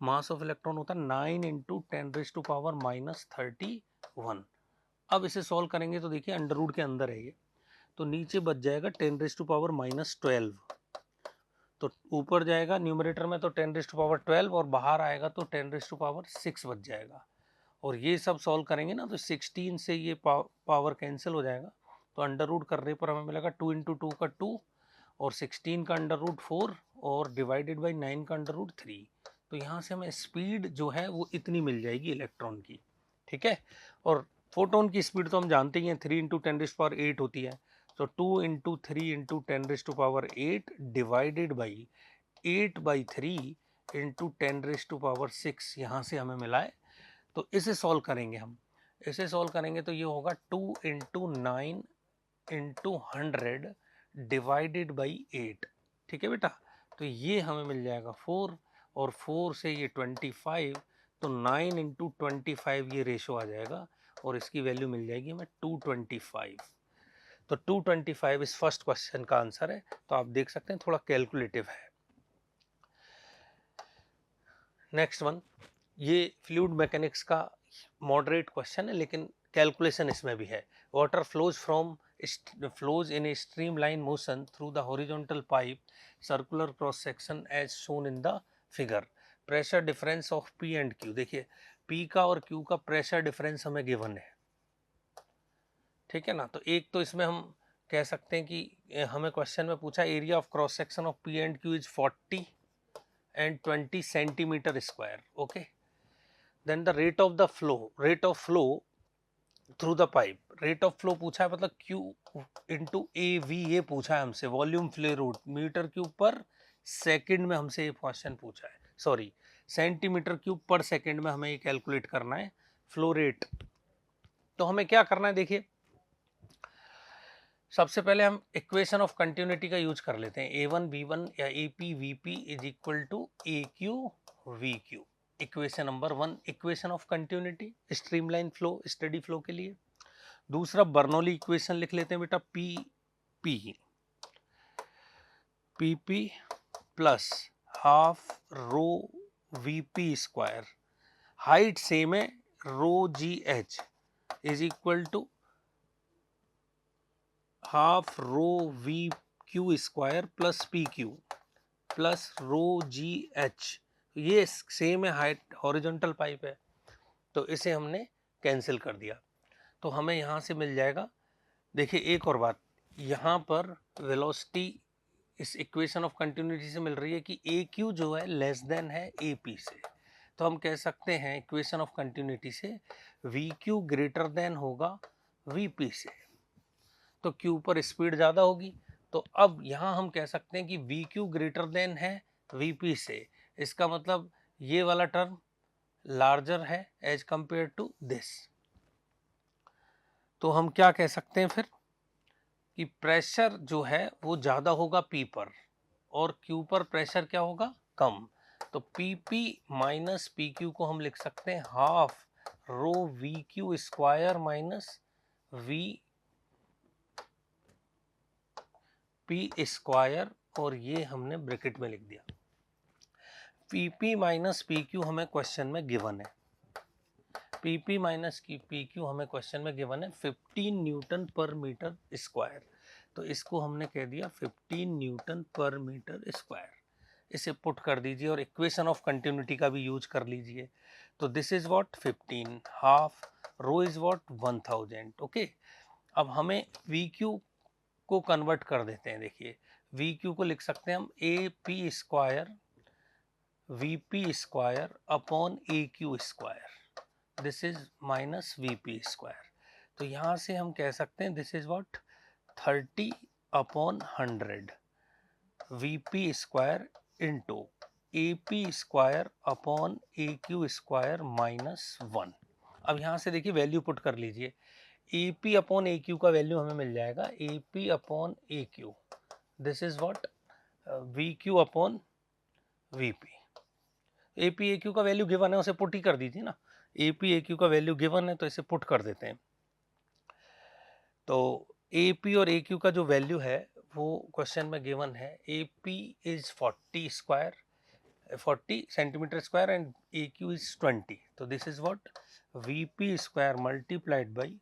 Mass of electron होता है 9 into 10⁻⁻31। अब इसे सॉल्व करेंगे तो देखिए अंडर रूट के अंदर है ये, तो नीचे बच जाएगा 10⁻⁻12। तो ऊपर जाएगा न्यूमरेटर में तो 10⁻12 और बाहर आएगा तो 10⁻6 बच जाएगा। और ये सब सॉल्व करेंगे ना तो 16 से ये पावर कैंसिल हो जाएगा, तो अंडर रूट करने पर हमें मिलेगा 2 इंटू 2 का 2 और 16 का अंडर रूट 4 और डिवाइडेड बाई 9 का अंडर रूट 3। तो यहाँ से हमें स्पीड जो है वो इतनी मिल जाएगी इलेक्ट्रॉन की, ठीक है। और फोटोन की स्पीड तो हम जानते ही हैं 3 इंटू 10⁻8 होती है, तो 2 into 3 into 10⁻8 divided by 8/3 into 10⁻6 यहाँ से हमें मिला है। तो इसे सॉल्व करेंगे हम, इसे सॉल्व करेंगे तो ये होगा 2 इंटू 9 इंटू 100 डिवाइडेड बाई 8, ठीक है बेटा। तो ये हमें मिल जाएगा 4 और 4 से ये 25, तो 9 इंटू 25 ये रेशो आ जाएगा और इसकी वैल्यू मिल जाएगी हमें 225। तो 225 इस फर्स्ट क्वेश्चन का आंसर है। तो आप देख सकते हैं थोड़ा कैलकुलेटिव है। नेक्स्ट वन, ये फ्लूइड मैकेनिक्स का मॉडरेट क्वेश्चन है लेकिन कैलकुलेशन इसमें भी है। Water flows in a streamline motion through the horizontal pipe circular cross section as shown in the figure. Pressure difference of P and Q, देखिए P का और Q का प्रेशर डिफरेंस हमें गिवन है, ठीक है ना। तो एक तो इसमें हम कह सकते हैं कि हमें क्वेश्चन में पूछा area of cross section of P and Q is 40 and 20 centimeter square, okay. Then the rate of flow through the pipe, rate of flow पूछा है, मतलब Q इंटू AV ये पूछा है हमसे, volume flow rate metre cube पर second में हमसे ये क्वेश्चन पूछा है, सॉरी सेंटीमीटर क्यूब पर सेकंड में हमें ये कैलकुलेट करना है फ्लो रेट। तो हमें क्या करना है, देखिए सबसे पहले हम इक्वेशन ऑफ कंटिन्यूटी का यूज कर लेते हैं। A1 B1 या AP VP is equal to AQ VQ। Equation number 1 equation of continuity streamline flow steady flow के लिए। दूसरा बर्नौली इक्वेशन लिख लेते हैं बेटा, P plus half rho VP square, height same है, rho G H is equal to half rho V Q square plus P Q plus rho G H. ये same है, हाइट हॉरिजॉन्टल पाइप है, तो इसे हमने कैंसिल कर दिया। तो हमें यहाँ से मिल जाएगा, देखिए एक और बात, यहाँ पर वेलोसिटी इस इक्वेशन ऑफ कंटिन्यूटी से मिल रही है कि ए क्यू जो है लेस देन है ए पी से, तो हम कह सकते हैं इक्वेशन ऑफ कंटिन्यूटी से वी क्यू ग्रेटर देन होगा वी पी से, तो क्यू पर स्पीड ज़्यादा होगी। तो अब यहाँ हम कह सकते हैं कि वी क्यू ग्रेटर देन है वी पी से, इसका मतलब ये वाला टर्म लार्जर है एज कंपेयर टू दिस। तो हम क्या कह सकते हैं फिर कि प्रेशर जो है वो ज़्यादा होगा P पर और Q पर प्रेशर क्या होगा, कम। तो PP माइनस पी क्यू को हम लिख सकते हैं half rho V Q square minus V P square, और ये हमने ब्रैकेट में लिख दिया। PP माइनस पी क्यू हमें क्वेश्चन में गिवन है, PP माइनस की पी क्यू हमें क्वेश्चन में गिवन है 15 न्यूटन पर मीटर स्क्वायर, तो इसको हमने कह दिया 15 न्यूटन पर मीटर स्क्वायर। इसे पुट कर दीजिए और इक्वेशन ऑफ कंटिन्यूटी का भी यूज कर लीजिए। तो this is what 15, half rho is what 1000। Okay, अब हमें वी क्यू को कन्वर्ट कर देते हैं। देखिए वी क्यू को लिख सकते हैं हम A P square V P square upon A Q square, this is minus V P square. तो यहाँ से हम कह सकते हैं this is what 30 upon 100 V P square into A P square upon A Q square minus 1। अब यहाँ से देखिए वैल्यू पुट कर लीजिए, A P upon A Q का वैल्यू हमें मिल जाएगा A P upon A Q, this is what we Q upon V P. A P A Q का वैल्यू गिवन है, उसे पुट ही कर दीजिए ना, ए पी ए क्यू का वैल्यू गिवन है तो इसे पुट कर देते हैं। तो ए पी और ए क्यू का जो वैल्यू है वो क्वेश्चन में गिवन है, A P is 40 square 40 centimetre square and A Q is 20, तो this is what V P square multiplied by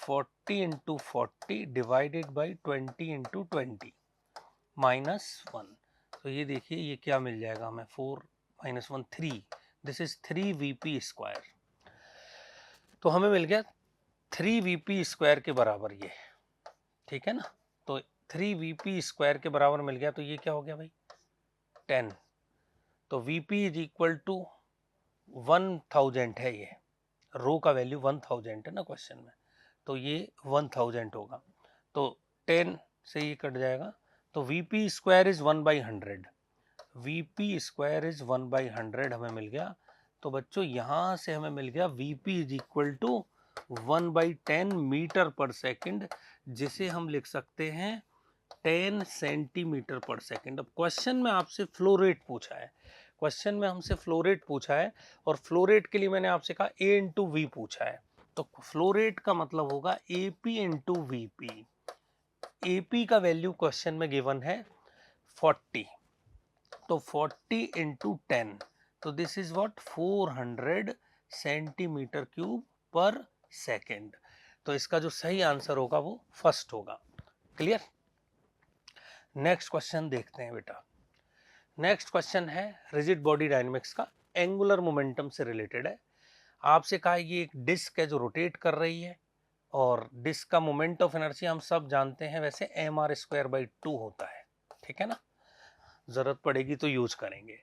40 into 40 divided by 20 into 20 minus 1। तो ये देखिए ये क्या मिल जाएगा हमें, 4 minus 1 3, this is 3 V P square. तो हमें मिल गया 3 वी पी स्क्वायर के बराबर ये, ठीक है ना। तो 3 वी पी स्क्वायर के बराबर मिल गया, तो ये क्या हो गया भाई 10। तो V P is equal to 1000 है, ये रो का वैल्यू 1000 है ना क्वेश्चन में, तो ये 1000 होगा। तो 10 से ये कट जाएगा, तो V P square is 1/100, V P square is 1/100 हमें मिल गया। तो बच्चों यहाँ से हमें मिल गया V P is equal to 1/10 metre पर सेकंड, जिसे हम लिख सकते हैं 10 सेंटीमीटर पर सेकंड। अब क्वेश्चन में आपसे फ्लो रेट पूछा है, क्वेश्चन में हमसे फ्लो रेट पूछा है, और फ्लो रेट के लिए मैंने आपसे कहा ए इंटू वी पूछा है, तो फ्लो रेट का मतलब होगा A P into V P. A P का वैल्यू क्वेश्चन में गिवन है 40, तो 40 इंटू 10, तो this is what 400 centimetre cube पर सेकेंड। तो इसका जो सही आंसर होगा वो फर्स्ट होगा। क्लियर। नेक्स्ट क्वेश्चन देखते हैं बेटा। नेक्स्ट क्वेश्चन है रिजिड बॉडी डायनेमिक्स का, एंगुलर मोमेंटम से रिलेटेड है। आपसे कहा ये एक डिस्क है जो रोटेट कर रही है, और डिस्क का मोमेंट ऑफ इनर्शिया हम सब जानते हैं वैसे mr²/2 होता है, ठीक है ना, जरूरत पड़ेगी तो यूज करेंगे।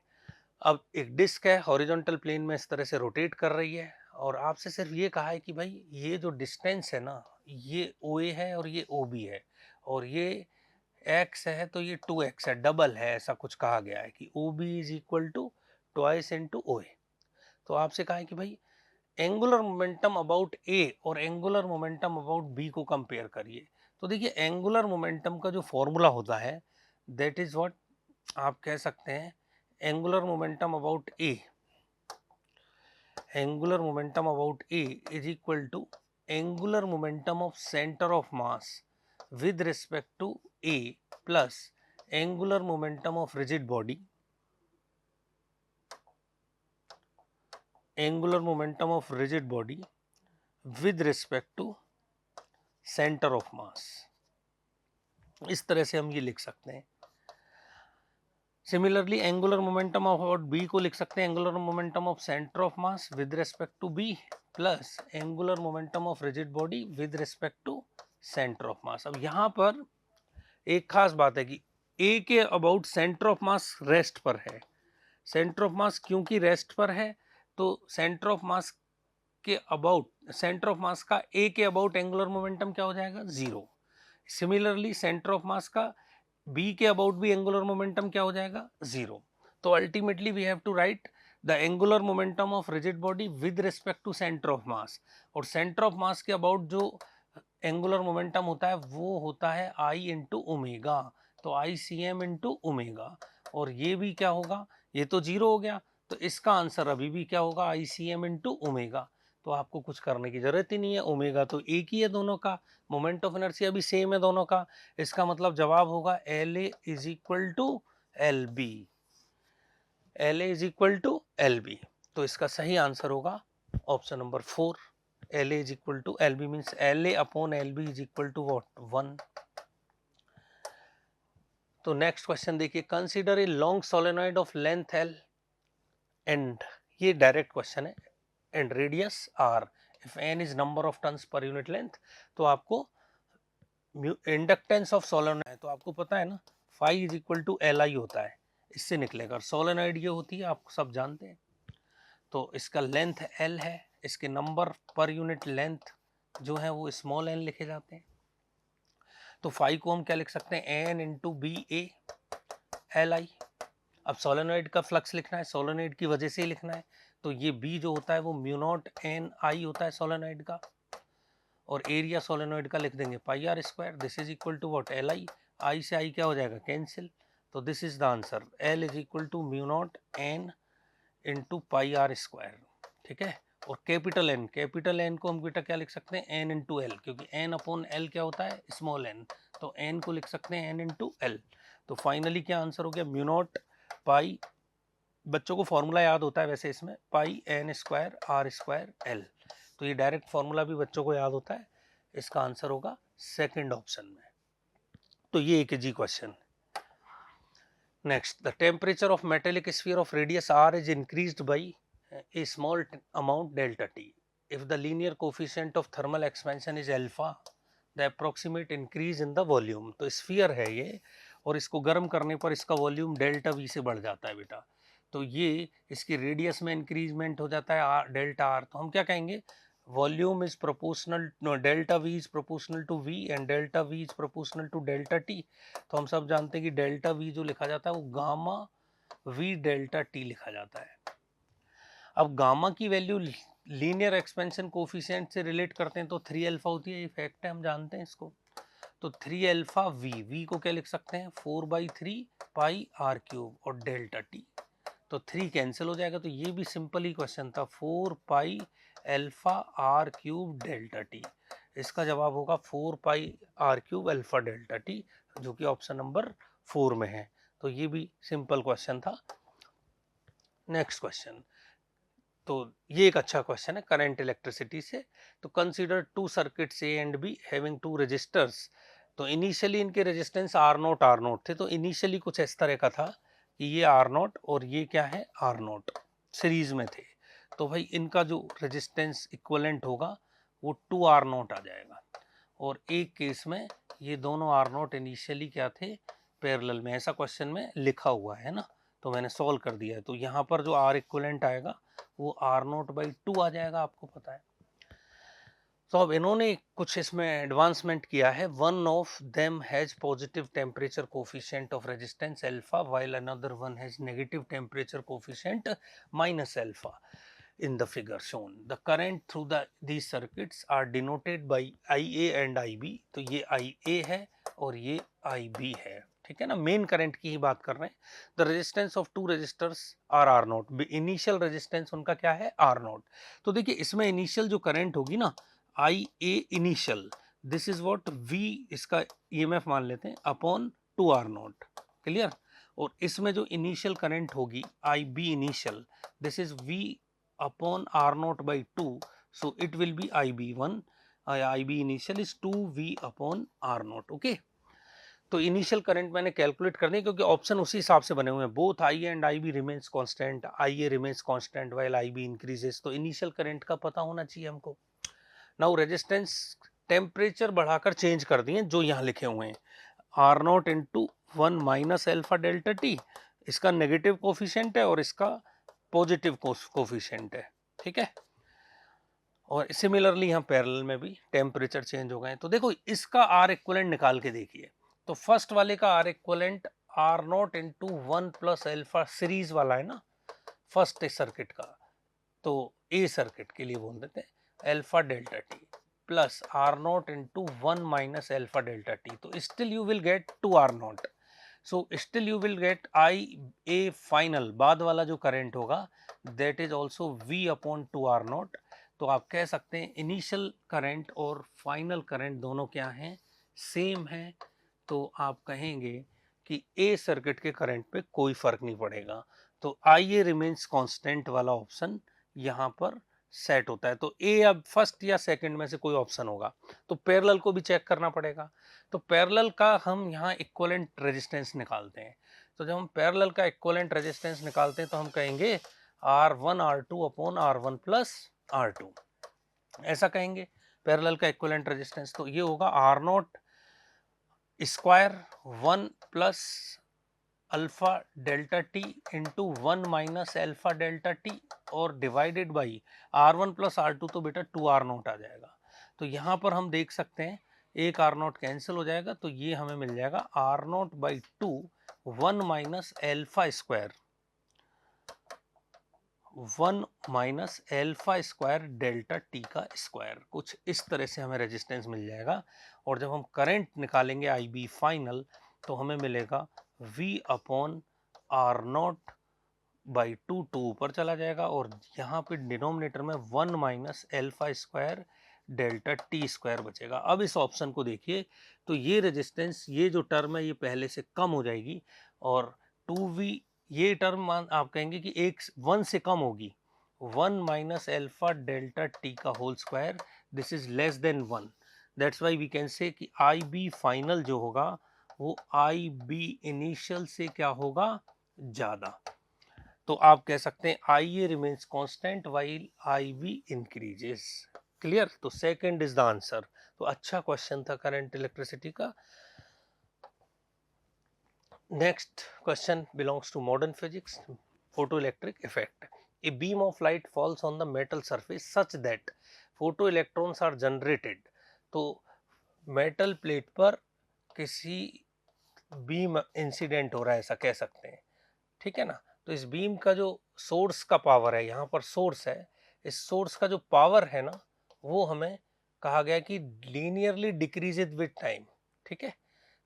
अब एक डिस्क है हॉरिजॉन्टल प्लेन में इस तरह से रोटेट कर रही है, और आपसे सिर्फ ये कहा है कि भाई ये जो डिस्टेंस है ना, ये OA है और ये OB है, और ये x है तो ये 2x है, डबल है, ऐसा कुछ कहा गया है कि OB is equal to twice into OA। तो आपसे कहा है कि भाई एंगुलर मोमेंटम अबाउट A और एंगुलर मोमेंटम अबाउट B को कंपेयर करिए। तो देखिए एंगुलर मोमेंटम का जो फॉर्मूला होता है दैट इज व्हाट आप कह सकते हैं angular momentum about A, angular momentum about A is equal to angular momentum of centre of mass with respect to A plus angular momentum of rigid body, angular momentum of rigid body with respect to centre of mass. इस तरह से हम ये लिख सकते हैं। Similarly angular momentum of B को लिख सकते हैं angular momentum of centre of mass with respect to B plus angular momentum of rigid body with respect to centre of mass. अब यहाँ पर एक खास बात है कि ए के about centre of mass rest पर है। सेंटर ऑफ मास क्योंकि रेस्ट पर है तो सेंटर ऑफ मास के अबाउट, सेंटर ऑफ मास का ए के अबाउट एंगुलर मोमेंटम क्या हो जाएगा, 0। सिमिलरली सेंटर ऑफ मास का बी के अबाउट भी एंगुलर मोमेंटम क्या हो जाएगा, 0। तो ultimately we have to write the angular momentum of rigid body with respect to centre of mass, और सेंटर ऑफ मास के अबाउट जो एंगुलर मोमेंटम होता है वो होता है आई इंटू ओमेगा, तो आई सी एम इंटू ओमेगा, और ये भी क्या होगा, ये तो 0 हो गया, तो इसका आंसर अभी भी क्या होगा, आई सी एम इंटू ओमेगा। तो आपको कुछ करने की जरूरत ही नहीं है, ओमेगा तो एक ही है दोनों का, मोमेंट ऑफ इनर्शिया भी सेम है दोनों का। इसका मतलब जवाब होगा L A is equal to L B, L A is equal to L B. तो इसका सही आंसर होगा option number 4, L A is equal to L B, means L A upon L B is equal to what, 1। तो next question देखिए, consider a long solenoid of length L and, ये direct question है, and radius R if N is number of turns per unit length. तो आपको inductance of solenoid है तो आपको पता है ना, phi is equal to L I होता है, इससे निकलेगा। सोलेनॉइड ये होती है, आप सब जानते हैं। तो इसका लेंथ एल है, इसके नंबर पर यूनिट लेंथ जो है वो स्मॉल एन लिखे जाते हैं। तो फाई को हम क्या लिख सकते हैं, N into B A L I. अब सोलेनॉइड का फ्लक्स लिखना है, सोलेनॉइड की वजह से ही लिखना है, तो ये बी जो होता है वो म्यू नॉट एन आई होता है सोलेनॉइड का, और एरिया सोलेनॉइड का लिख देंगे pi R square, this is equal to what, L I, I से आई क्या हो जाएगा, कैंसिल, तो this is the answer, L is equal to mu naught N into pi R square, ठीक है। और कैपिटल एन को हम बेटा क्या लिख सकते हैं, एन इंटू एल, क्योंकि एन अपॉन एल क्या होता है, स्मॉल एन, तो एन को लिख सकते हैं एन इंटू एल। तो फाइनली क्या आंसर हो गया, म्यू नॉट पाई, बच्चों को फॉर्मूला याद होता है वैसे इसमें, pi N square R square L, तो ये डायरेक्ट फॉर्मूला भी बच्चों को याद होता है। इसका आंसर होगा सेकंड ऑप्शन में। तो ये एक जी question. Next, the temperature of metallic sphere of radius R is increased by a small amount delta T. If the linear coefficient of thermal expansion is alpha, the approximate increase in the volume. तो sphere है ये, और इसको गर्म करने पर इसका volume delta we से बढ़ जाता है बेटा, तो ये इसकी रेडियस में इंक्रीजमेंट हो जाता है डेल्टा आर। तो हम क्या कहेंगे, volume is proportional, delta V is proportional to V and delta V is proportional to delta T. तो हम सब जानते हैं कि डेल्टा वी जो लिखा जाता है वो गामा वी डेल्टा टी लिखा जाता है। अब गामा की वैल्यू लीनियर एक्सपेंशन कोफिशिएंट से रिलेट करते हैं तो 3 अल्फा होती है, ये फैक्ट है, हम जानते हैं इसको। तो 3 अल्फा वी को क्या लिख सकते हैं, 4/3 पाई आर क्यूब, और डेल्टा टी, तो 3 कैंसिल हो जाएगा। तो ये भी सिंपल ही क्वेश्चन था, 4 pi alpha R cube delta T. इसका जवाब होगा 4 pi R cube alpha delta T, जो कि ऑप्शन नंबर 4 में है। तो ये भी सिंपल क्वेश्चन था। नेक्स्ट क्वेश्चन, तो ये एक अच्छा क्वेश्चन है करंट इलेक्ट्रिसिटी से। तो consider 2 circuits A and B having 2 resistors. तो इनिशियली इनके रेजिस्टेंस आर नोट थे, तो इनिशियली कुछ इस तरह का था कि ये आर नोट और ये क्या है, आर नोट सीरीज में थे। तो भाई इनका जो रेजिस्टेंस इक्विवेलेंट होगा वो 2 आर नोट आ जाएगा, और एक केस में ये दोनों आर नोट इनिशियली क्या थे, पैरेलल में, ऐसा क्वेश्चन में लिखा हुआ है ना, तो मैंने सॉल्व कर दिया है। तो यहाँ पर जो आर इक्विवेलेंट आएगा वो आर नोट बाई 2 आ जाएगा, आपको पता है। तो अब इन्होंने कुछ इसमें एडवांसमेंट किया है, one of them has positive temperature coefficient of resistance alpha while another one has negative temperature coefficient minus alpha. in the figure shown the current through these circuits are denoted by IA and IB। तो ये IA है और ये IB है, ठीक है ना, main current की ही बात कर रहे हैं। The resistance of 2 resistors R naught, initial resistance उनका क्या है, आर नोट। तो देखिए इसमें इनिशियल जो करंट होगी ना, I A initial, this is what we, इसका ईएमएफ मान लेते हैं अपॉन 2R0, क्लियर। और इसमें जो इनिशियल करंट होगी I B initial, this is V upon R0/2, so it will be IB1, IB initial is 2V upon R0, okay. तो initial current मैंने कैलकुलेट करनी है क्योंकि ऑप्शन उसी हिसाब से बने हुए हैं, both I and I B remains constant, I A remains constant while I B increases, तो इनिशियल करंट का पता होना चाहिए हमको। नाउ रेजिस्टेंस टेम्परेचर बढ़ाकर चेंज कर दिए जो यहाँ लिखे हुए हैं, R0 into 1 minus alpha delta T, इसका नेगेटिव कोफिशिएंट है और इसका पॉजिटिव कोफिशिएंट है, ठीक है। और सिमिलरली यहाँ पैरेलल में भी टेम्परेचर चेंज हो गए। तो देखो इसका आर इक्विवेलेंट निकाल के देखिए, तो फर्स्ट वाले का R equivalent R0 into 1 plus alpha series वाला है ना, फर्स्ट सर्किट का, तो ए सर्किट के लिए बोल देते हैं alpha delta T plus R0 into 1 minus alpha delta T, तो still you will get 2R0, so still you will get I A final, बाद वाला जो करंट होगा that is also V upon 2R0। तो आप कह सकते हैं इनिशियल करंट और फाइनल करंट दोनों क्या हैं, सेम है। तो आप कहेंगे कि ए सर्किट के करंट पे कोई फर्क नहीं पड़ेगा, तो आई ए रिमेन्स कांस्टेंट वाला ऑप्शन यहाँ पर सेट होता है। तो ए अब फर्स्ट या सेकंड में से कोई ऑप्शन होगा। तो पैरेलल को भी चेक करना पड़ेगा, तो पैरेलल का हम यहाँ इक्विवेलेंट रेजिस्टेंस निकालते हैं। तो जब हम पैरेलल का इक्विवेलेंट रेजिस्टेंस निकालते हैं तो हम कहेंगे R1 R2 upon R1 plus R2, ऐसा कहेंगे पैरेलल का इक्विवेलेंट रेजिस्टेंस। तो ये होगा R0 square 1 plus alpha delta T into 1 minus alpha delta T और divided by R1 plus R2, तो बेटा 2R0 आ जाएगा। तो यहाँ पर हम देख सकते हैं एक R0 कैंसिल हो जाएगा, तो ये हमें मिल जाएगा R0/2 1 minus alpha square 1 minus alpha square delta T का स्क्वायर, कुछ इस तरह से हमें रेजिस्टेंस मिल जाएगा। और जब हम करंट निकालेंगे आई बी फाइनल, तो हमें मिलेगा V अपॉन R0/2, 2 ऊपर चला जाएगा और यहाँ पे डिनोमिनेटर में 1 minus alpha square delta T square बचेगा। अब इस ऑप्शन को देखिए, तो ये रेजिस्टेंस, ये जो टर्म है ये पहले से कम हो जाएगी और 2V, ये टर्म आप कहेंगे कि 1 से कम होगी, 1 माइनस एल्फा डेल्टा टी का whole square, this is less than 1, that's why we can say कि आई बी फाइनल जो होगा वो आई बी इनिशियल से क्या होगा, ज्यादा। तो आप कह सकते हैं I A remains constant while I B increases, clear. तो सेकंड इज द आंसर। तो अच्छा क्वेश्चन था करंट इलेक्ट्रिसिटी का। Next question belongs to modern physics, photoelectric effect. A beam of light falls on the metal surface such that photoelectrons are generated. तो metal plate पर किसी beam incident हो रहा है, ऐसा कह सकते हैं, ठीक है ना। तो इस बीम का जो सोर्स का पावर है, यहाँ पर सोर्स है, इस सोर्स का जो पावर है ना, वो हमें कहा गया कि लीनियरली डिक्रीजेज विद टाइम, ठीक है।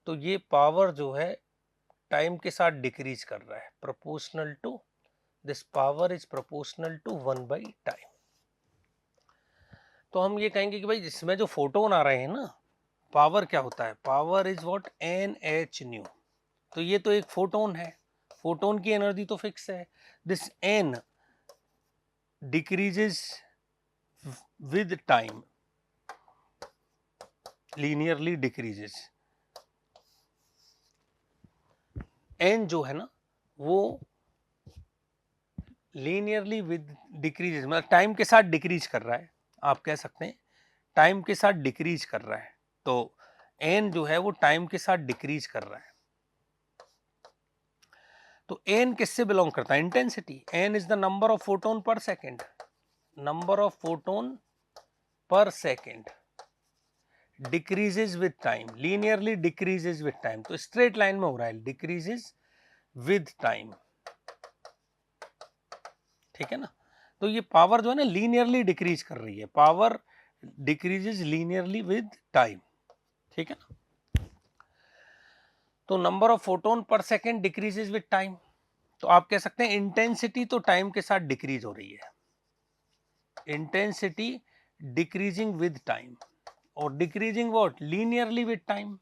तो ये पावर जो है टाइम के साथ डिक्रीज कर रहा है, proportional to, this power is proportional to 1/टाइम। तो हम ये कहेंगे कि भाई इसमें जो फोटोन आ रहे हैं ना, पावर क्या होता है, power is what NH new. तो ये तो एक फोटोन है, फोटोन की एनर्जी तो फिक्स है, this N decreases with time, linearly decreases. N जो है ना वो लीनियरली विद डिक्रीज, मतलब टाइम के साथ डिक्रीज कर रहा है, आप कह सकते हैं टाइम के साथ डिक्रीज कर रहा है। तो N जो है वो टाइम के साथ डिक्रीज कर रहा है। तो N किससे बिलोंग करता है, intensity. N is the number of photon पर सेकेंड, नंबर ऑफ फोटोन पर second decreases with time, linearly decreases with time. तो स्ट्रेट लाइन में हो रहा है, डिक्रीजेज विद टाइम, ठीक है ना। तो ये पावर जो है ना लीनियरली डिक्रीज कर रही है, power decreases linearly with time, ठीक है ना। तो नंबर ऑफ फोटोन पर सेकेंड डिक्रीजेज विद टाइम। तो आप कह सकते हैं इंटेंसिटी तो टाइम के साथ डिक्रीज हो रही है, इंटेंसिटी डिक्रीजिंग विद टाइम, और decreasing what, linearly with time.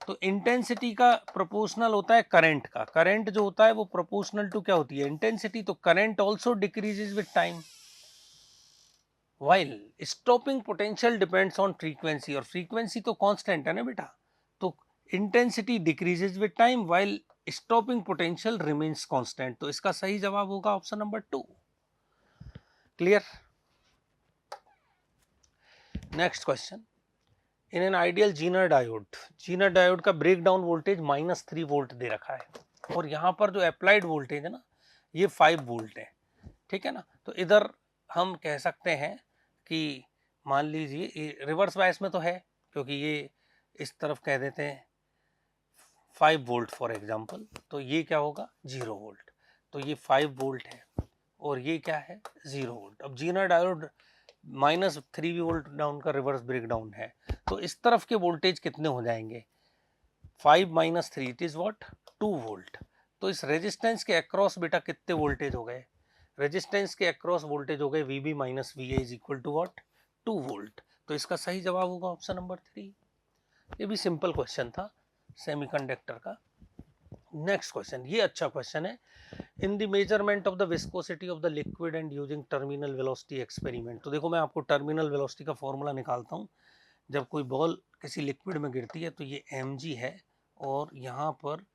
तो इंटेंसिटी का प्रोपोर्शनल होता है करंट का, करंट जो होता है वो प्रोपोर्शनल टू क्या होती है, इंटेंसिटी। तो current also decreases with time, while stopping potential depends on frequency, और frequency तो कांस्टेंट है ना बेटा। तो intensity decreases with time while stopping potential remains constant। तो इसका सही जवाब होगा option number 2। Clear. Next question, in an ideal Zener diode, Zener diode का ब्रेकडाउन वोल्टेज -3 वोल्ट दे रखा है, और यहां पर जो अप्लाइड वोल्टेज है ना ये 5 वोल्ट है, ठीक है ना। तो इधर हम कह सकते हैं कि मान लीजिए रिवर्स बायस में तो है, क्योंकि ये इस तरफ कह देते हैं 5 वोल्ट फॉर एग्जांपल, तो ये क्या होगा 0 वोल्ट। तो ये 5 वोल्ट है और ये क्या है 0 वोल्ट। अब जीनर डायोड -3 वोल्ट डाउन का रिवर्स ब्रेकडाउन है, तो इस तरफ के वोल्टेज कितने हो जाएंगे, 5 - 3 इट इज व्हाट 2 वोल्ट। तो इस रेजिस्टेंस के अक्रॉस बेटा कितने वोल्टेज हो गए, रेजिस्टेंस के अक्रॉस वोल्टेज हो गए VB - VA is equal to what 2 volt. तो इसका सही जवाब होगा ऑप्शन नंबर 3। ये भी सिंपल क्वेश्चन था सेमीकंडक्टर का। नेक्स्ट क्वेश्चन, ये अच्छा क्वेश्चन है, in the measurement of the viscosity of the liquid and using terminal velocity experiment. तो देखो मैं आपको टर्मिनल वेलोसिटी का फॉर्मूला निकालता हूँ। जब कोई बॉल किसी लिक्विड में गिरती है तो ये mg है, और यहाँ पर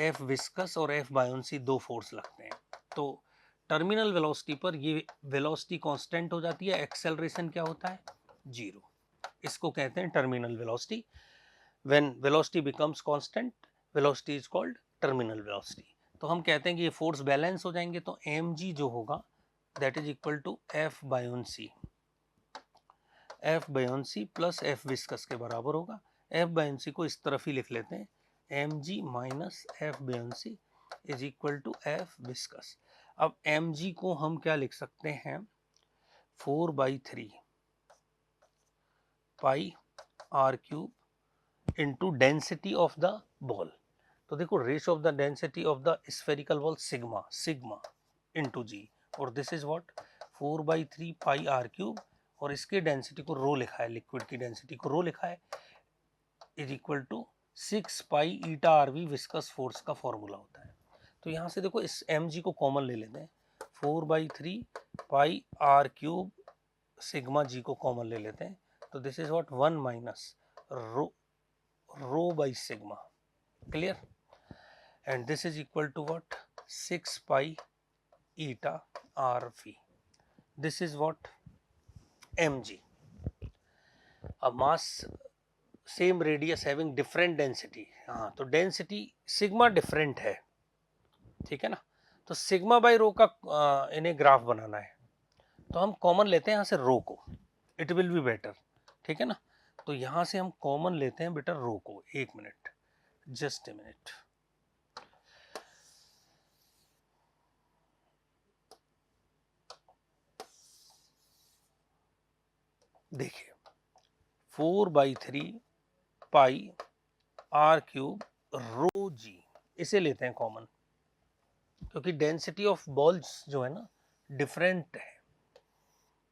F विस्कस और F बायोंसी दो फोर्स लगते हैं। तो टर्मिनल वेलोसिटी पर ये वेलोसिटी कांस्टेंट हो जाती है, एक्सेलरेशन क्या होता है 0। इसको कहते हैं terminal velocity. When velocity becomes constant, velocity is called terminal velocity. तो हम कहते हैं कि ये फोर्स बैलेंस हो जाएंगे, तो mg जो होगा that is equal to F buoyancy, F buoyancy plus F viscous के बराबर होगा। F बायोंसी को इस तरफ ही लिख लेते हैं, mg minus F buoyancy is equal to F viscous. अब mg को हम क्या लिख सकते हैं 4/3 pi r cube into density of the ball. तो देखो ratio of the density of the spherical ball sigma, sigma into G, और this is what 4/3 pi r cube, और इसके डेंसिटी को रो लिखा है, लिक्विड की डेंसिटी को रो लिखा है, is equal to 6 pi eta RV viscous force का फॉर्मूला होता है। तो यहाँ से देखो इस mg को कॉमन ले लेते हैं, 4/3 pi r cube sigma g को कॉमन ले लेते हैं, तो this is what 1 minus rho by sigma. Clear. And this is equal to what 6 pi eta RV। This is what mg। अब mass same radius having different density, हाँ तो density sigma different है, ठीक है ना। तो सिग्मा बाई रो का इन्हें ग्राफ बनाना है, तो हम कॉमन लेते हैं यहाँ से रो को, इट विल बी बेटर, ठीक है ना। तो यहाँ से हम कॉमन लेते हैं बेटा रो को, एक मिनट, जस्ट ए मिनट। देखिए 4/3 पाई r क्यूब रो जी, इसे लेते हैं कॉमन, क्योंकि डेंसिटी ऑफ बॉल्स जो है ना डिफरेंट है,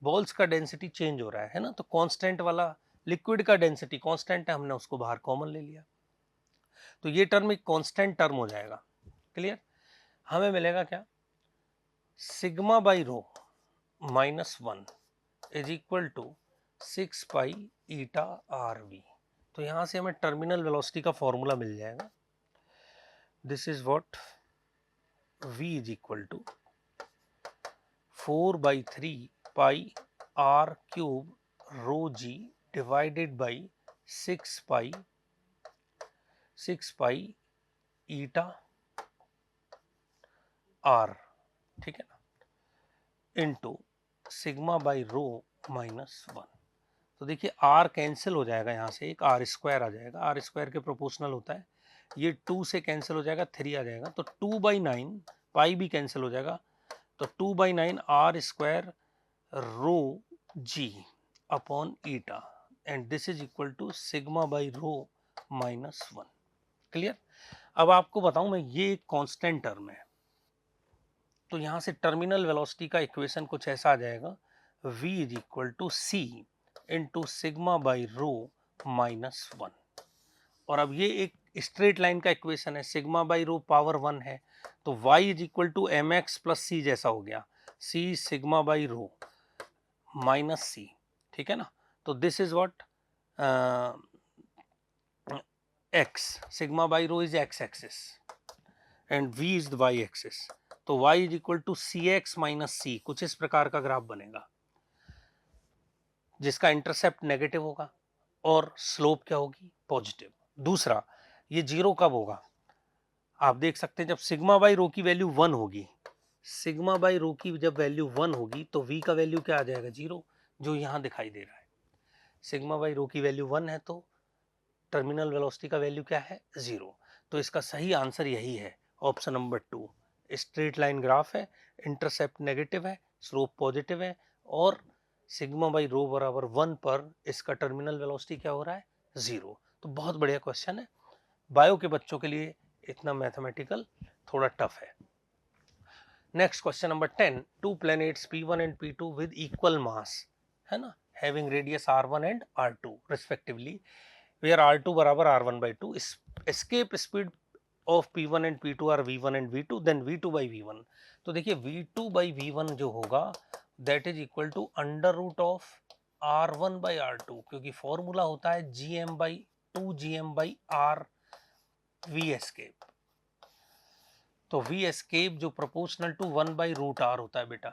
बॉल्स का डेंसिटी चेंज हो रहा है ना। तो कांस्टेंट वाला लिक्विड का डेंसिटी कांस्टेंट है, हमने उसको बाहर कॉमन ले लिया, तो ये टर्म एक कांस्टेंट टर्म हो जाएगा। क्लियर। हमें मिलेगा क्या, sigma by rho -1 is equal to 6 pi eta RV। तो यहां से हमें टर्मिनल वेलोसिटी का फॉर्मूला मिल जाएगा, this is what V is equal to 4/3 pi r cube rho G divided by 6 pi eta r, ठीक है ना, इंटू सिग्मा बाई रो -1। तो देखिए r कैंसिल हो जाएगा, यहाँ से एक r स्क्वायर आ जाएगा, r स्क्वायर के प्रोपोर्शनल होता है, ये 2 से कैंसिल हो जाएगा, 3 आ जाएगा, तो 2/9 पाई भी कैंसिल हो जाएगा, तो 2/9 r square rho G upon eta, and this is equal to sigma by rho -1। Clear. अब आपको बताऊं मैं, ये एक कांस्टेंट टर्म है, तो यहां से टर्मिनल वेलोसिटी का इक्वेशन कुछ ऐसा आ जाएगा, V is equal to C into sigma by rho minus 1। और अब ये एक स्ट्रेट लाइन का इक्वेशन है, सिग्मा बाई रो पावर 1 है, तो y is equal to M X plus C जैसा हो गया, C sigma by rho minus C, ठीक है ना। तो this is what x, sigma by rho is x axis and v is the y axis, तो y is equal to C X minus C, कुछ इस प्रकार का ग्राफ बनेगा जिसका इंटरसेप्ट नेगेटिव होगा और स्लोप क्या होगी, पॉजिटिव। दूसरा, ये जीरो कब होगा, आप देख सकते हैं जब सिग्मा बाई रो की वैल्यू 1 होगी, सिग्मा बाई रो की जब वैल्यू 1 होगी तो v का वैल्यू क्या आ जाएगा, जीरो, जो यहां दिखाई दे रहा है। सिग्मा बाई रो की वैल्यू 1 है तो टर्मिनल वेलोसिटी का वैल्यू क्या है, जीरो। तो इसका सही आंसर यही है, option number 2। Straight line graph है, इंटरसेप्ट नेगेटिव है, स्लोप पॉजिटिव है, और सिग्मा बाई रो बराबर 1 पर इसका टर्मिनल वेलोसिटी क्या हो रहा है, जीरो। तो बहुत बढ़िया क्वेश्चन है, बायो के बच्चों के लिए इतना मैथमेटिकल थोड़ा टफ है। Next question number 10, to planets P1 and P2 with equal मास, है ना, having radius R1 and R2 respectively, where R2 बराबर R1 by 2, escape speed of P1 and P2 are V1 and V2, then V2 by V1। तो देखिए V2 by V1 जो होगा that is equal to under root of R1 by R2, क्योंकि formula होता है GM by 2 GM by R V escape. तो V escape जो proportional to 1 by root R होता है बेटा,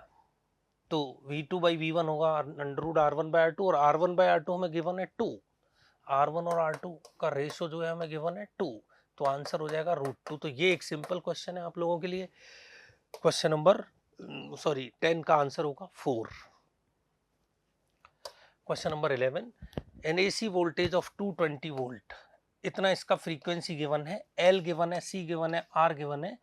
तो V2 बाई V1 होगा under root R1 by R2, और R1 बाई R2 हमें गिवन है 2, R1 और R2 का रेशो जो है हमें गिवन है 2, तो आंसर हो जाएगा √2। तो ये एक सिंपल क्वेश्चन है आप लोगों के लिए, क्वेश्चन नंबर 10 का आंसर होगा 4। Question number 11, an AC voltage of 220 volt, इतना इसका फ्रीक्वेंसी गिवन है, L गिवन है, C गिवन है, R गिवन है,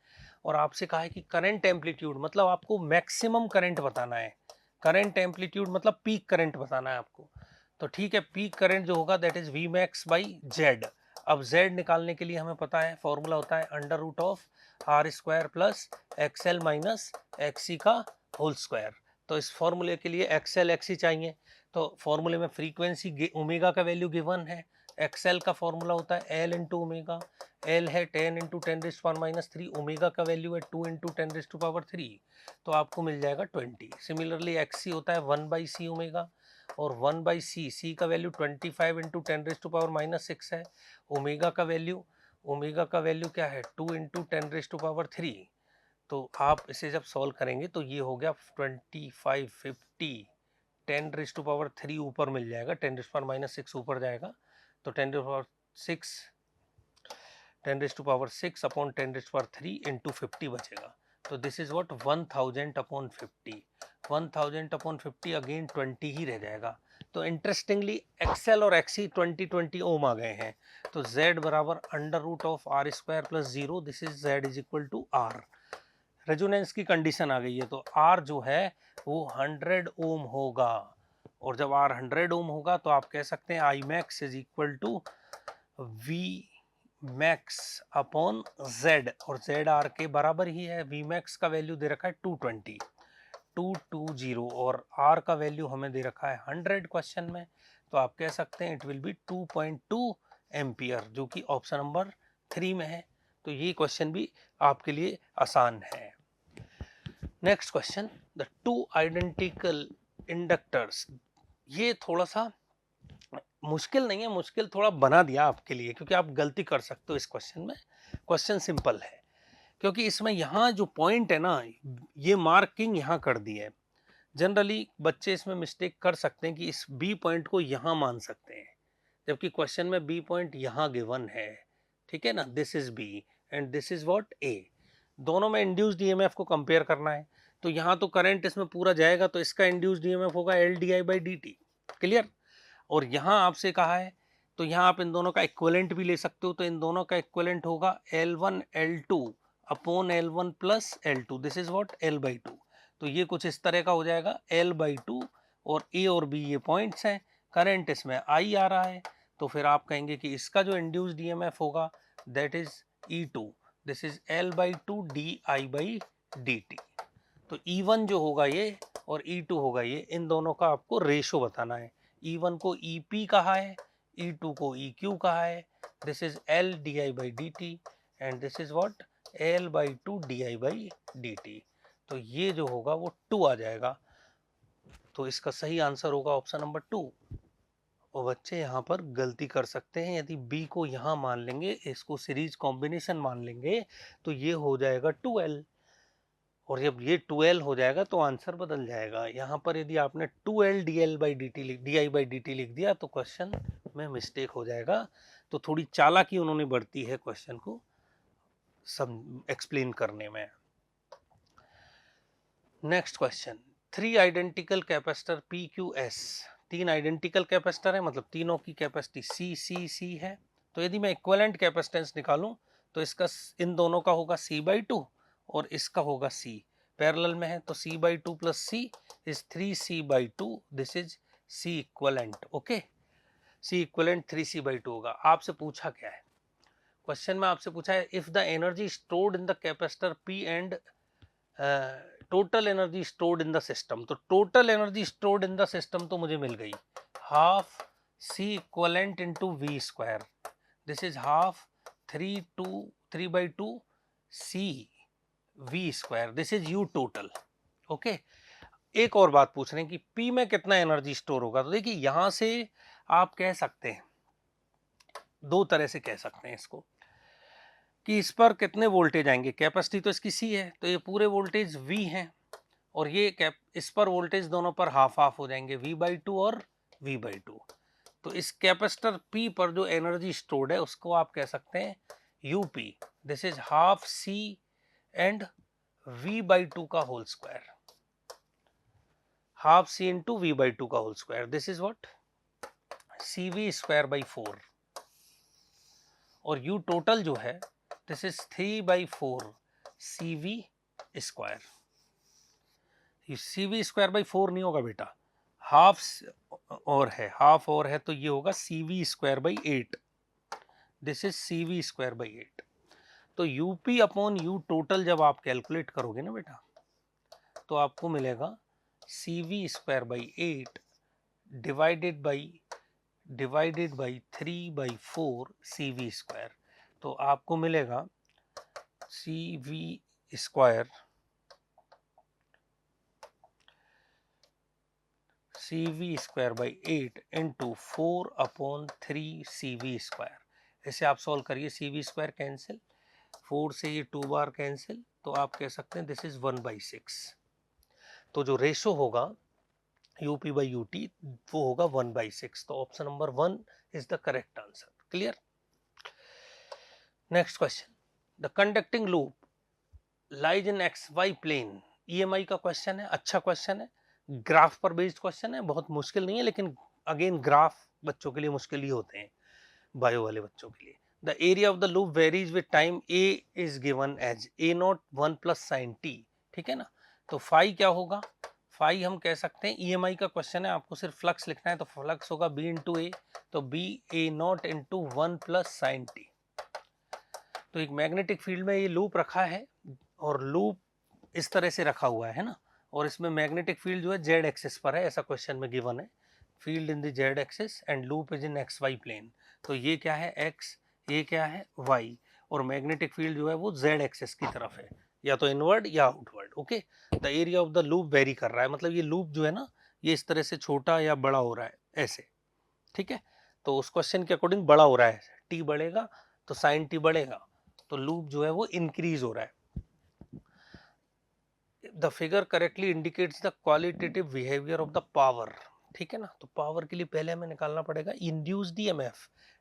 और आपसे कहा है कि करंट एम्पलीट्यूड मतलब आपको मैक्सिमम करंट बताना है, करंट एम्पलीट्यूड मतलब पीक करंट बताना है आपको। तो ठीक है, पीक करंट जो होगा that is V max by Z। अब Z निकालने के लिए हमें पता है फॉर्मूला होता है under root of R square plus XL minus XC का होल स्क्वायर। तो इस फॉर्मूले के लिए XL XC चाहिए, तो फॉर्मूले में फ्रीक्वेंसी ओमेगा का वैल्यू गिवन है, XL का फॉर्मूला होता है L इंटू ओमेगा, L है 10 इंटू 10⁻³ ओमेगा का वैल्यू है 2 इंटू 10⁻3, तो आपको मिल जाएगा 20। सिमिलरली XC होता है 1 बाई सी ओमेगा, और 1 बाई सी का वैल्यू 25 इंटू 10⁻6 है, ओमेगा का वैल्यू क्या है 2 इंटू 10⁻3। तो आप इसे जब सॉल्व करेंगे तो ये हो गया 25 50 10⁻3 ऊपर मिल जाएगा, 10⁻6 ऊपर जाएगा, तो 10⁻6 अपॉन 10⁻3 इंटू 50 बचेगा। तो this is what 1000 upon 50, 1000 upon 50 again 20 ही रह जाएगा। तो इंटरेस्टिंगली एक्सएल और एक्सी 20 ओम आ गए हैं, तो Z बराबर under root of R square plus 0, this is Z is equal to R। Resonance की कंडीशन आ गई है, तो R जो है वो 100 ओम होगा, और जब R 100 ओम होगा तो आप कह सकते हैं I max is equal to V max upon Z, और Z R के बराबर ही है। V max का वैल्यू दे रखा है 220 और R का वैल्यू हमें दे रखा है 100 क्वेश्चन में, तो आप कह सकते हैं इट विल बी 2.2 एम्पियर, जो कि ऑप्शन नंबर 3 में है। तो ये क्वेश्चन भी आपके लिए आसान है। Next question, the two identical inductors, ये थोड़ा सा मुश्किल नहीं है, मुश्किल थोड़ा बना दिया आपके लिए क्योंकि आप गलती कर सकते हो इस क्वेश्चन में। क्वेश्चन सिंपल है क्योंकि इसमें यहाँ जो पॉइंट है ना, ये मार्किंग यहाँ कर दी है। जनरली बच्चे इसमें मिस्टेक कर सकते हैं कि इस बी पॉइंट को यहाँ मान सकते हैं, जबकि क्वेश्चन में बी पॉइंट यहाँ गिवन है, ठीक है ना, this is B and this is what A. दोनों में इंड्यूस्ड ईएमएफ को कंपेयर करना है, तो यहाँ तो करंट इसमें पूरा जाएगा, तो इसका इंड्यूस्ड ईएमएफ होगा LdI/dt, क्लियर। और यहाँ आपसे कहा है तो यहाँ आप इन दोनों का इक्विवेलेंट भी ले सकते हो, तो इन दोनों का इक्विवेलेंट होगा L1 L2 upon L1 plus L2, this is what L/2। तो ये कुछ इस तरह का हो जाएगा L/2, और ए और बी ये पॉइंट्स हैं, करंट इसमें I आ रहा है, तो फिर आप कहेंगे कि इसका जो इंड्यूस्ड ईएमएफ होगा that is E2, this is L/2 dI/dt। तो E1 जो होगा ये और E2 होगा ये, इन दोनों का आपको रेशो बताना है। E1 को EP कहा है, E2 को EQ कहा है। This is L di by dt and this is what L by 2 di by dt। तो ये जो होगा वो 2 आ जाएगा। तो इसका सही आंसर होगा ऑप्शन नंबर 2। और बच्चे यहाँ पर गलती कर सकते हैं, यदि B को यहाँ मान लेंगे, इसको सीरीज कॉम्बिनेशन मान लेंगे, तो ये हो जाएगा 2L, और जब ये 2L हो जाएगा तो आंसर बदल जाएगा। यहाँ पर यदि आपने 2L DI by dt लिख दिया तो क्वेश्चन में मिस्टेक हो जाएगा। तो थोड़ी चालाकी उन्होंने बरती है क्वेश्चन को सब एक्सप्लेन करने में। Next question, 3 identical capacitor PQS, 3 identical capacitor है, मतलब तीनों की कैपेसिटी C है। तो यदि मैं इक्विवेलेंट कैपेसिटेंस निकालूं तो इसका इन दोनों का होगा C/2 और इसका होगा C, पैरेलल में है, तो C/2 plus C is 3C/2, this is C equivalent. Okay, C equivalent 3C/2 होगा। आपसे पूछा क्या है क्वेश्चन में, आपसे पूछा है if the energy stored in the capacitor P and total energy stored in the system. तो total energy stored in the system तो मुझे मिल गई, half C equivalent into V square, this is half 3/2 C V square, this is U total. Okay, एक और बात पूछ रहे हैं कि P में कितना एनर्जी स्टोर होगा। तो देखिए यहां से आप कह सकते हैं, दो तरह से कह सकते हैं इसको, कि इस पर कितने वोल्टेज आएंगे। कैपेसिटी तो इसकी C है, तो ये पूरे वोल्टेज V हैं, और ये इस पर वोल्टेज दोनों पर हाफ हाफ हो जाएंगे, V/2 और V/2। तो इस कैपेसिटर P पर जो एनर्जी स्टोर्ड है उसको आप कह सकते हैं UP, this is half C and V/2 का whole square, half C into V/2 का whole square, this is what CV square by 4, और U टोटल जो है this is 3/4 CV square. CV square by 4 नहीं होगा बेटा, हाफ और है, हाफ और है, तो ये होगा CV square by 8, this is CV square by 8। तो UP अपॉन U टोटल जब आप कैलकुलेट करोगे ना बेटा, तो आपको मिलेगा CV square by 8 divided by 3/4 CV square. तो आपको मिलेगा CV square CV square by 8 into 4/3 CV square. ऐसे आप सॉल्व करिए, CV स्क्वायर कैंसिल, 4 से ये 2 बार कैंसिल, तो आप कह सकते हैं दिस इज 1/6। तो जो रेशो होगा UP बाई UT वो होगा 1/6। तो option number 1 is the correct answer. Clear. Next question, the conducting loop lies in XY plane, EMI का क्वेश्चन है, अच्छा क्वेश्चन है, ग्राफ पर बेस्ड क्वेश्चन है, बहुत मुश्किल नहीं है, लेकिन अगेन ग्राफ बच्चों के लिए मुश्किल ही होते हैं, बायो वाले बच्चों के लिए। The area of the loop varies with time, A is given as A0 1 plus sine T, ठीक है ना। तो फाई क्या होगा, फाई हम कह सकते हैं, EMI का क्वेश्चन है, आपको सिर्फ फ्लक्स लिखना है, तो फ्लक्स होगा B इंटू A, तो B A0 into 1 plus sine T। तो एक मैग्नेटिक फील्ड में ये लूप रखा है, और लूप इस तरह से रखा हुआ है ना, और इसमें मैग्नेटिक फील्ड जो है Z एक्सिस पर है, ऐसा क्वेश्चन में गिवन है, field in the Z axis and loop is in XY plane. तो ये क्या है X, ये क्या है Y, और मैग्नेटिक फील्ड जो है वो Z एक्सिस की तरफ है, या तो इनवर्ड या outward. Okay, the area of the loop very कर रहा है, मतलब ये लूप जो है ना ये इस तरह से छोटा या बड़ा हो रहा है ऐसे, ठीक है। तो उस क्वेश्चन के अकॉर्डिंग बड़ा हो रहा है, T बढ़ेगा तो साइन T बढ़ेगा, तो लूप जो है वो इंक्रीज हो रहा है। The figure correctly indicates the qualitative behaviour of the power, ठीक है ना। तो पावर के लिए पहले हमें निकालना पड़ेगा इंड्यूस्ड EMF,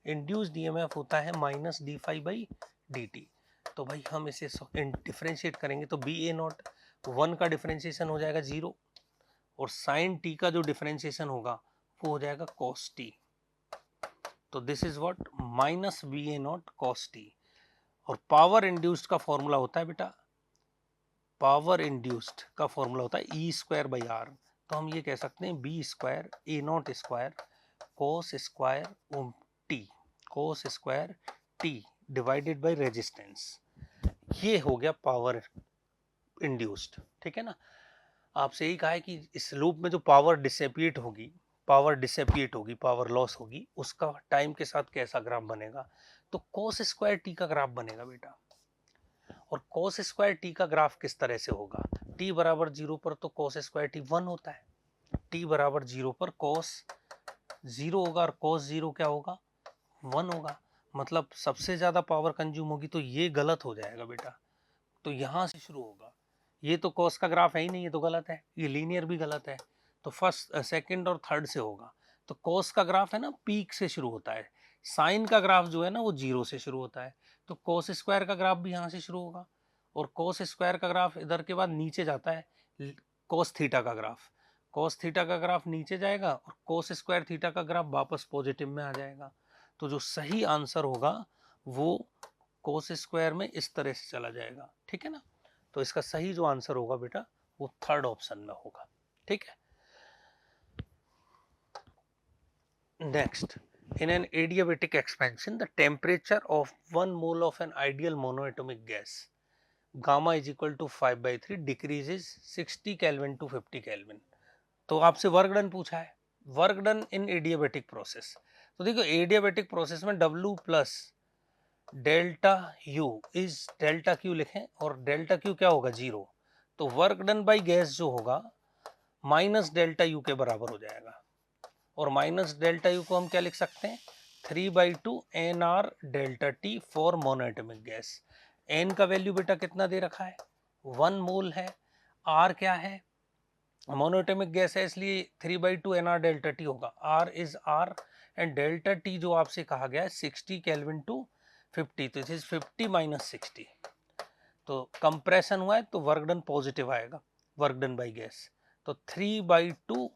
इंड्यूस्ड EMF होता है माइनस d∅/dt। तो भाई हम इसे डिफरेंशिएट करेंगे तो BA0 1 का डिफरेंशिएशन हो जाएगा 0, और साइन T का जो डिफरेंशिएशन होगा वो हो जाएगा cos T। तो this is what minus BA0 cos T। और पावर इंड्यूस्ड का फॉर्मूला होता है बेटा, पावर इंड्यूस्ड का फॉर्मूला होता है E स्क्वायर बाई R। तो हम ये कह सकते हैं B square A0 square cos square T, cos square T divided by resistance. ये हो गया पावर इंड्यूस्ड, ठीक है ना। आपसे यही कहा है कि इस लूप में जो पावर डिसिपिएट होगी, पावर लॉस होगी, उसका टाइम के साथ कैसा ग्राफ बनेगा, तो cos स्क्वायर टी का ग्राफ बनेगा बेटा। और cos स्क्वायर टी का ग्राफ किस तरह से होगा, t बराबर 0 पर तो cos स्क्वायर टी 1 होता है, t बराबर 0 पर cos 0 होगा और cos 0 क्या होगा, 1 होगा। मतलब सबसे ज्यादा पावर कंज्यूम होगी, तो ये गलत हो जाएगा बेटा। तो यहां से शुरू होगा, ये तो cos का ग्राफ है ही नहीं, ये तो गलत है, ये लीनियर भी गलत है। तो फर्स्ट सेकंड और थर्ड से होगा। तो cos का ग्राफ है ना पीक से शुरू होता है, साइन का ग्राफ जो है ना वो 0 से शुरू होता है। तो cos स्क्वायर का ग्राफ भी यहाँ से शुरू होगा, और cos स्क्वायर का ग्राफ इधर के बाद नीचे जाता है, cos थीटा का ग्राफ, cos थीटा का ग्राफ नीचे जाएगा और cos स्क्वायर थीटा का ग्राफ वापस पॉजिटिव में आ जाएगा। तो जो सही आंसर होगा वो cos स्क्वायर में इस तरह से चला जाएगा, ठीक है ना। तो इसका सही जो आंसर होगा बेटा वो थर्ड ऑप्शन में होगा, ठीक है। Next, in an adiabatic expansion the temperature of 1 mole of an ideal monoatomic gas gamma is equal to 5/3 decreases 60 Kelvin to 50 Kelvin। तो आपसे वर्क डन पूछा है, वर्क डन इन एडियाबेटिक प्रोसेस। तो देखो एडियाबेटिक प्रोसेस में W plus delta U is delta Q लिखें, और delta Q क्या होगा 0। तो वर्क डन बाई गैस जो होगा माइनस डेल्टा U के बराबर हो जाएगा, और माइनस डेल्टा U को हम क्या लिख सकते हैं, 3/2 NR delta T for monoatomic gas. N का वैल्यू बेटा कितना दे रखा है, 1 मोल है, R क्या है, मोनोएटॉमिक गैस है, इसलिए 3/2 NR डेल्टा T होगा, R is R, and delta T जो आपसे कहा गया है 60 केल्विन टू 50, तो इज 50 माइनस 60। तो कंप्रेशन हुआ है तो वर्क डन पॉजिटिव आएगा, वर्क डन बाई गैस। तो 3/2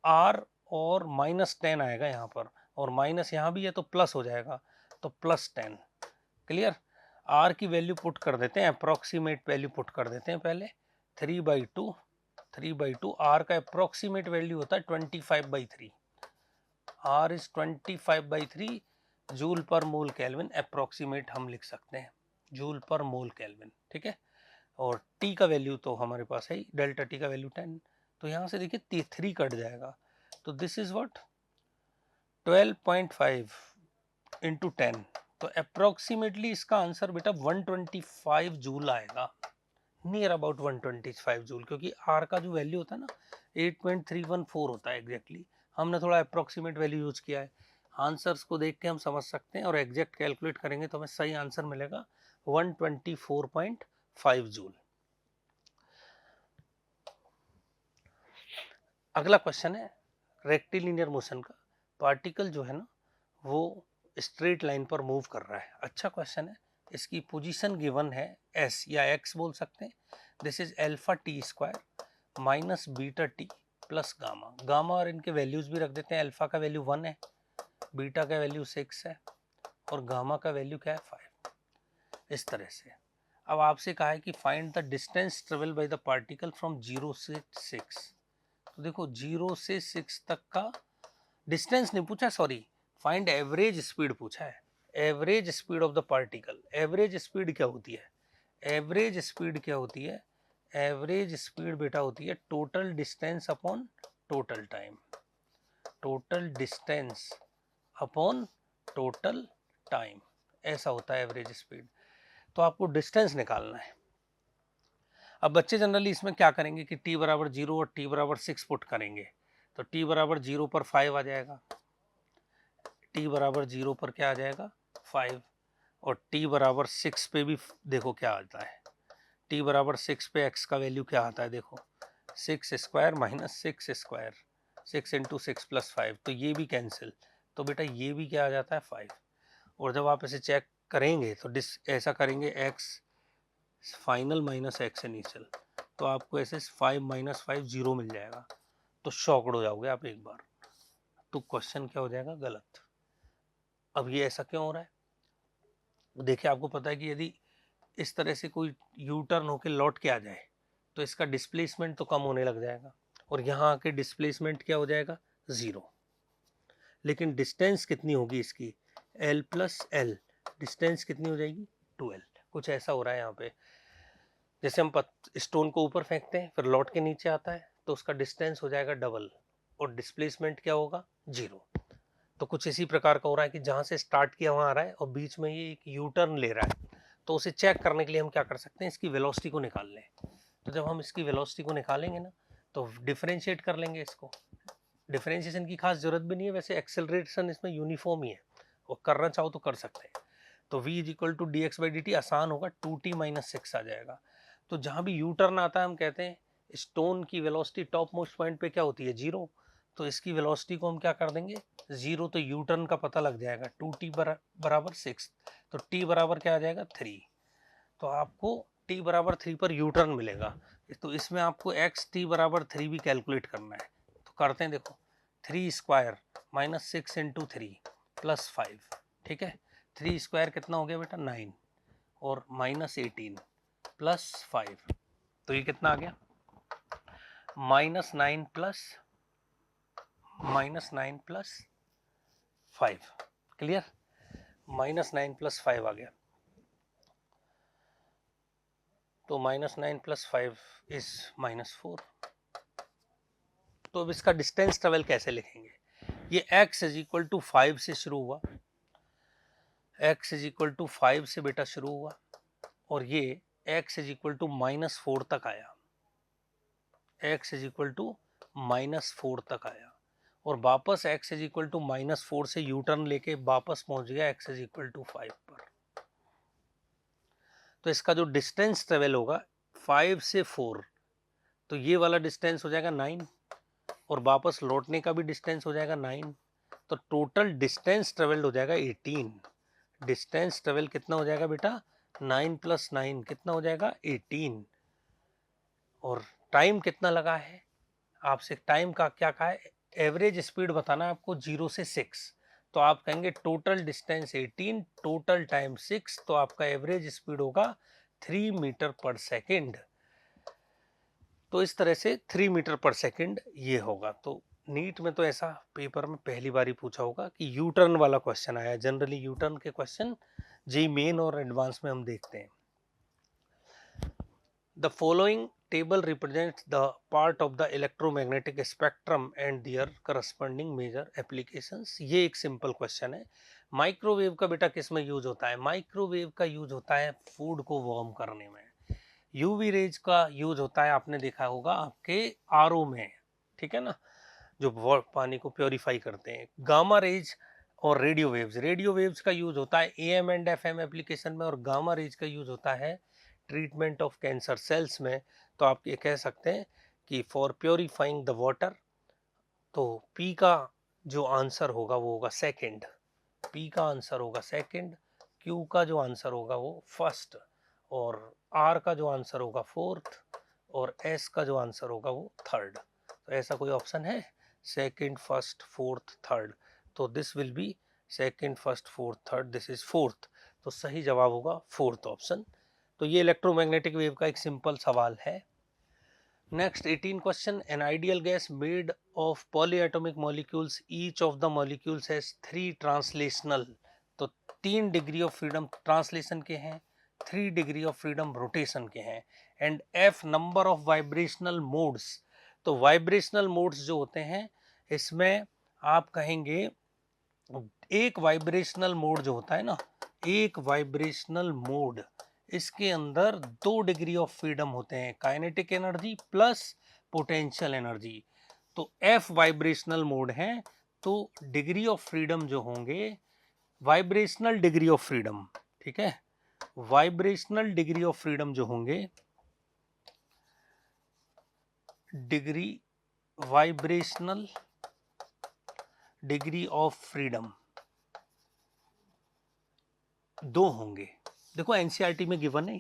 R और -10 आएगा यहाँ पर, और माइनस यहाँ भी है तो प्लस हो जाएगा, तो +10। क्लियर। R की वैल्यू पुट कर देते हैं, अप्रोक्सीमेट वैल्यू पुट कर देते हैं पहले। 3/2 R का अप्रोक्सीमेट वैल्यू होता है 25/3, R इज 25/3 जूल पर मोल केल्विन, अप्रोक्सीमेट हम लिख सकते हैं जूल पर मोल केल्विन, ठीक है। और T का वैल्यू तो हमारे पास है, डेल्टा T का वैल्यू 10, तो यहाँ से देखिए 3 कट जाएगा, तो दिस इज व्हाट 12.5 इंटू 10, तो अप्रोक्सीमेटली इसका आंसर बेटा 125 जूल आएगा, नियर अबाउट 125 जूल, क्योंकि R का जो वैल्यू होता है ना 8.314 होता है एग्जैक्टली, हमने थोड़ा अप्रोक्सीमेट वैल्यू यूज किया है। आंसर्स को देख के हम समझ सकते हैं, और एग्जैक्ट कैलकुलेट करेंगे तो हमें सही आंसर मिलेगा 124.5 जूल। अगला क्वेश्चन है रेक्टिलिनियर मोशन का, पार्टिकल जो है ना वो स्ट्रेट लाइन पर मूव कर रहा है। अच्छा क्वेश्चन है, इसकी पोजीशन गिवन है S या X बोल सकते हैं, this is alpha T square minus beta T plus gamma. Gamma और इनके वैल्यूज भी रख देते हैं, अल्फा का वैल्यू 1 है, बीटा का वैल्यू 6 है, और गामा का वैल्यू क्या है 5, इस तरह से। अब आपसे कहा है कि find the distance travel by the particle from 0 से 6। तो देखो 0 से 6 तक का डिस्टेंस नहीं पूछा, सॉरी, फाइंड एवरेज स्पीड पूछा है, average speed of the particle. Average speed क्या होती है, एवरेज स्पीड क्या होती है, एवरेज स्पीड बेटा होती है total distance upon total time, total distance upon total time, ऐसा होता है एवरेज स्पीड। तो आपको डिस्टेंस निकालना है। अब बच्चे जनरली इसमें क्या करेंगे कि t बराबर 0 और t बराबर 6 पुट करेंगे, तो t बराबर 0 पर 5 आ जाएगा, t बराबर 0 पर क्या आ जाएगा 5, और t बराबर 6 पे भी देखो क्या आता है, t बराबर 6 पे x का वैल्यू क्या आता है, देखो 6 square minus 6 square, 6 into 6 plus 5, तो ये भी कैंसिल, तो बेटा ये भी क्या आ जाता है 5। और जब आप इसे चेक करेंगे तो ऐसा करेंगे x final minus x initial, तो आपको ऐसे 5 माइनस 5 0 मिल जाएगा, तो शॉक्ड हो जाओगे आप एक बार, तो क्वेश्चन क्या हो जाएगा गलत। अब ये ऐसा क्यों हो रहा है, देखिए आपको पता है कि यदि इस तरह से कोई यू टर्न होकर लौट के आ जाए तो इसका डिस्प्लेसमेंट तो कम होने लग जाएगा, और यहाँ आके डिस्प्लेसमेंट क्या हो जाएगा 0, लेकिन डिस्टेंस कितनी होगी इसकी l प्लस l, डिस्टेंस कितनी हो जाएगी 2l, कुछ ऐसा हो रहा है यहाँ पे। जैसे हम स्टोन को ऊपर फेंकते हैं फिर लौट के नीचे आता है तो उसका डिस्टेंस हो जाएगा डबल और डिस्प्लेसमेंट क्या होगा, 0। तो कुछ इसी प्रकार का हो रहा है कि जहां से स्टार्ट किया वहां आ रहा है और बीच में ये एक यू टर्न ले रहा है, तो उसे चेक करने के लिए हम क्या कर सकते हैं, इसकी वेलोसिटी को निकाल लें। तो जब हम इसकी वेलोसिटी को निकालेंगे ना तो डिफरेंशिएट कर लेंगे इसको। डिफरेंशिएशन की खास जरूरत भी नहीं है, वैसे एक्सेलरेशन इसमें यूनिफॉर्म ही है, वो करना चाहो तो कर सकते हैं। तो v is equal to D X by D T आसान होगा, 2t माइनस 6 आ जाएगा। तो जहां भी यू टर्न आता है हम कहते हैं स्टोन की वेलोसिटी टॉप मोस्ट पॉइंट पे क्या होती है, 0। तो इसकी वेलोसिटी को हम क्या कर देंगे 0, तो यू टर्न का पता लग जाएगा, 2t बराबर 6, तो t बराबर क्या आ जाएगा 3। तो आपको t बराबर 3 पर यू टर्न मिलेगा। तो इसमें आपको x t बराबर 3 भी कैलकुलेट करना है, तो करते हैं। देखो 3 स्क्वायर माइनस 6 इंटू 3 प्लस 5, ठीक है। 3 स्क्वायर कितना हो गया बेटा 9 और माइनस 18 प्लस 5, तो ये कितना आ गया -9 प्लस 5। क्लियर, -9 प्लस 5 आ गया। तो -9 प्लस 5 इज -4। तो अब इसका डिस्टेंस ट्रेवल कैसे लिखेंगे, ये x इज इक्वल टू 5 से शुरू हुआ, x इज इक्वल टू 5 से बेटा शुरू हुआ और ये x इज इक्वल टू -4 तक आया, x इज इक्वल टू -4 तक आया और वापस x इज इक्वल टू -4 से यू टर्न लेके वापस पहुंच गया x इज इक्वल टू 5 पर। तो इसका जो डिस्टेंस ट्रेवल होगा 5 से 4, तो ये वाला डिस्टेंस हो जाएगा 9 और वापस लौटने का भी डिस्टेंस हो जाएगा 9, तो टोटल डिस्टेंस ट्रेवल्ड हो जाएगा 18। डिस्टेंस ट्रेवल कितना हो जाएगा बेटा 9 प्लस 9 कितना हो जाएगा 18। और टाइम कितना लगा है, आपसे टाइम का क्या कहा है, एवरेज स्पीड बताना है आपको 0 से 6, तो आप कहेंगे टोटल डिस्टेंस 18 टोटल टाइम 6, तो आपका एवरेज स्पीड होगा 3 मीटर पर सेकेंड। तो इस तरह से 3 मीटर पर सेकेंड ये होगा। तो नीट में तो ऐसा पेपर में पहली बार ही पूछा होगा कि यू टर्न वाला क्वेश्चन आया। जनरली यू टर्न के क्वेश्चन जेईई मेन और एडवांस में हम देखते हैं। The following table represents the part of the electromagnetic spectrum and their corresponding major applications। ये एक सिंपल क्वेश्चन है। माइक्रोवेव का बेटा किस में यूज होता है, माइक्रोवेव का यूज होता है फूड को वार्म करने में। यूवी रेज का यूज होता है, आपने देखा होगा आपके आरओ में, ठीक है ना, जो पानी को प्योरीफाई करते हैं। गामा रेज और रेडियो वेव्स का यूज होता है एएम एंड एफएम एप्लीकेशन में, और गामा रेज का यूज होता है ट्रीटमेंट ऑफ कैंसर सेल्स में। तो आप ये कह सकते हैं कि फॉर प्योरीफाइंग द वाटर, तो पी का जो आंसर होगा वो होगा सेकंड, पी का आंसर होगा सेकंड, क्यू का जो आंसर होगा वो फर्स्ट, और आर का जो आंसर होगा फोर्थ, और एस का जो आंसर होगा वो थर्ड। तो ऐसा कोई ऑप्शन है सेकंड फर्स्ट फोर्थ थर्ड, तो this will be second first fourth third, this is fourth. तो सही जवाब होगा फोर्थ ऑप्शन। तो ये इलेक्ट्रोमैग्नेटिक वेव का एक सिंपल सवाल है। Next 18 question, an ideal gas made of polyatomic molecules, each of the molecules has 3 translational, तो 3 डिग्री ऑफ फ्रीडम ट्रांसलेशन के हैं, 3 डिग्री ऑफ फ्रीडम रोटेशन के हैं, and F number of vibrational modes. तो वाइब्रेशनल मोड्स जो होते हैं इसमें आप कहेंगे एक वाइब्रेशनल मोड जो होता है ना, एक वाइब्रेशनल मोड, इसके अंदर 2 डिग्री ऑफ फ्रीडम होते हैं, kinetic energy plus potential energy. तो एफ वाइब्रेशनल मोड है, तो डिग्री ऑफ फ्रीडम जो होंगे, वाइब्रेशनल डिग्री ऑफ फ्रीडम, ठीक है, वाइब्रेशनल डिग्री ऑफ फ्रीडम जो होंगे, degree vibrational degree of freedom 2 होंगे। देखो एनसीईआरटी में गिवन है,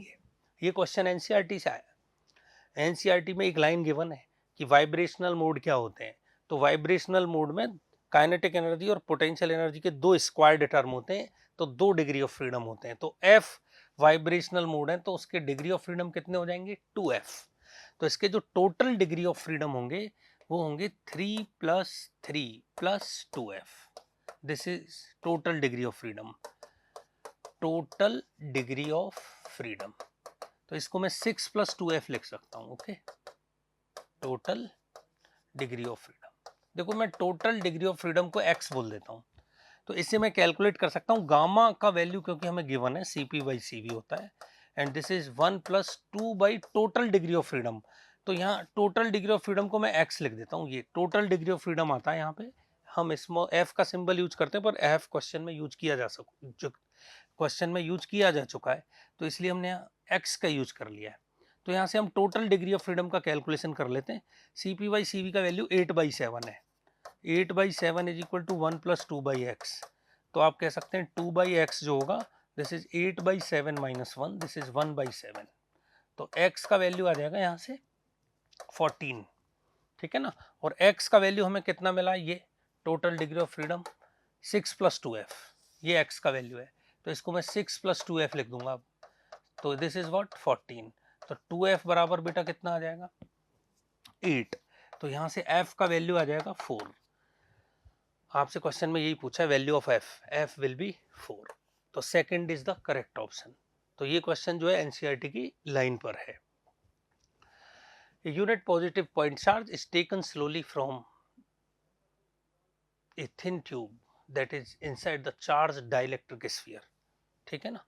ये क्वेश्चन एनसीईआरटी से आया। एनसीईआरटी में एक लाइन गिवन है कि वाइब्रेशनल मोड क्या होते हैं, तो वाइब्रेशनल मोड में काइनेटिक एनर्जी और पोटेंशियल एनर्जी के 2 स्क्वायर्ड टर्म होते हैं, तो 2 डिग्री ऑफ फ्रीडम होते हैं। तो एफ वाइब्रेशनल मोड है, तो उसके डिग्री ऑफ फ्रीडम कितने हो जाएंगे 2f। तो इसके जो टोटल डिग्री ऑफ फ्रीडम होंगे वो होंगे 3 + 3 + 2f। This is total degree of freedom, total degree of freedom. तो इसको मैं 6 + 2f लिख सकता हूँ। Okay, total degree of freedom. देखो मैं टोटल डिग्री ऑफ फ्रीडम को x बोल देता हूँ, तो इससे मैं कैलकुलेट कर सकता हूँ गामा का वैल्यू, क्योंकि हमें गिवन है CP/CV होता है, and this is 1 + 2 total degree of freedom. तो यहाँ टोटल डिग्री ऑफ फ्रीडम को मैं x लिख देता हूँ, ये टोटल डिग्री ऑफ फ्रीडम आता है। यहाँ पे हम स्मॉल f का सिंबल यूज करते हैं, पर f क्वेश्चन में यूज किया जा चुका है, तो इसलिए हमने x का यूज कर लिया है। तो यहाँ से हम टोटल डिग्री ऑफ फ्रीडम का कैलकुलेशन कर लेते हैं। CP/CV का वैल्यू 8/7 है, 8/7 इज इक्वल टू 1 + 2/x। तो आप कह सकते हैं 2/x जो होगा, दिस इज 8/7 - 1, दिस इज 1/7। तो x का वैल्यू आ जाएगा यहाँ से 14, ठीक है ना। और x का वैल्यू हमें कितना मिला, ये total degree of freedom 6 + 2f, ये x का वैल्यू है। तो इसको मैं 6 + 2f लिख दूंगा अब। तो दिस इज व्हाट 14। तो 2f बराबर बेटा कितना आ जाएगा 8। तो यहाँ से f का वैल्यू आ जाएगा 4। आपसे क्वेश्चन में यही पूछा है value of f will be 4। तो second is the correct option. तो ये क्वेश्चन जो है एनसीईआरटी की लाइन पर है। A unit positive point charge is taken slowly from a thin tube that is inside the charged dielectric sphere, ठीक है ना।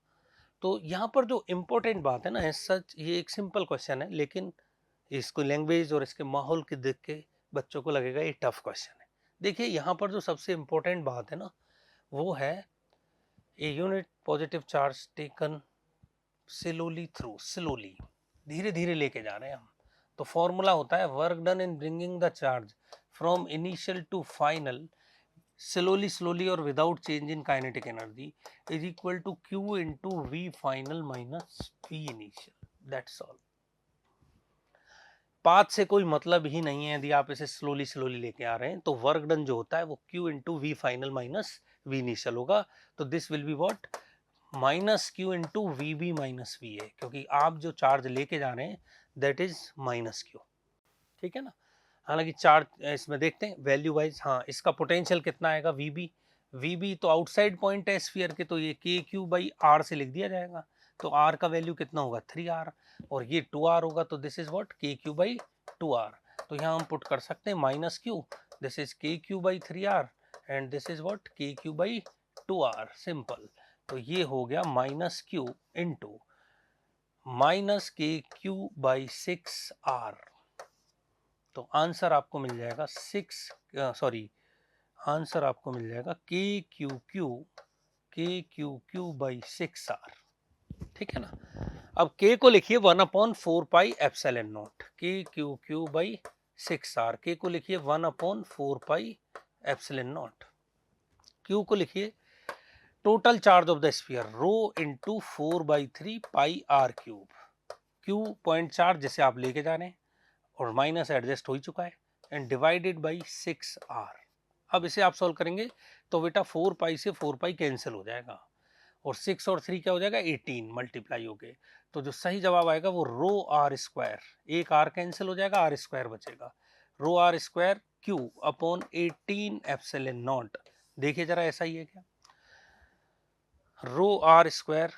तो यहाँ पर जो इम्पोर्टेंट बात है ना, है सच ये एक सिंपल क्वेश्चन है, लेकिन इसको लैंग्वेज और इसके माहौल के देख के बच्चों को लगेगा ये टफ क्वेश्चन है। देखिए यहाँ पर जो सबसे इम्पोर्टेंट बात है ना, वो है a unit positive charge taken slowly through, slowly धीरे धीरे लेके जा रहे हैं हम। तो फॉर्मूला होता है work done in bringing the charge from initial to final slowly और without change in kinetic energy is equal to Q into V final minus V initial. That's all. Path से कोई मतलब ही नहीं है, यदि आप इसे स्लोली लेके आ रहे हैं तो वर्क डन जो होता है वो Q into V final minus V initial होगा। तो this will be what -Q into VB minus VA, क्योंकि आप जो चार्ज लेके जा रहे हैं दैट इज -Q, ठीक है ना। हालांकि चार्ज इसमें देखते हैं वैल्यू वाइज, हाँ इसका पोटेंशियल कितना आएगा वीबी तो आउटसाइड पॉइंट है स्फीयर के, तो ये KQ/R से लिख दिया जाएगा। तो R का वैल्यू कितना होगा 3R, और ये 2R होगा, तो दिस इज व्हाट KQ/2R। तो यहाँ हम पुट कर सकते हैं -Q, this is KQ/3R and this is what KQ/2R, simple. तो ये हो गया -Q इंटू -KQ/6R। तो आंसर आपको मिल जाएगा आंसर आपको मिल जाएगा KQQ/6R, ठीक है ना। अब K को लिखिए 1/4πε0, KQQ/6R, K को लिखिए 1/4πε0, Q को लिखिए total charge of the sphere rho into 4/3πr³। Q point charge जिसे आप लेके जा रहे हैं और माइनस एडजस्ट हो ही चुका है, एंड डिवाइडेड बाई 6R। अब इसे आप सॉल्व करेंगे तो बेटा 4π से 4π कैंसिल हो जाएगा, और 6 और 3 क्या हो जाएगा 18 मल्टीप्लाई हो गए। तो जो सही जवाब आएगा वो ρr², एक r कैंसिल हो जाएगा, r² बचेगा, ρr² Q/18ε0। देखिए जरा ऐसा ही है क्या, ρr²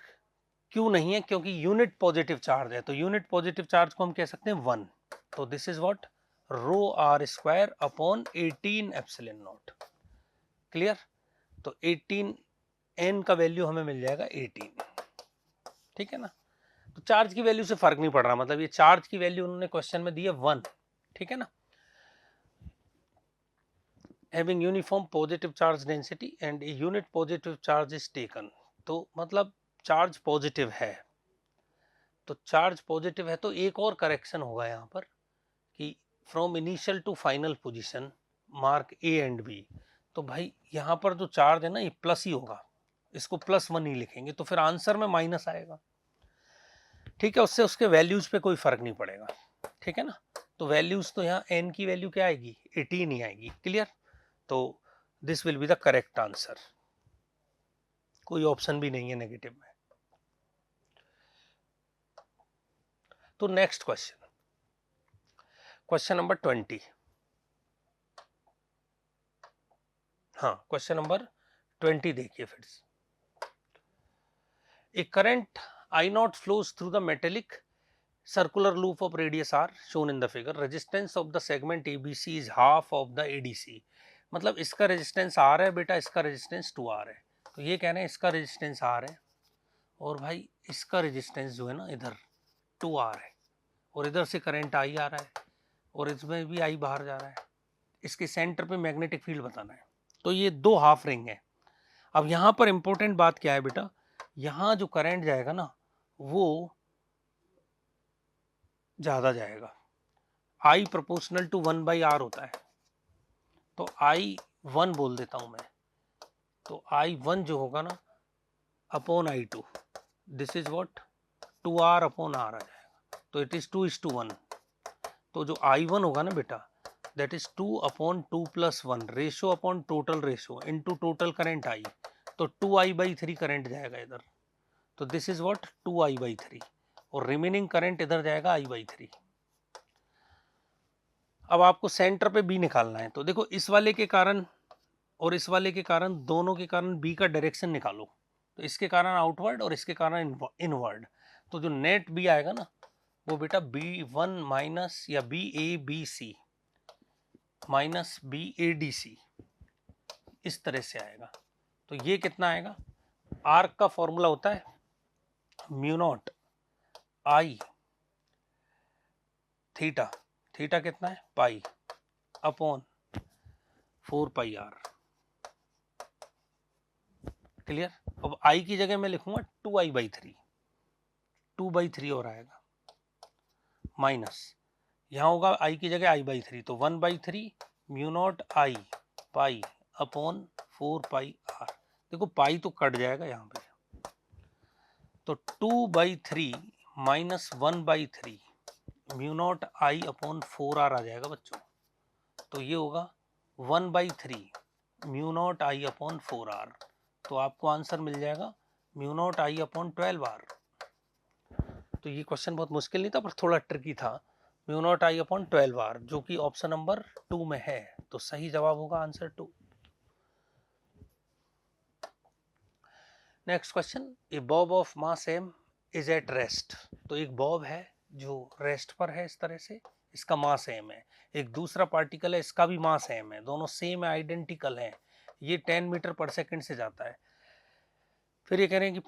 क्यों नहीं है, क्योंकि यूनिट पॉजिटिव चार्ज है, तो यूनिट पॉजिटिव चार्ज को हम कह सकते हैं 1। तो this is what ρr² /18ε0, clear. तो 18 n का वैल्यू हमें मिल जाएगा 18, ठीक है ना। तो चार्ज की वैल्यू से फर्क नहीं पड़ रहा, मतलब ये चार्ज की वैल्यू उन्होंने क्वेश्चन में दी है 1, ठीक है ना। Having uniform positive charge density and A unit positive charge is taken, तो मतलब चार्ज पॉजिटिव है। तो चार्ज पॉजिटिव है तो एक और करेक्शन होगा यहाँ पर कि from initial to final position mark A and B। तो भाई यहाँ पर जो चार्ज है ना ये प्लस ही होगा, इसको +1 ही लिखेंगे, तो फिर आंसर में माइनस आएगा, ठीक है। उससे उसके वैल्यूज पे कोई फर्क नहीं पड़ेगा, ठीक है ना। तो वैल्यूज तो यहाँ n की वैल्यू क्या आएगी 18 ही आएगी, क्लियर। तो this will be the correct answer, कोई ऑप्शन भी नहीं है नेगेटिव में। तो नेक्स्ट क्वेश्चन नंबर 20, हाँ क्वेश्चन नंबर 20 देखिए फिर से। ए current I0 flows through the metallic circular loop of radius r shown in the figure, resistance of the segment ABC is half of the ADC। मतलब इसका resistance R है बेटा, इसका resistance 2R है। तो ये कह रहे हैं इसका रेजिस्टेंस R है और भाई इसका रेजिस्टेंस जो है ना इधर 2R है, और इधर से करंट I आ रहा है और इसमें भी I बाहर जा रहा है। इसके सेंटर पे मैग्नेटिक फील्ड बताना है। तो ये दो हाफ रिंग है। अब यहाँ पर इंपॉर्टेंट बात क्या है बेटा, यहाँ जो करंट जाएगा ना वो ज़्यादा जाएगा। I प्रोपोर्शनल टू 1/R होता है, तो I1 बोल देता हूँ मैं। तो I1 जो होगा ना upon I2, this is what 2R upon R आ जाएगा। तो इट इज 2:1। तो जो I1 होगा ना बेटा that is 2 upon 2 + 1 ratio upon total ratio into total current I। तो 2I/3 करंट जाएगा इधर। तो दिस इज व्हाट 2I/3 और रिमेनिंग करंट इधर जाएगा I/3। अब आपको सेंटर पे बी निकालना है। तो देखो इस वाले के कारण और इस वाले के कारण, दोनों के कारण बी का डायरेक्शन निकालो। तो इसके कारण आउटवर्ड और इसके कारण इनवर्ड। तो जो नेट बी आएगा ना वो बेटा B1 माइनस या BABC माइनस BADC इस तरह से आएगा। तो ये कितना आएगा, आर्क का फॉर्मूला होता है mu naught I theta, theta कितना है पाई अपॉन 4πr। क्लियर। अब I की जगह मैं लिखूंगा 2I/3, 2/3 और आएगा माइनस यहाँ होगा I की जगह I/3, तो 1/3 mu naught I pi upon 4πr। देखो पाई तो कट जाएगा यहाँ पे, तो 2/3 minus 1/3 mu naught I upon 4R आ जाएगा बच्चों। तो ये होगा 1/3 mu naught I upon 4R। तो आपको आंसर मिल जाएगा mu not I upon 12R। तो ये क्वेश्चन बहुत मुश्किल नहीं था पर थोड़ा ट्रिकी था। Mu naught I upon 12R जो कि ऑप्शन नंबर 2 में है। तो सही जवाब होगा answer 2। Next question, A Bob of mass m is at rest. तो एक बॉब है जो रेस्ट पर है इस तरह से, इसका मास m है। एक दूसरा पार्टिकल है, इसका भी मास m है, दोनों सेम है, आइडेंटिकल हैं। ये 10 मीटर पर सेकंड से जाता है। फिर ये कह रहे हैं कि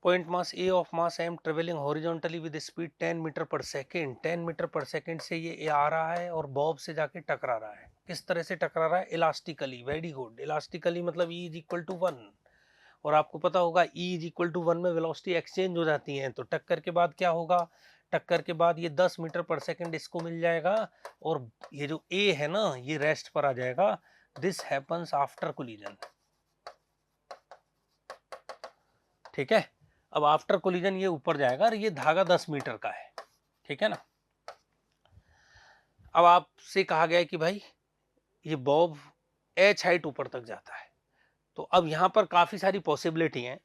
point mass a of mass m travelling horizontally with speed 10 metre पर सेकंड। 10 मीटर पर सेकंड से ये आ रहा है और बॉब से जाके टकरा रहा है। किस तरह से टकरा रहा है, इलास्टिकली। वेरी गुड, इलास्टिकली मतलब E इज इक्वल टू 1। और आपको पता होगा E इज इक्वल टू 1 में वेलोसिटी एक्सचेंज हो जाती है। तो टक्कर के बाद क्या होगा, टक्कर के बाद ये 10 मीटर पर सेकंड इसको मिल जाएगा और ये जो A है ना ये रेस्ट पर आ जाएगा। This happens after collision. ठीक है। अब आफ्टर कोलिजन ये ऊपर जाएगा और ये धागा 10 मीटर का है। ठीक है ना। अब आपसे कहा गया है कि भाई ये बॉब H हाइट ऊपर तक जाता है। तो अब यहाँ पर काफी सारी पॉसिबिलिटी है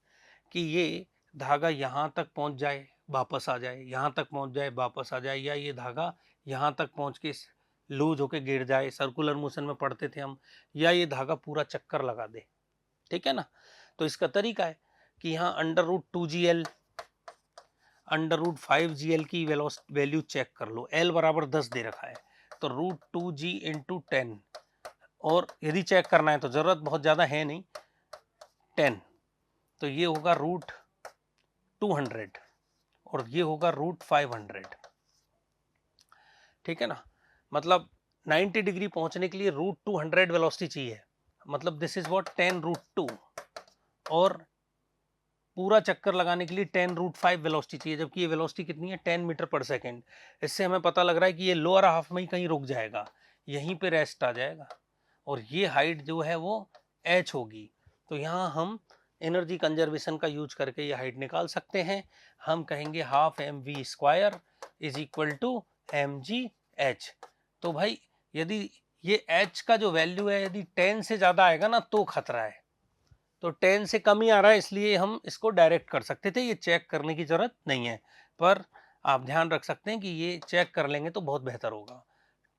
कि ये धागा यहाँ तक पहुंच जाए वापस आ जाए, यहाँ तक पहुंच जाए वापस आ जाए, या ये धागा यहाँ तक पहुंच के लूज होके गिर जाए। सर्कुलर मोशन में पढ़ते थे हम। या ये धागा पूरा चक्कर लगा दे। ठीक है ना। तो इसका तरीका है कि यहाँ √2GL √5GL की वैल्यू चेक कर लो। L बराबर 10 दे रखा है तो √2G × 10, और यदि चेक करना है तो जरूरत बहुत ज्यादा है नहीं 10, तो ये होगा √200 और ये होगा √500। ठीक है ना। मतलब 90 डिग्री पहुंचने के लिए √200 वेलोसिटी चाहिए। मतलब दिस इज व्हाट 10√2, और पूरा चक्कर लगाने के लिए 10√5 वेलोसिटी चाहिए, जबकि ये वेलोसिटी कितनी है 10 मीटर पर सेकंड। इससे हमें पता लग रहा है कि ये लोअर हाफ में ही कहीं रुक जाएगा, यहीं पे रेस्ट आ जाएगा, और ये हाइट जो है वो h होगी। तो यहाँ हम एनर्जी कंजर्वेशन का यूज करके ये हाइट निकाल सकते हैं। हम कहेंगे ½ mv² is equal to mgh। तो भाई यदि ये h का जो वैल्यू है यदि 10 से ज्यादा आएगा ना तो खतरा है। तो 10 से कम ही आ रहा है इसलिए हम इसको डायरेक्ट कर सकते थे, ये चेक करने की जरूरत नहीं है। पर आप ध्यान रख सकते हैं कि ये चेक कर लेंगे तो बहुत बेहतर होगा।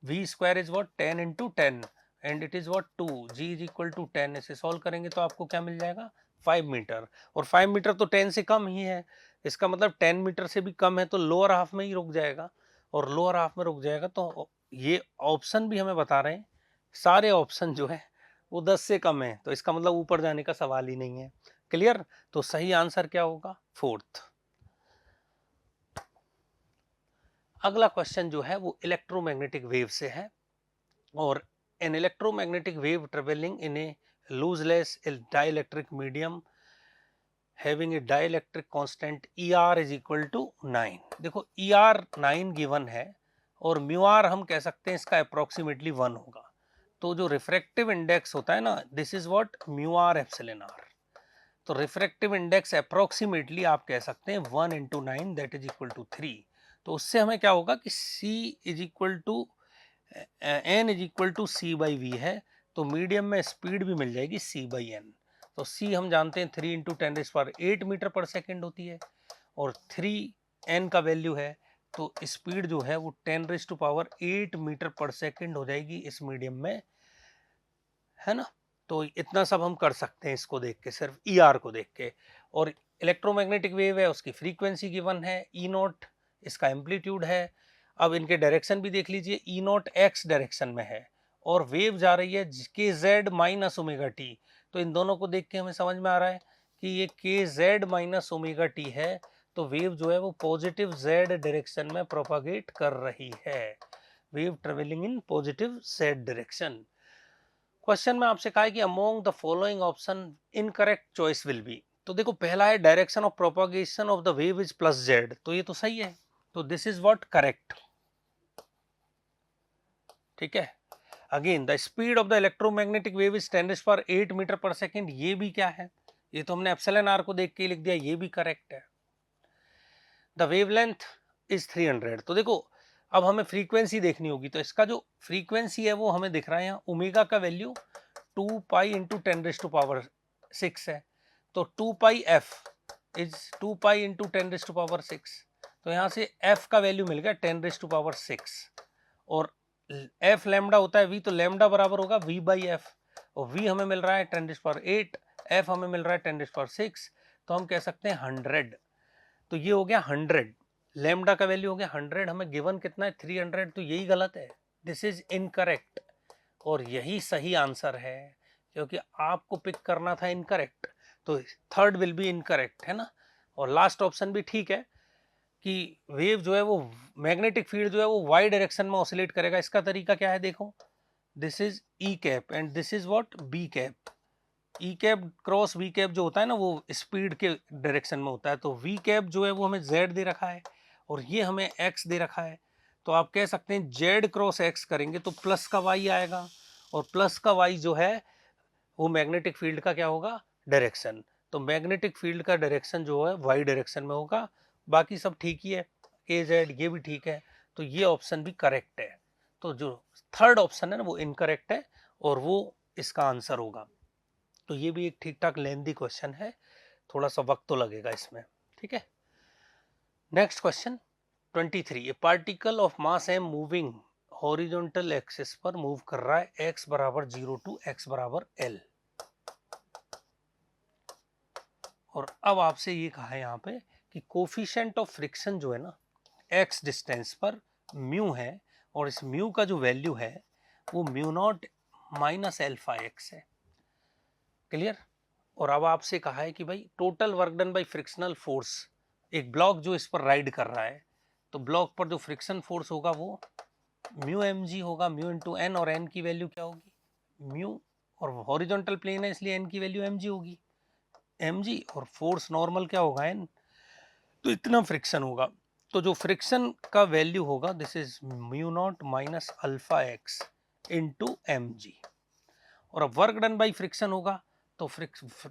v² is what 10 × 10 and it is what 2, g is equal to 10। इसे सॉल्व करेंगे तो आपको क्या मिल जाएगा 5 मीटर, और 5 मीटर तो 10 से कम ही है। इसका मतलब 10 मीटर से भी कम है तो लोअर हाफ में ही रुक जाएगा, और लोअर हाफ में रुक जाएगा तो ये ऑप्शन भी हमें बता रहे हैं सारे ऑप्शन जो है वो 10 से कम है, तो इसका मतलब ऊपर जाने का सवाल ही नहीं है। क्लियर? तो सही आंसर क्या होगा? फोर्थ। अगला क्वेश्चन जो है वो इलेक्ट्रोमैग्नेटिक वेव से है, और an electromagnetic wave travelling in a lossless dielectric medium having a dielectric constant ER is equal to 9। देखो ER 9 गिवन है, और म्यू आर हम कह सकते हैं इसका अप्रोक्सीमेटली 1 होगा। तो जो रिफ्रैक्टिव इंडेक्स होता है ना, this is what mu R epsilon R. तो रिफ्रैक्टिव इंडेक्स अप्रोक्सीमेटली आप कह सकते हैं 1 into 9 that is equal to 3। तो उससे हमें क्या होगा कि C is equal to N is equal to C by V है, तो मीडियम में स्पीड भी मिल जाएगी C बाई N। तो C हम जानते हैं 3 इंटू 10⁸ मीटर पर सेकेंड होती है, और 3 N का वैल्यू है, तो स्पीड जो है वो 10⁸ मीटर पर सेकेंड हो जाएगी इस मीडियम में, है ना। तो इतना सब हम कर सकते हैं इसको देख के, सिर्फ ER को देख के। और इलेक्ट्रोमैग्नेटिक वेव है, उसकी फ्रीक्वेंसी गिवन है E0, इसका एम्पलीट्यूड है। अब इनके डायरेक्शन भी देख लीजिए, E0 x डायरेक्शन में है, और वेव जा रही है kz माइनस ओमेगा टी। तो इन दोनों को देख के हमें समझ में आ रहा है कि ये kz माइनस ओमेगा टी है, तो वेव जो है वो पॉजिटिव z डायरेक्शन में प्रोपागेट कर रही है, wave travelling in positive z direction. Question में आपसे कहा है कि among the following option incorrect choice will be. तो देखो पहला है direction of propagation of the wave is plus z, तो ये तो सही है, तो दिस इज व्हाट करेक्ट। ठीक है। Again the speed of the electromagnetic wave is 10⁸ metre per second, ये भी क्या है, ये तो हमने एप्सिलॉन आर को देख के लिख दिया, ये भी करेक्ट है। The wavelength is 300। तो देखो अब हमें फ्रीक्वेंसी देखनी होगी, तो इसका जो फ्रीक्वेंसी है वो हमें दिख रहा है यहाँ, ओमेगा का वैल्यू 2 पाई इंटू 10⁶ है, तो 2 पाई एफ इज 2 पाई इंटू 10⁶। तो यहाँ से एफ का वैल्यू मिल गया 10⁶, और एफ लैम्डा होता है वी, तो लैम्डा बराबर होगा वी बाई एफ, और वी हमें मिल रहा है 10⁸, एफ हमें मिल रहा है 10⁶, तो हम कह सकते हैं 100। तो ये हो गया 100, लैम्डा का वैल्यू हो गया 100, हमें गिवन कितना है 300, तो यही गलत है, दिस इज इनकरेक्ट, और यही सही आंसर है, क्योंकि आपको पिक करना था इनकरेक्ट, तो थर्ड विल बी इनकरेक्ट, है ना। और लास्ट ऑप्शन भी ठीक है कि वेव जो है वो मैग्नेटिक फील्ड जो है वो वाई डायरेक्शन में ऑसिलेट करेगा। इसका तरीका क्या है, देखो this is E cap and this is what B cap. E cap cross V cap जो होता है ना वो स्पीड के डायरेक्शन में होता है, तो वी कैप जो है वो हमें जेड दे रखा है और ये हमें एक्स दे रखा है, तो आप कह सकते हैं जेड क्रॉस एक्स करेंगे तो प्लस का वाई आएगा, और प्लस का वाई जो है वो मैग्नेटिक फील्ड का क्या होगा, डायरेक्शन। तो मैग्नेटिक फील्ड का डायरेक्शन जो है वाई डायरेक्शन में होगा, बाकी सब ठीक ही है, के जेड ये भी ठीक है, तो ये ऑप्शन भी करेक्ट है। तो जो थर्ड ऑप्शन है ना वो इनकरेक्ट है, और वो इसका आंसर होगा। तो ये भी एक ठीक ठाक लेंथी क्वेश्चन है, थोड़ा सा वक्त तो लगेगा इसमें, ठीक है। Next question 23, A particle of mass am moving horizontal axis पर मूव कर रहा है x बराबर 0 टू x बराबर l। और अब आपसे ये कहा है यहाँ पे कि कोफिशिएंट ऑफ फ्रिक्शन जो है ना x डिस्टेंस पर म्यू है, और इस म्यू का जो वैल्यू है वो mu naught minus alpha x है। क्लियर? और अब आपसे कहा है कि भाई total work done bye frictional force, एक ब्लॉक जो इस पर राइड कर रहा है, तो ब्लॉक पर जो फ्रिक्शन फोर्स होगा वो म्यू एम जी होगा, म्यू इंटू एन, और एन की वैल्यू क्या होगी, म्यू, और हॉरिजॉन्टल प्लेन है इसलिए एन की वैल्यू एम जी होगी, एम जी, और फोर्स नॉर्मल क्या होगा एन, तो इतना फ्रिक्शन होगा। तो जो फ्रिक्शन का वैल्यू होगा this is mu naught minus alpha X into M G. और अब वर्क डन बाई फ्रिक्शन होगा तो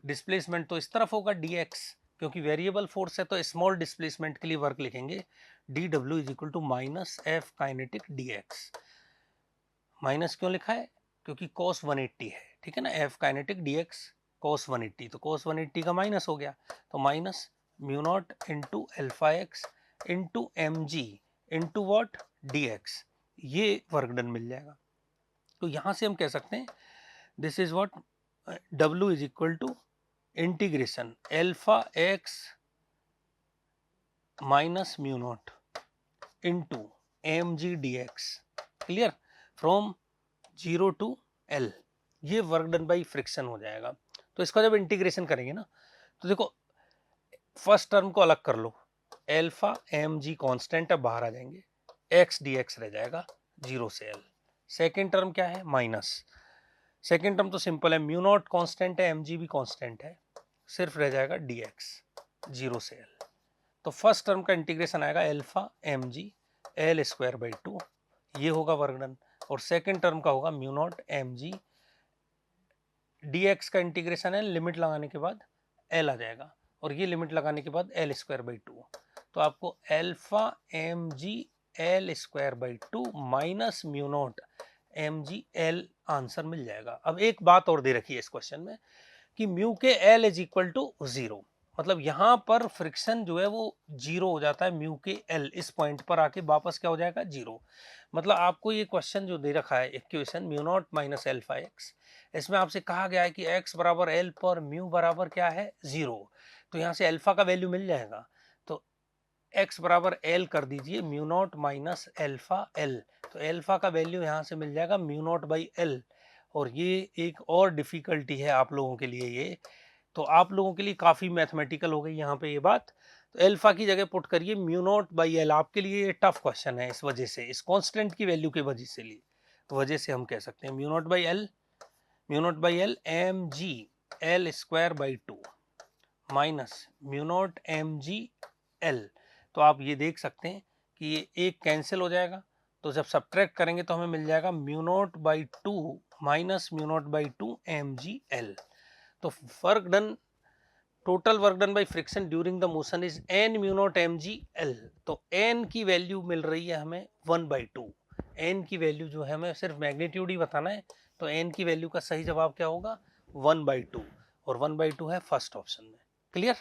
डिस्प्लेसमेंट तो इस तरफ होगा dx, क्योंकि वेरिएबल फोर्स है तो स्मॉल डिस्प्लेसमेंट के लिए वर्क लिखेंगे dw is equal to minus F kinetic dx। Minus क्यों लिखा है, क्योंकि cos 180 है, ठीक है ना, एफ काइनेटिक dx cos 180, तो cos 180 का माइनस हो गया, तो minus mu naught into alpha X into M G into what dx, ये वर्क डन मिल जाएगा। तो यहां से हम कह सकते हैं this is what W is equal to integration alpha X minus mu naught into M G D X, clear, from 0 to L, ये वर्क डन बाई फ्रिक्शन हो जाएगा। तो इसका जब इंटीग्रेशन करेंगे ना, तो देखो फर्स्ट टर्म को अलग कर लो, एल्फा एम जी कॉन्स्टेंट, अब बाहर आ जाएंगे, एक्स डी एक्स रह जाएगा 0 से एल। सेकेंड टर्म क्या है, माइनस, सेकेंड टर्म तो सिंपल है, म्यू नॉट कॉन्स्टेंट है, एम जी भी कॉन्स्टेंट है, सिर्फ रह जाएगा डी एक्स 0 से एल। तो फर्स्ट टर्म का इंटीग्रेशन आएगा alpha M G L square by 2, ये होगा वर्क डन, और सेकेंड टर्म का होगा mu not M G D X का इंटीग्रेशन है, लिमिट लगाने के बाद एल आ जाएगा, और ये लिमिट लगाने के बाद एल स्क्वायर बाई 2, तो आपको alpha M G L square by 2 minus mu not M G L answer मिल जाएगा। अब एक बात और दे रखी है इस क्वेश्चन में कि म्यू के एल इज इक्वल टू 0, मतलब यहां पर फ्रिक्शन जो है वो 0 हो जाता है, म्यू के एल इस पॉइंट पर आके वापस क्या हो जाएगा 0। मतलब आपको ये क्वेश्चन जो दे रखा है equation mu naught minus alpha x, इसमें आपसे कहा गया है कि x बराबर एल पर म्यू बराबर क्या है 0, तो यहाँ से अल्फा का वैल्यू मिल जाएगा, तो x बराबर एल कर दीजिए mu naught minus alpha L, तो एल्फा का वैल्यू यहाँ से मिल जाएगा म्यू नॉट बाई एल। और ये एक और डिफिकल्टी है आप लोगों के लिए, ये तो आप लोगों के लिए काफ़ी मैथमेटिकल हो गई यहाँ पे ये बात, तो एल्फा की जगह पुट करिए म्यू नॉट बाई एल, आपके लिए ये टफ क्वेश्चन है इस वजह से, इस कांस्टेंट की वैल्यू के वजह से हम कह सकते हैं mu not by L, mu not by L M G L square by 2 minus mu not M G L. तो आप ये देख सकते हैं कि ये एक कैंसिल हो जाएगा, तो जब सब्ट्रैक्ट करेंगे तो हमें मिल जाएगा mu not by 2 minus mu not by 2 M G L. तो work done, total work done by friction during the motion is N mu not M G L, तो एन की वैल्यू मिल रही है हमें 1/2, एन की वैल्यू जो है हमें सिर्फ मैग्नीट्यूड ही बताना है, तो एन की वैल्यू का सही जवाब क्या होगा 1/2, और 1/2 है फर्स्ट ऑप्शन में, क्लियर।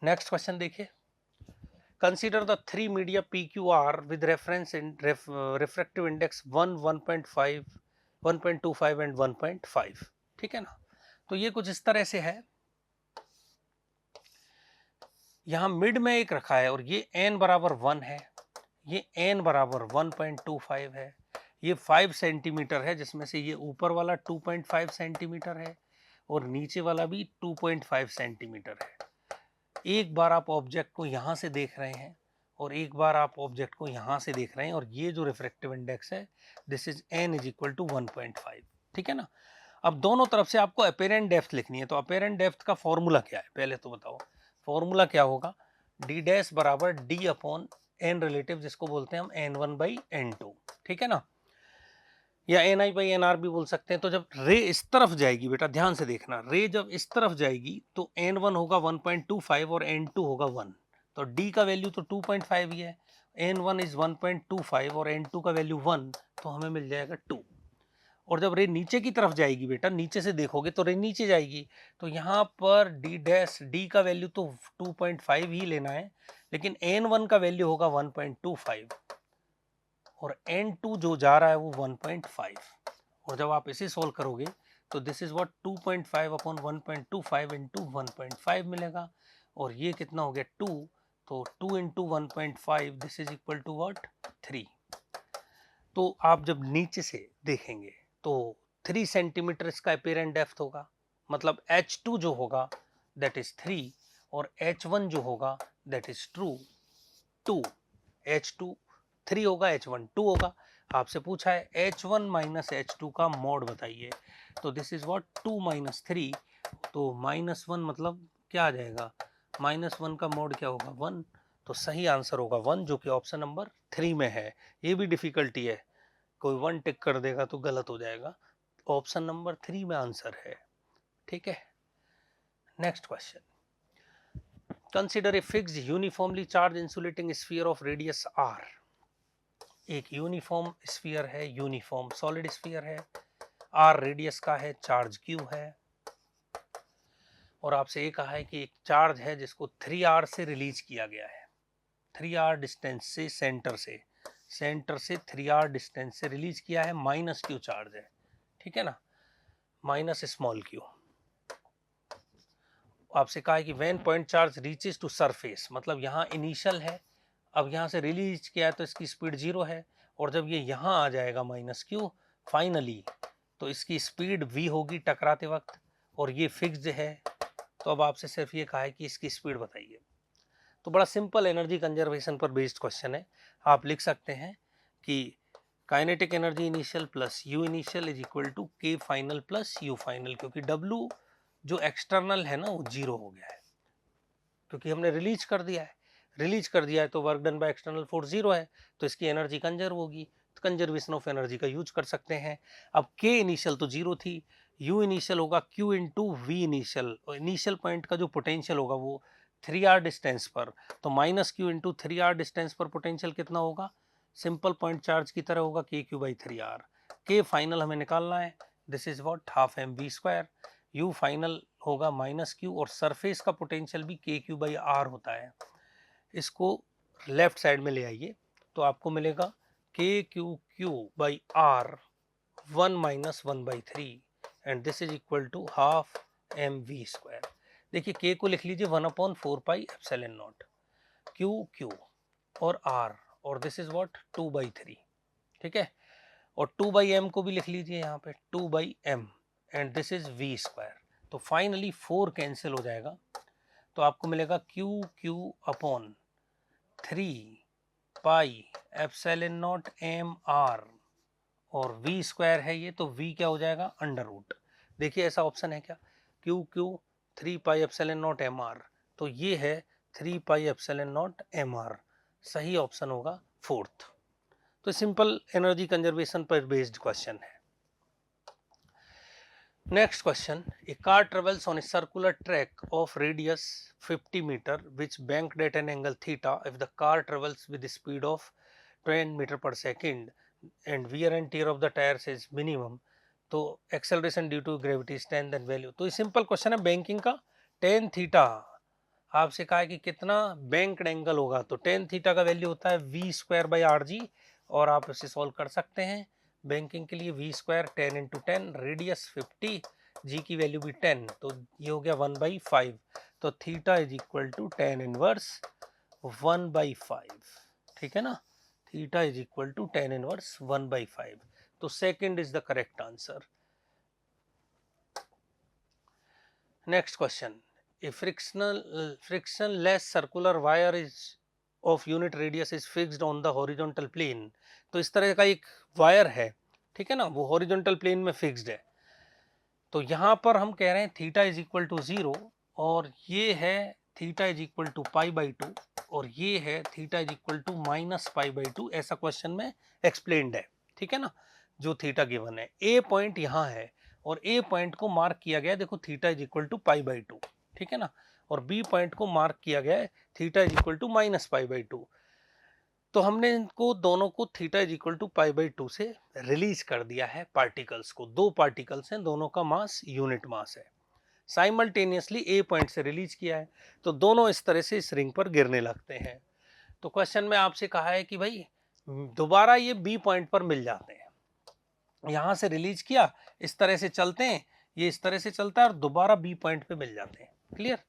नेक्स्ट क्वेश्चन देखिए, consider the 3 media P Q R with reference in refractive index 1, 1.5, 1.25 and 1.5, ठीक है ना। तो ये कुछ इस तरह से है, यहाँ मिड में एक रखा है और ये n बराबर 1 है, ये n बराबर 1.25 है, ये 5 सेंटीमीटर है, जिसमें से ये ऊपर वाला 2.5 सेंटीमीटर है और नीचे वाला भी 2.5 सेंटीमीटर है। एक बार आप ऑब्जेक्ट को यहाँ से देख रहे हैं और एक बार आप ऑब्जेक्ट को यहाँ से देख रहे हैं, और ये जो रिफ्रैक्टिव इंडेक्स है this is n is equal to 1.5, ठीक है ना। अब दोनों तरफ से आपको अपेरेंट डेप्थ लिखनी है, तो अपेरेंट डेप्थ का फॉर्मूला क्या है पहले तो बताओ, फॉर्मूला क्या होगा, डी डैश बराबर डी अपॉन एन रिलेटिव, जिसको बोलते हैं हम n1 बाई n2, ठीक है ना, या N I by N R भी बोल सकते हैं। तो जब रे इस तरफ जाएगी, बेटा ध्यान से देखना, रे जब इस तरफ जाएगी तो n1 होगा 1.25 और n2 होगा 1, तो d का वैल्यू तो 2.5 ही है, n1 इज 1.25 और n2 का वैल्यू 1, तो हमें मिल जाएगा 2। और जब रे नीचे की तरफ जाएगी, बेटा नीचे से देखोगे तो रे नीचे जाएगी, तो यहाँ पर डी डैश डी का वैल्यू तो 2.5 ही लेना है, लेकिन n1 का वैल्यू होगा 1.25 और n2 जो जा रहा है वो 1.5, और जब आप इसे सोल्व करोगे तो this is what 2.5 upon 1.25 into 1.5 मिलेगा, और ये कितना हो गया 2, तो 2 into 1.5 this is equal to what 3। तो आप जब नीचे से देखेंगे तो 3 सेंटीमीटर इसका अपेरेंट डेप्थ होगा, मतलब h2 जो होगा दैट इज 3 और h1 जो होगा दैट इज ट्रू 2, h2 3 होगा, h1 2 होगा। आपसे पूछा है h1 माइनस h2 का मोड बताइए, तो दिस इज व्हाट 2 माइनस 3, तो -1 मतलब क्या आ जाएगा, -1 का मोड क्या होगा 1, तो सही आंसर होगा 1, जो कि ऑप्शन नंबर 3 में है। ये भी डिफिकल्टी है, कोई 1 टिक कर देगा तो गलत हो जाएगा, ऑप्शन नंबर 3 में आंसर है, ठीक है। Next question, consider a fixed uniformly charge insulating sphere of radius r, एक यूनिफॉर्म स्फीयर है, यूनिफॉर्म सॉलिड स्फीयर है, r रेडियस का है, चार्ज q है, और आपसे ये कहा है कि एक चार्ज है जिसको 3r से रिलीज किया गया है, 3r डिस्टेंस से, सेंटर से 3r डिस्टेंस से रिलीज किया है, -q चार्ज है, ठीक है ना, माइनस स्मॉल q, आपसे कहा है कि when point charge reaches to surface, मतलब यहाँ इनिशियल है, अब यहाँ से रिलीज किया है तो इसकी स्पीड 0 है, और जब ये यहाँ आ जाएगा -q फाइनली, तो इसकी स्पीड v होगी टकराते वक्त, और ये फिक्स्ड है। तो अब आपसे सिर्फ ये कहा है कि इसकी स्पीड बताइए। तो बड़ा सिंपल एनर्जी कंजर्वेशन पर बेस्ड क्वेश्चन है। आप लिख सकते हैं कि kinetic energy initial plus U initial is equal to K final plus U final, क्योंकि W जो एक्सटर्नल है ना वो 0 हो गया है, क्योंकि हमने रिलीज कर दिया है। रिलीज कर दिया है तो work done by external force 0 है, तो इसकी एनर्जी कंजर्व होगी, तो कंजर्वेशन ऑफ एनर्जी का यूज कर सकते हैं। अब के इनिशियल तो 0 थी, यू इनिशियल होगा Q इंटू वी इनिशियल, और इनिशियल पॉइंट का जो पोटेंशियल होगा वो 3r डिस्टेंस पर, तो -q इंटू 3r डिस्टेंस पर पोटेंशियल कितना होगा, सिंपल पॉइंट चार्ज की तरह होगा KQ/3r। के फाइनल हमें निकालना है, this is what half mv²। You final होगा -q, और सरफेस का पोटेंशियल भी KQ/r होता है। इसको लेफ्ट साइड में ले आइए तो आपको मिलेगा KQQ/r 1 - 1/3, and this is equal to half mv²। देखिए k को लिख लीजिए 1/4πε0, QQ और R, और दिस इज व्हाट 2/3, ठीक है। और 2/m को भी लिख लीजिए यहाँ पे 2/m, and this is v²। तो फाइनली 4 कैंसिल हो जाएगा, तो आपको मिलेगा QQ/3πε0mr, और v² है ये, तो v क्या हो जाएगा √। देखिए ऐसा ऑप्शन है क्या, QQ/3πε0mr, तो ये है 3πε0mr, सही ऑप्शन होगा फोर्थ। तो सिंपल एनर्जी कंजर्वेशन पर बेस्ड क्वेश्चन है। Next question, a car travels on a circular track of radius 50 meter which banked at an angle theta. If the car travels with the speed of 10 meter per second and wear and tear of the tires is minimum, तो acceleration due to gravity is 10, then value। तो ये simple question है banking का। tan theta आपसे कहा है कि कितना बैंक्ड एंगल होगा, तो tan थीटा का वैल्यू होता है v²/rg, और आप इसे सॉल्व कर सकते हैं। बैंकिंग के लिए v² 10 × 10, रेडियस 50, g की वैल्यू भी 10, तो ये हो गया 1/5, तो theta is equal to tan inverse 1/5, ठीक है ना, theta is equal to tan inverse 1/5, तो second is the correct answer. Next question, a frictionless circular wire is of unit radius is fixed on the horizontal plane। तो इस तरह का एक wire है, ठीक है ना, वो हॉरिजॉन्टल प्लेन में फिक्स्ड है। तो यहाँ पर हम कह रहे हैं थीटा इज इक्वल टू 0, और ये है थीटा इज इक्वल टू π/2, और ये है थीटा इज इक्वल टू -π/2, ऐसा क्वेश्चन में एक्सप्लेन्ड है, ठीक है ना, जो थीटा गिवन है। ए पॉइंट यहाँ है, और ए पॉइंट को मार्क किया गया, देखो थीटा इज इक्वल टू π/2, ठीक है ना, और बी पॉइंट को मार्क किया गया है थीटा इज इक्वल टू -π/2। तो हमने इनको दोनों को थीटा इज इक्वल टू π/2 से रिलीज कर दिया है पार्टिकल्स को। दो पार्टिकल्स हैं, दोनों का मास यूनिट मास है, साइमल्टेनियसली ए पॉइंट से रिलीज किया है, तो दोनों इस तरह से इस रिंग पर गिरने लगते हैं। तो क्वेश्चन में आपसे कहा है कि भाई दोबारा ये बी पॉइंट पर मिल जाते हैं, यहां से रिलीज किया, इस तरह से चलते हैं, ये इस तरह से चलता है और दोबारा बी पॉइंट पे मिल जाते हैं। Clear?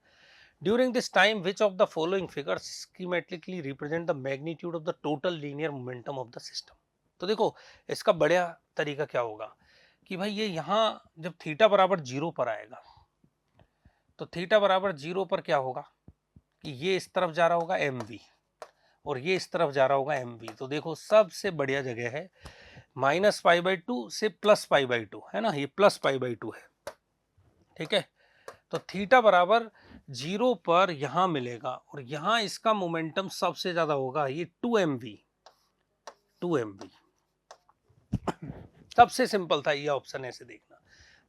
During this time, which of the following figures schematically represent the magnitude of the total linear momentum of the system? तो देखो इसका बढ़िया तरीका क्या होगा कि भाई ये यहाँ जब थीटा बराबर 0 पर आएगा, तो थीटा बराबर 0 पर क्या होगा कि ये इस तरफ जा रहा होगा mv, और ये इस तरफ जा रहा होगा mv। तो देखो सबसे बढ़िया जगह है -π/2 से +π/2, है ना, ये +π/2 है, ठीक है। तो थीटा बराबर 0 पर यहां मिलेगा, और यहां इसका मोमेंटम सबसे ज्यादा होगा, ये 2mv। सबसे सिंपल था ये ऑप्शन ऐसे देखना,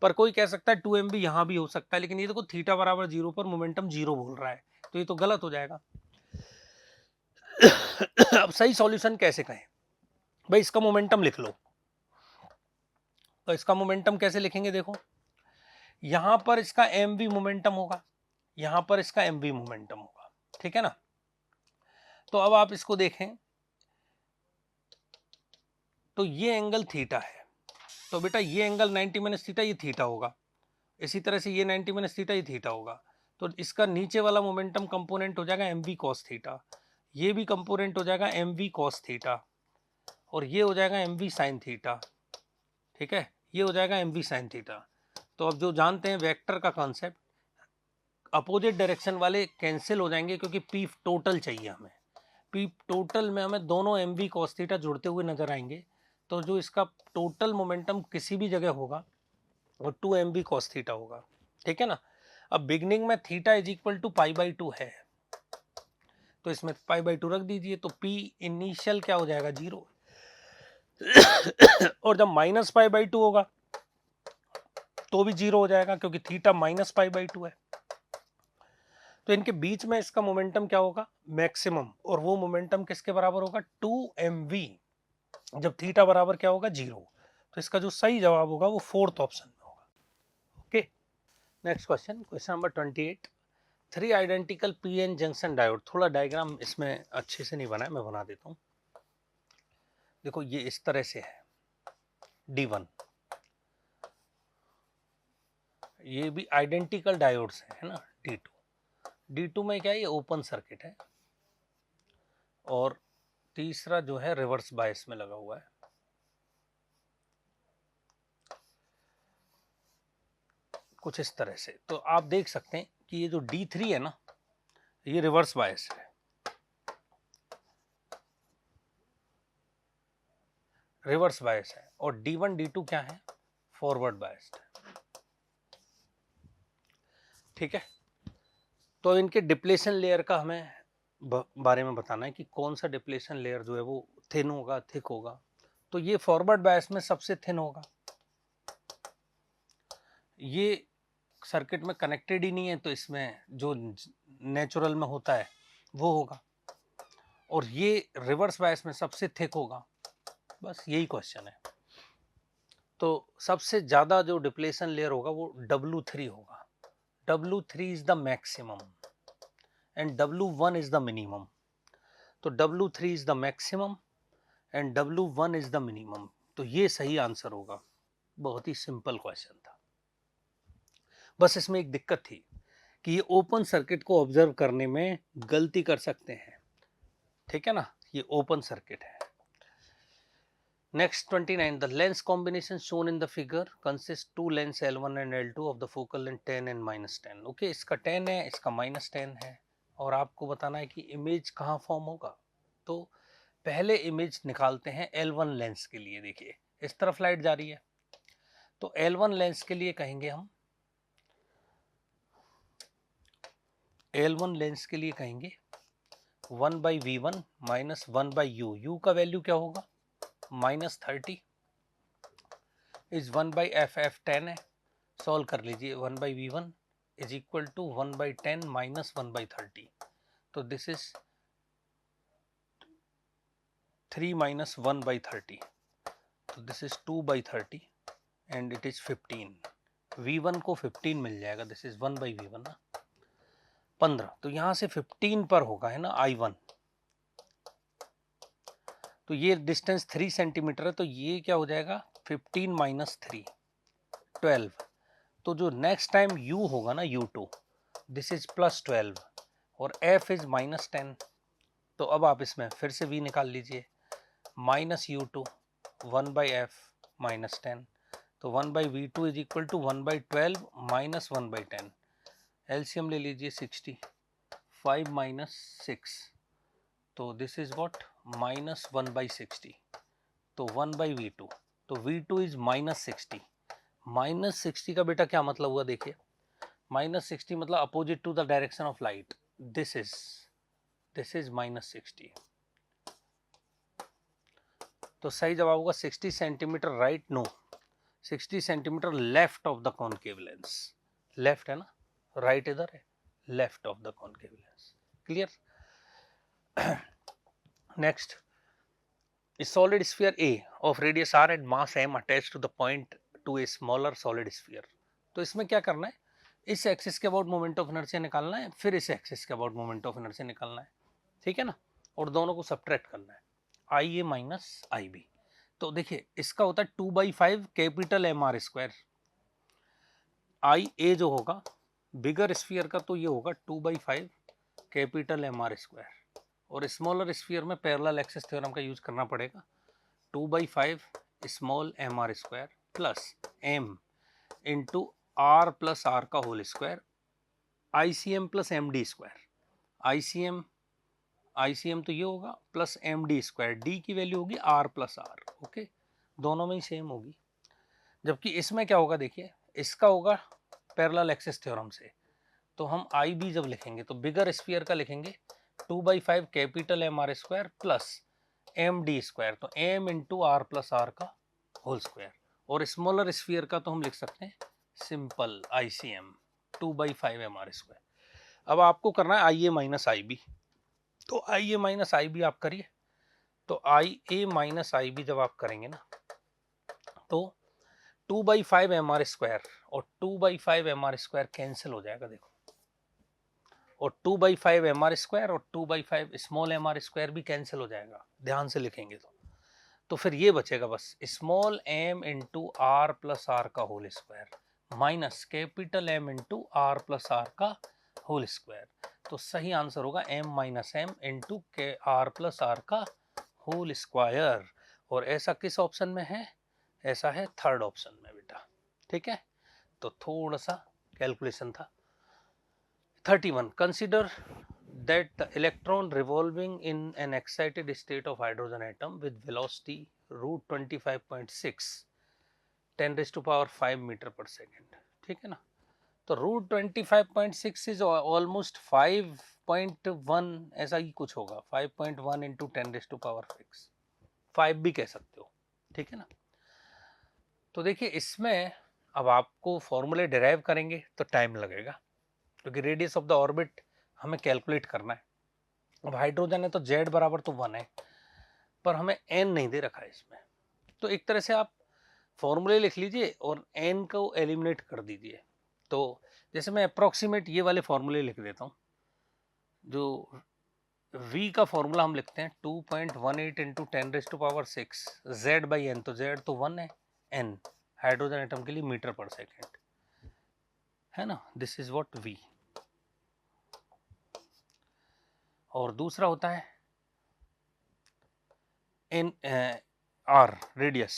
पर कोई कह सकता है 2mv यहां भी हो सकता है, लेकिन ये देखो थीटा बराबर 0 पर मोमेंटम 0 बोल रहा है, तो ये तो गलत हो जाएगा। अब सही सॉल्यूशन कैसे कहें भाई, इसका मोमेंटम लिख लो। तो इसका मोमेंटम कैसे लिखेंगे, देखो यहां पर इसका mv मोमेंटम होगा, यहां पर इसका mv मोमेंटम होगा, ठीक है ना। तो अब आप इसको देखें, तो ये एंगल थीटा है, तो बेटा ये एंगल 90 - थीटा, ये थीटा होगा, इसी तरह से ये 90 - थीटा, ये थीटा होगा। तो इसका नीचे वाला मोमेंटम कंपोनेंट हो जाएगा mv cos थीटा, ये भी कंपोनेंट हो जाएगा mv cos थीटा, और ये हो जाएगा mv sin थीटा। ठीक है, ये हो जाएगा mv sin थीटा। तो अब जो जानते हैं वेक्टर का कॉन्सेप्ट, अपोजिट डायरेक्शन वाले कैंसिल हो जाएंगे क्योंकि पी टोटल चाहिए हमें। पी टोटल में हमें दोनों mv cos थीटा जुड़ते हुए नजर आएंगे। तो जो इसका टोटल मोमेंटम किसी भी जगह होगा वो 2mv cos थीटा होगा। ठीक है ना। अब बिगनिंग में थीटा इज इक्वल टू π/2 है, तो इसमें π/2 रख दीजिए, तो p इनिशियल क्या हो जाएगा 0। और जब -π/2 होगा तो भी 0 हो जाएगा क्योंकि थीटा -π/2 है। तो इनके बीच में इसका मोमेंटम क्या होगा मैक्सिमम, और वो मोमेंटम किसके बराबर होगा 2mv, जब थीटा बराबर क्या होगा 0। तो इसका जो सही जवाब होगा वो फोर्थ ऑप्शन में होगा। Okay, next question, question number 28। 3 identical PN junction diode, थोड़ा डायग्राम इसमें अच्छे से नहीं बना है, मैं बना देता हूँ। देखो ये इस तरह से है D1, ये भी आइडेंटिकल डायोड्स है ना D2 में क्या है, ये ओपन सर्किट है, और तीसरा जो है रिवर्स बायस में लगा हुआ है। कुछ इस तरह से, तो आप देख सकते हैं कि ये जो D3 है ना, ये रिवर्स बायस है, रिवर्स बायस है, और D1 D2 क्या है, फॉरवर्ड बायस्ड है। ठीक है, तो इनके डिप्लेशन लेयर का हमें बारे में बताना है कि कौन सा डिप्लेशन लेयर जो है वो थिन होगा थिक होगा। तो ये फॉरवर्ड बायस में सबसे थिन होगा, ये सर्किट में कनेक्टेड ही नहीं है तो इसमें जो नेचुरल में होता है वो होगा, और ये रिवर्स बायस में सबसे थिक होगा। बस यही क्वेश्चन है। तो सबसे ज्यादा जो डिप्लेशन लेयर होगा वो W3 होगा। W3 is the maximum and W1 is the minimum. तो W3 is the maximum and W1 is the minimum, तो ये सही आंसर होगा। बहुत ही सिंपल क्वेश्चन था, बस इसमें एक दिक्कत थी कि ये ओपन सर्किट को ऑब्जर्व करने में गलती कर सकते हैं। ठीक है ना, ये ओपन सर्किट है। Next 29, the lens combination shown in the figure consists 2 lens L1 and L2 of the focal length 10 and -10. Okay, इसका 10 है, इसका -10 है, और आपको बताना है कि इमेज कहाँ फॉर्म होगा। तो पहले इमेज निकालते हैं L1 लेंस के लिए। देखिए इस तरफ लाइट जा रही है, तो L1 लेंस के लिए कहेंगे हम, L1 लेंस के लिए कहेंगे 1/V1 माइनस 1/U। U का वैल्यू क्या होगा -30 इज 1/f, f 10 है, सॉल्व कर लीजिए। 1/V1 is equal to 1/10 minus 1/30, तो दिस इज 3 माइनस 1/30, तो this is 2/30 and it is 15। V1 को 15 मिल जाएगा, दिस इज 1/V1 ना 15, तो यहां से 15 पर होगा है ना I1। तो ये डिस्टेंस 3 सेंटीमीटर है, तो ये क्या हो जाएगा 15 माइनस 3 12। तो जो नेक्स्ट टाइम U होगा ना U2, दिस इज +12 और F इज -10। तो अब आप इसमें फिर से V निकाल लीजिए, -U2 1/F -10, तो 1/V2 is equal to 1/12 minus 1/10। LCM ले लीजिए 60, 5 माइनस 6, तो दिस इज व्हाट -1/60, तो 1/V2, तो V2 इज -60। -60 का बेटा क्या मतलब हुआ, देखिए -60 मतलब opposite to the direction of light, this is -60। तो सही जवाब होगा 60 centimetre right, no 60 centimetre left of the concave lens. Left है ना, राइट इधर है, left of the concave lens. Clear. Next, a solid sphere A of radius r and mass m attached to the point to a smaller solid sphere। तो इसमें क्या करना है, इस एक्सिस के अबाउट मोमेंट ऑफ इनर्शिया निकालना है, फिर इस एक्सिस के अबाउट मोमेंट ऑफ इनर्शिया निकालना है। ठीक है ना, और दोनों को सब्ट्रैक्ट करना है, IA माइनस IB। तो देखिए इसका होता है 2/5 कैपिटल MR स्क्वायर। IA जो होगा बिगर स्फीयर का तो ये होगा 2/5 कैपिटल mr², और स्मॉलर स्फीयर में पैरेलल एक्सिस थ्योरम का यूज करना पड़ेगा। 2/5 small mr² plus m into r plus r का whole square, ICM plus md²। ICM तो ये होगा प्लस md², d की वैल्यू होगी r प्लस r, ओके, दोनों में ही सेम होगी। जबकि इसमें क्या होगा, देखिए इसका होगा पैरेलल एक्सिस थ्योरम से, तो हम IB जब लिखेंगे तो बिगर स्फीयर का लिखेंगे 2/5 कैपिटल mr² प्लस md², तो m into r plus r का होल स्क्वायर, और स्मॉलर स्फीयर का तो हम लिख सकते हैं सिंपल ICM 2/5 mr²। अब आपको करना है IA माइनस IB, तो IA माइनस IB आप करिए। तो IA माइनस IB जब आप करेंगे ना, तो 2/5 mr² और 2/5 mr² कैंसिल हो जाएगा, देखो, और 2/5 mr² और 2/5 स्मॉल mr² भी कैंसिल हो जाएगा, ध्यान से लिखेंगे तो फिर ये बचेगा बस small m into R plus R का whole square minus capital M into R plus R का होल स्क्वायर। तो सही आंसर होगा m minus M into K R plus R का होल स्क्वायर, और ऐसा किस ऑप्शन में है, ऐसा है थर्ड ऑप्शन में बेटा, ठीक है। तो थोड़ा सा कैलकुलेशन था। 31 consider that the electron revolving in an excited state of hydrogen atom with velocity root 25.6 10 raised to power 5 metre per second, ठीक है ना। तो रूट 25.6 इज ऑलमोस्ट 5.1, ऐसा ही कुछ होगा, 5.1 इंटू 10 रेज टू पावर 6, 5 भी कह सकते हो, ठीक है ना। तो देखिए इसमें अब आपको फॉर्मूले डिराइव करेंगे तो टाइम लगेगा, क्योंकि रेडियस ऑफ द ऑर्बिट हमें कैलकुलेट करना है। अब हाइड्रोजन है तो Z बराबर तो 1 है, पर हमें N नहीं दे रखा है इसमें, तो एक तरह से आप फॉर्मूले लिख लीजिए और N को एलिमिनेट कर दीजिए। तो जैसे मैं अप्रोक्सीमेट ये वाले फॉर्मूले लिख देता हूँ, जो V का फॉर्मूला हम लिखते हैं 2.18 into 10 raise to power 6 Z by N, तो Z तो 1 है, N हाइड्रोजन एटम के लिए मीटर पर सेकेंड है ना, दिस इज व्हाट V। और दूसरा होता है इन R radius,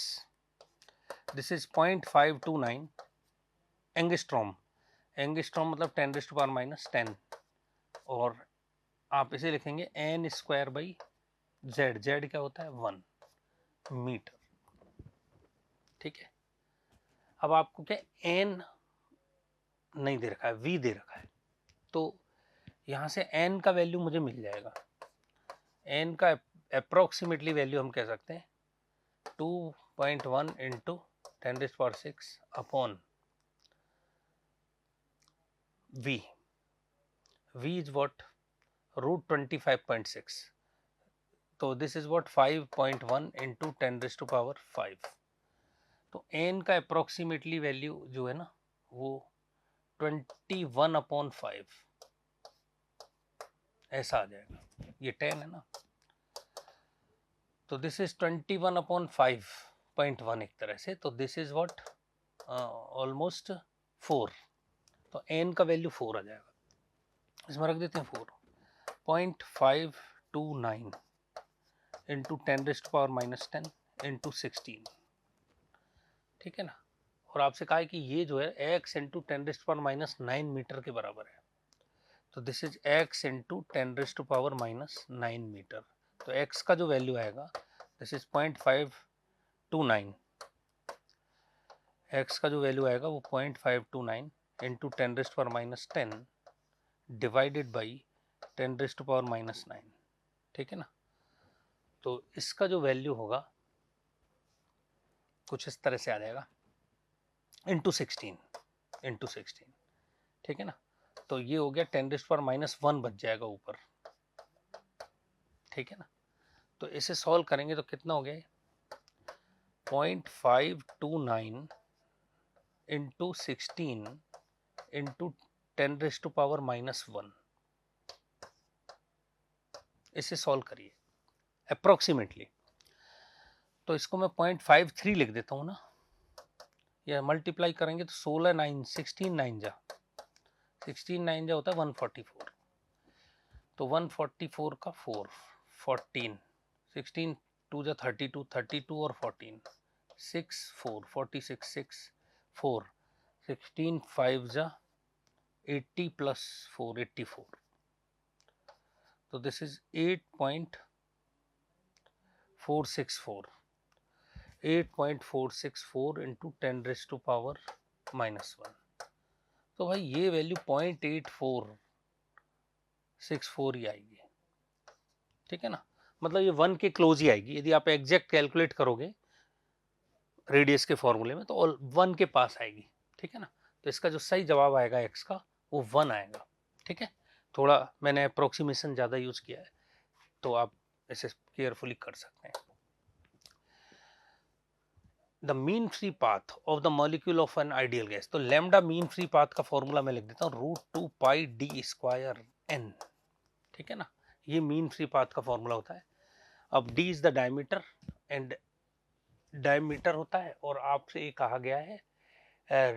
this is 0.529 angstrom, angstrom मतलब 10 रेज टू पावर माइनस 10, और आप इसे लिखेंगे n square by Z, Z क्या होता है 1 मीटर, ठीक है। अब आपको क्या n नहीं दे रखा है, V दे रखा है, तो यहां से n का वैल्यू मुझे मिल जाएगा। n का अप्रोक्सीमेटली वैल्यू हम कह सकते हैं 2.1 into 10 raise power 6 upon V, V is what root 25.6, तो this is what 5.1 into 10 raise to power 5, तो n का अप्रोक्सीमेटली वैल्यू जो है ना वो 21 अपॉन 5 ऐसा आ जाएगा, ये 10 है ना, तो दिस इज 21 अपॉन 5.1 एक तरह से, तो दिस इज व्हाट ऑलमोस्ट 4, तो n का वैल्यू 4 आ जाएगा, इसमें रख देते हैं 4, 0.529 into 10 raise to power minus 10 into 16, ठीक है ना। और आपसे कहा है कि ये जो है x into 10 raise to power minus 9 metre के बराबर है, तो this is x into 10 raise to power minus 9 metre, तो x का जो वैल्यू आएगा दिस इज 0.529, x का जो वैल्यू आएगा वो 0.529 into 10 raise to power minus 10 divided by 10 raise to power minus 9, ठीक है ना। तो इसका जो वैल्यू होगा कुछ इस तरह से आ जाएगा इंटू 16, ठीक है ना। तो ये हो गया 10 रेज टू पावर माइनस 1 बच जाएगा ऊपर, ठीक है ना। तो इसे सॉल्व करेंगे तो कितना हो गया 0.529 into 16 into 10 raise to power minus 1, इसे सॉल्व करिए अप्रोक्सीमेटली। तो इसको मैं 0.53 लिख देता हूँ ना, या मल्टीप्लाई करेंगे तो 16 9 16 9 जा 16 9 जो होता है 144, तो 144 का 4 14, 16 2 जा 32, 32 और 14 6 4 46 6 4 16 5 जा 80 प्लस 4 84, तो this is 8.464, 8.464 into 10 raise to power -1। तो भाई ये वैल्यू 0.8464 ही आएगी, ठीक है ना, मतलब ये 1 के क्लोज ही आएगी। यदि आप एग्जैक्ट कैलकुलेट करोगे रेडियस के फॉर्मूले में तो 1 के पास आएगी, ठीक है ना। तो इसका जो सही जवाब आएगा एक्स का वो 1 आएगा, ठीक है। थोड़ा मैंने अप्रोक्सीमेशन ज़्यादा यूज किया है, तो आप इसे केयरफुली कर सकते हैं। The mean free path of the molecule of an ideal gas, तो लैम्डा मीन फ्री पाथ का फॉर्मूला मैं लिख देता हूँ √2 पाई d स्क्वायर n, ठीक है ना। ये मीन फ्री पाथ का फॉर्मूला होता है। अब d is the diameter, and diameter होता है, और आपसे ये कहा गया है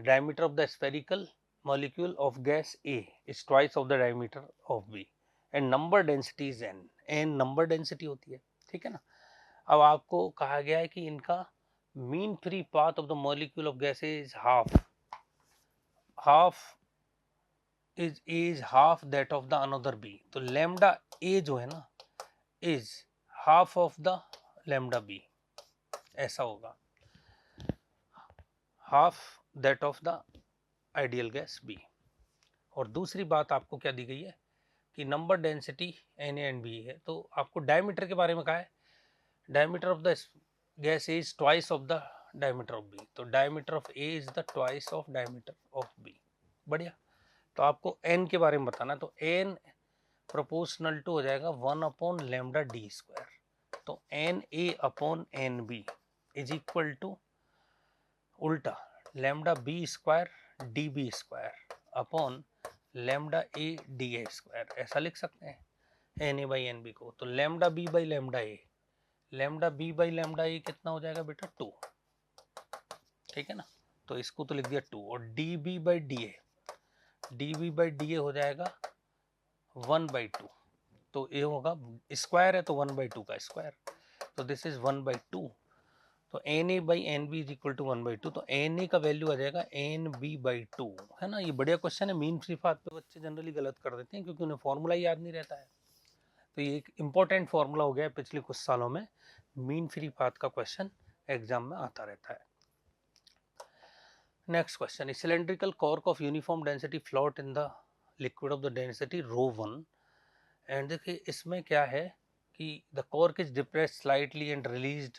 diameter of the spherical molecule of gas A is twice of the diameter of B and number density is n, n number density होती है, ठीक है ना। अब आपको कहा गया है कि इनका mean free path of the molecule of gas A is half that of the another B, तो lambda A जो है ना is half of the lambda B, ऐसा होगा, half that of the ideal gas B। और दूसरी बात आपको क्या दी गई है कि number density N A and B है, तो आपको डायमीटर के बारे में कहा है, diameter of the gas is twice of the diameter of B, तो diameter of A is the twice of diameter of B. बढ़िया। तो आपको एन के बारे में बताना, तो एन प्रोपोर्शनल टू हो जाएगा 1/λd², तो N A upon N B is equal to उल्टा λb² db² upon lambda A D A square, ऐसा लिख सकते हैं N A by N B को। तो lambda B by lambda A, lambda B by lambda A कितना हो जाएगा बेटा 2, ठीक है ना। तो इसको तो लिख दिया 2, और D B by D A, D B by D A हो जाएगा 1/2, तो ए होगा स्क्वायर है तो 1/2 का स्क्वायर, तो दिस इज 1/2, तो N A by N B is equal to 1/2, तो एन ए का वैल्यू आ जाएगा एन बी बाई 2, है ना। ये बढ़िया क्वेश्चन है। मीन फ्री पाथ पे बच्चे जनरली गलत कर देते हैं क्योंकि उन्हें फॉर्मूला ही याद नहीं रहता है, तो ये एक इंपॉर्टेंट फॉर्मूला हो गया है, पिछले कुछ सालों में मीन फ्री पाथ का क्वेश्चन एग्जाम में आता रहता है। Next question, cylindrical cork of uniform density float in the liquid of the density ρ1, and देखिए इसमें क्या है कि the cork is depressed slightly and released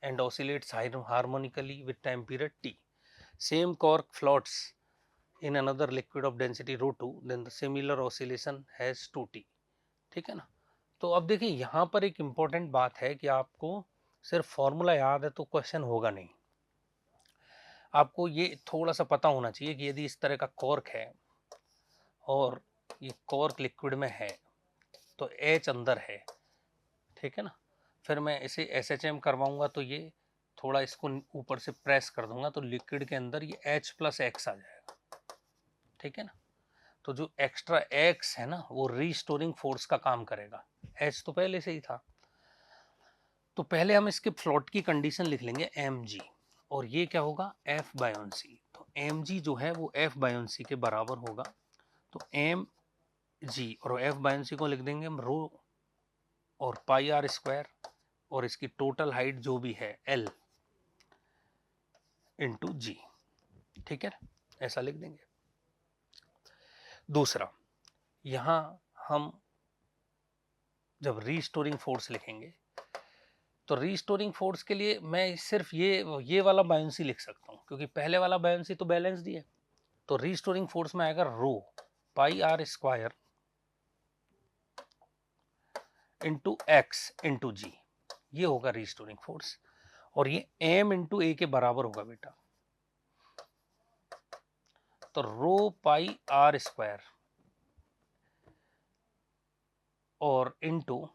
and oscillates harmonically with time period t. Same cork floats in another liquid of density ρ2, then the similar oscillation has 2t, ठीक है ना। तो अब देखिए यहाँ पर एक इम्पोर्टेंट बात है कि आपको सिर्फ फॉर्मूला याद है तो क्वेश्चन होगा नहीं, आपको ये थोड़ा सा पता होना चाहिए कि यदि इस तरह का कॉर्क है और ये कॉर्क लिक्विड में है तो H अंदर है, ठीक है ना। फिर मैं इसे SHM करवाऊंगा तो ये थोड़ा इसको ऊपर से प्रेस कर दूंगा तो लिक्विड के अंदर ये H+X आ जाएगा, ठीक है ना। तो जो एक्स्ट्रा X है ना वो रीस्टोरिंग फोर्स का काम करेगा, H तो पहले से ही था। तो पहले हम इसके फ्लोट की कंडीशन लिख लेंगे mg, और ये क्या होगा F/c, तो mg जो है वो F/c के बराबर होगा, तो mg और F/c को लिख देंगे हम रो और πr², और इसकी टोटल हाइट जो भी है L इंटू जी, ठीक है, ऐसा लिख देंगे। दूसरा, यहां हम जब रीस्टोरिंग फोर्स लिखेंगे तो रीस्टोरिंग फोर्स के लिए मैं सिर्फ ये वाला बायोंसी लिख सकता हूं क्योंकि पहले वाला बायोंसी तो बैलेंस्ड ही है। तो रीस्टोरिंग फोर्स में आएगा रो πr² इंटू एक्स इंटू जी, ये होगा रीस्टोरिंग फोर्स, और ये m इंटू ए के बराबर होगा बेटा, तो रो πr² और इंटू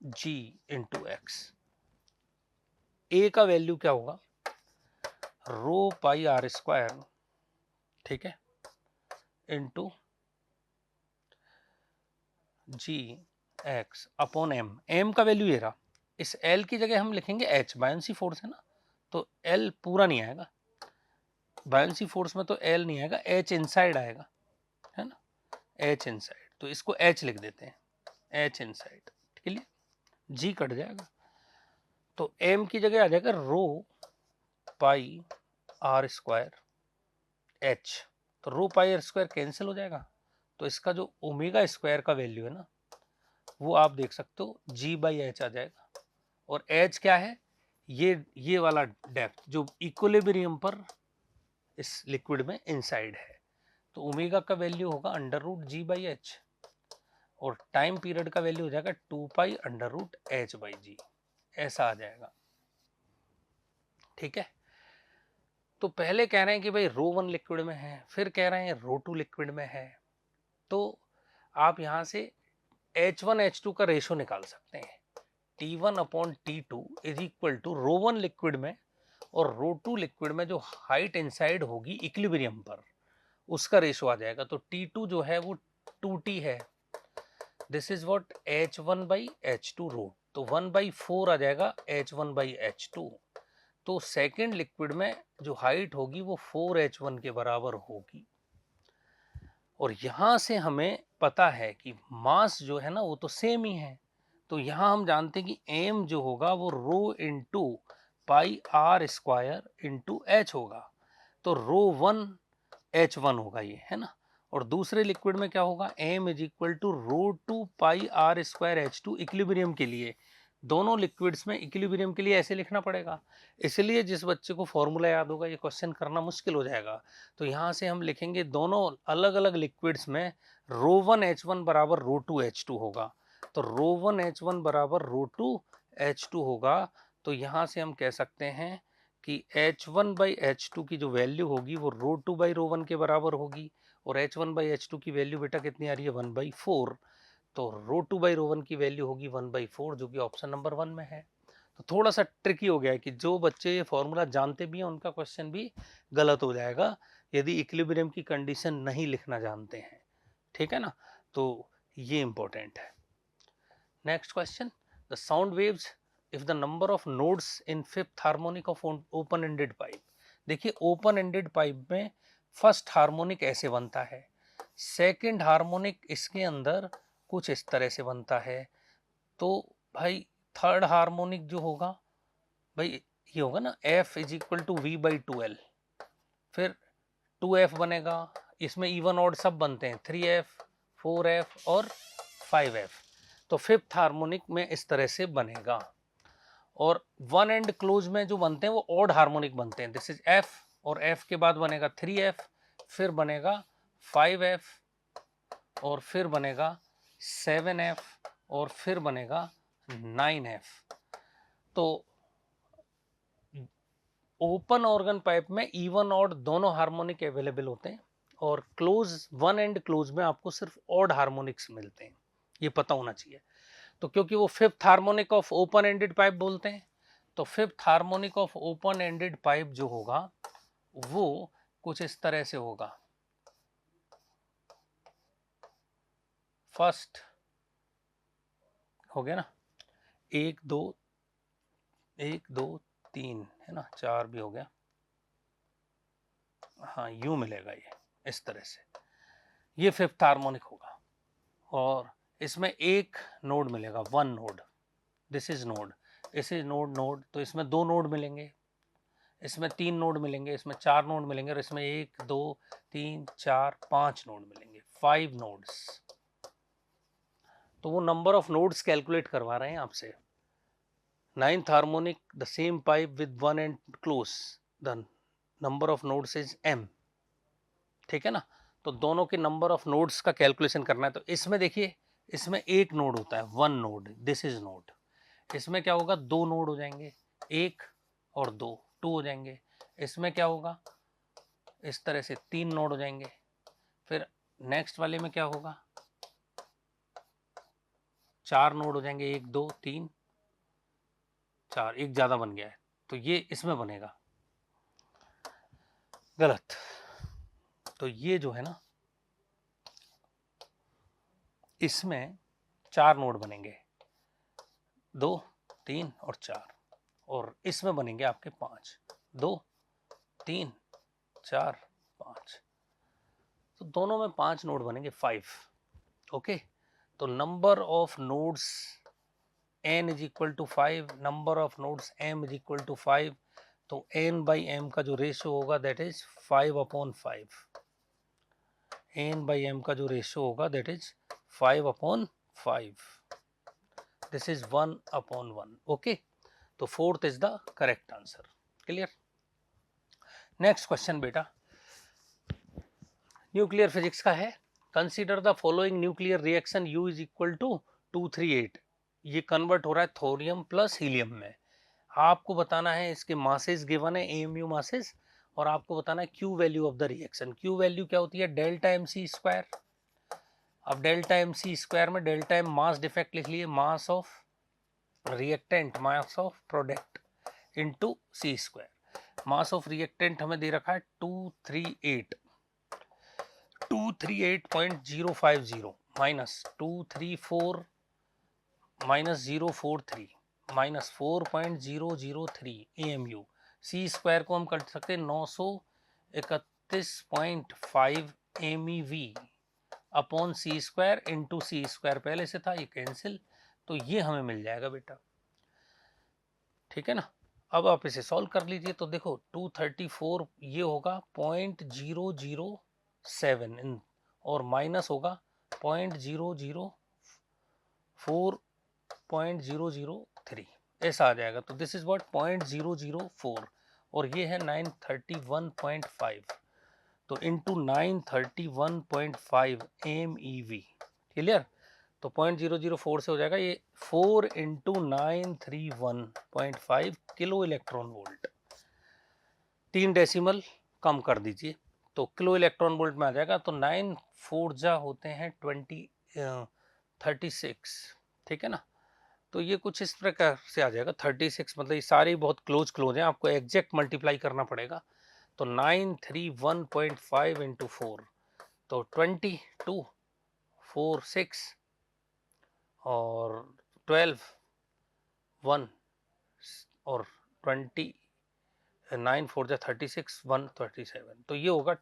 g इंटू एक्स। ए का वैल्यू क्या होगा रो πr², ठीक है, इंटू जी एक्स अपॉन एम। एम का वैल्यू ये रहा, इस एल की जगह हम लिखेंगे एच, बायोंसी फोर्स है ना, तो एल पूरा नहीं आएगा, बायोंसी फोर्स में तो एल नहीं आएगा, एच इनसाइड आएगा, है ना, एच इनसाइड, तो इसको एच लिख देते हैं, एच इनसाइड, क्लियर, जी कट जाएगा, तो एम की जगह आ जाएगा रो पाई आर स्क्वायर एच, तो रो पाई आर स्क्वायर कैंसिल हो जाएगा, तो इसका जो ओमेगा स्क्वायर का वैल्यू है ना, वो आप देख सकते हो जी बाई एच आ जाएगा, और एच क्या है, ये वाला डेप्थ जो इक्विलिब्रियम पर इस लिक्विड में इनसाइड है, तो ओमेगा का वैल्यू होगा under root G by H, और टाइम पीरियड का वैल्यू हो जाएगा 2 pi under root H by G, ऐसा आ जाएगा, ठीक है। तो पहले कह रहे हैं कि भाई रो वन लिक्विड में है, फिर कह रहे हैं रो टू लिक्विड में है, तो आप यहां से H1 H2 का रेशो निकाल सकते हैं, T1 upon T2 is equal to rho one liquid में और रो टू लिक्विड में जो हाइट इनसाइड होगी इक्विलिब्रियम पर, उसका रेशो आ जाएगा, तो T2 जो है वो 2T है, this is what H1 by H2 root, तो 1/4 आ जाएगा H1 बाई H2, तो सेकेंड लिक्विड में जो हाइट होगी वो 4H1 के बराबर होगी, और यहां से हमें पता है कि मास जो है ना वो तो सेम ही है, तो यहां हम जानते हैं कि एम जो होगा वो rho into pi R square into H होगा, तो रो वन एच वन होगा ये, है ना, और दूसरे लिक्विड में क्या होगा, M is equal to rho two pi R square H two, equilibrium के लिए, दोनों लिक्विड्स में इक्विलिब्रियम के लिए ऐसे लिखना पड़ेगा, इसलिए जिस बच्चे को फॉर्मूला याद होगा ये क्वेश्चन करना मुश्किल हो जाएगा, तो यहाँ से हम लिखेंगे दोनों अलग अलग लिक्विड्स में रो वन एच वन बराबर रो टू एच टू होगा, तो रो वन एच वन बराबर रो टू एच टू होगा, तो यहाँ से हम कह सकते हैं कि H1 बाई एच टू की जो वैल्यू होगी वो रो टू बाई रो वन के बराबर होगी, और H1 बाई एच टू की वैल्यू बेटा कितनी आ रही है 1/4, तो रो टू बाई रो वन की वैल्यू होगी 1/4, जो कि ऑप्शन नंबर 1 में है। तो थोड़ा सा ट्रिकी हो गया है कि जो बच्चे ये फॉर्मूला जानते भी हैं उनका क्वेश्चन भी गलत हो जाएगा यदि इक्विलिब्रियम की कंडीशन नहीं लिखना जानते हैं, ठीक है ना, तो ये इंपॉर्टेंट है। Next question, the sound waves if the number of nodes in fifth harmonic of open ended pipe, देखिए ओपन एंडेड पाइप में फर्स्ट हार्मोनिक ऐसे बनता है, सेकंड हार्मोनिक इसके अंदर कुछ इस तरह से बनता है, तो भाई थर्ड हार्मोनिक जो होगा भाई ये होगा ना F is equal to V by 2L, फिर 2F बनेगा, इसमें इवन ऑड सब बनते हैं 3F 4F और 5F, तो फिफ्थ हार्मोनिक में इस तरह से बनेगा, और वन एंड क्लोज में जो बनते हैं वो ऑड हार्मोनिक बनते हैं, दिस इज F, और F के बाद बनेगा 3F, फिर बनेगा 5F, और फिर बनेगा 7F, और फिर बनेगा 9F, तो ओपन ऑर्गन पाइप में इवन ऑड दोनों हार्मोनिक अवेलेबल होते हैं, और क्लोज वन एंड क्लोज में आपको सिर्फ ऑड हार्मोनिक्स मिलते हैं, ये पता होना चाहिए, तो क्योंकि वो fifth harmonic of open ended pipe बोलते हैं, तो fifth harmonic of open ended pipe जो होगा वो कुछ इस तरह से होगा, फर्स्ट हो गया ना, 1 2 1 2 3 है ना, 4 भी हो गया, हाँ यूं मिलेगा ये इस तरह से, ये फिफ्थ हार्मोनिक होगा, और इसमें एक नोड मिलेगा, one node, this is node, this is node node, तो इसमें 2 नोड मिलेंगे, इसमें 3 नोड मिलेंगे, इसमें 4 नोड मिलेंगे, और इसमें 1 2 3 4 5 नोड मिलेंगे, 5 नोड्स, तो वो नंबर ऑफ नोड्स कैलकुलेट करवा रहे हैं आपसे, ninth harmonic the same pipe with one and close, the number of nodes is m, ठीक है ना, तो दोनों के नंबर ऑफ नोड्स का कैलकुलेशन करना है, तो इसमें देखिए इसमें एक नोड होता है, one node, this is node, इसमें क्या होगा 2 नोड हो जाएंगे, 1 और 2 2 हो जाएंगे, इसमें क्या होगा इस तरह से 3 नोड हो जाएंगे, फिर नेक्स्ट वाले में क्या होगा 4 नोड हो जाएंगे, 1 2 3 4, एक ज्यादा बन गया है, तो ये इसमें बनेगा, गलत, तो ये जो है ना, इसमें 4 नोड बनेंगे, 2, 3 और 4, और इसमें बनेंगे आपके 5, 2, 3, 4, 5, तो दोनों में 5 नोड बनेंगे, 5। ओके, तो number of nodes n is equal to 5, number of nodes m is equal to 5, तो n बाई m का जो रेशियो होगा that is 5/5, n by m का जो रेशियो होगा that is 5/5, this is 1/1। Okay, तो 4th is the correct answer. Clear? Next question बेटा nuclear physics का है। Consider the following nuclear reaction U is equal to 238, ये convert हो रहा है थोरियम प्लस हीलियम में। आपको बताना है, इसके मासेस गिवन है AMU मासेस, और आपको बताना है Q value of the reaction. Q value क्या होती है? Delta MC square. अब डेल्टा MC स्क्वायर में डेल्टा M मास डिफेक्ट लिख लिए, mass of reactant mass of product into C square. Mass of reactant हमें दे रखा है 238.050 minus 234 minus 043 minus 4.003 AMU। C square को हम कर सकते हैं 931.5 MEV upon C square into C square, पहले से था, ये कैंसिल, तो ये हमें मिल जाएगा बेटा। ठीक है ना? अब आप इसे सॉल्व कर लीजिए, तो देखो 234 ये होगा 0.007 और माइनस होगा 0.004.003, ऐसा आ जाएगा। तो दिस इज व्हाट 0.004, और ये है 931.5, तो इंटू 931.5 MEV। क्लियर? तो 0.004 से हो जाएगा ये 4 into 931.5 kilo electron volt. 3 decimal कम कर दीजिए तो किलो इलेक्ट्रॉन वोल्ट में आ जाएगा। तो 9 4 जा होते हैं 36, ठीक है ना? तो ये कुछ इस प्रकार से आ जाएगा 36, मतलब ये सारे बहुत क्लोज हैं, आपको एग्जैक्ट मल्टीप्लाई करना पड़ेगा। तो 931.5 इंटू 4, तो 22, 4 6 और 12 1 और 20 9 4 जा 36 137, तो ये होगा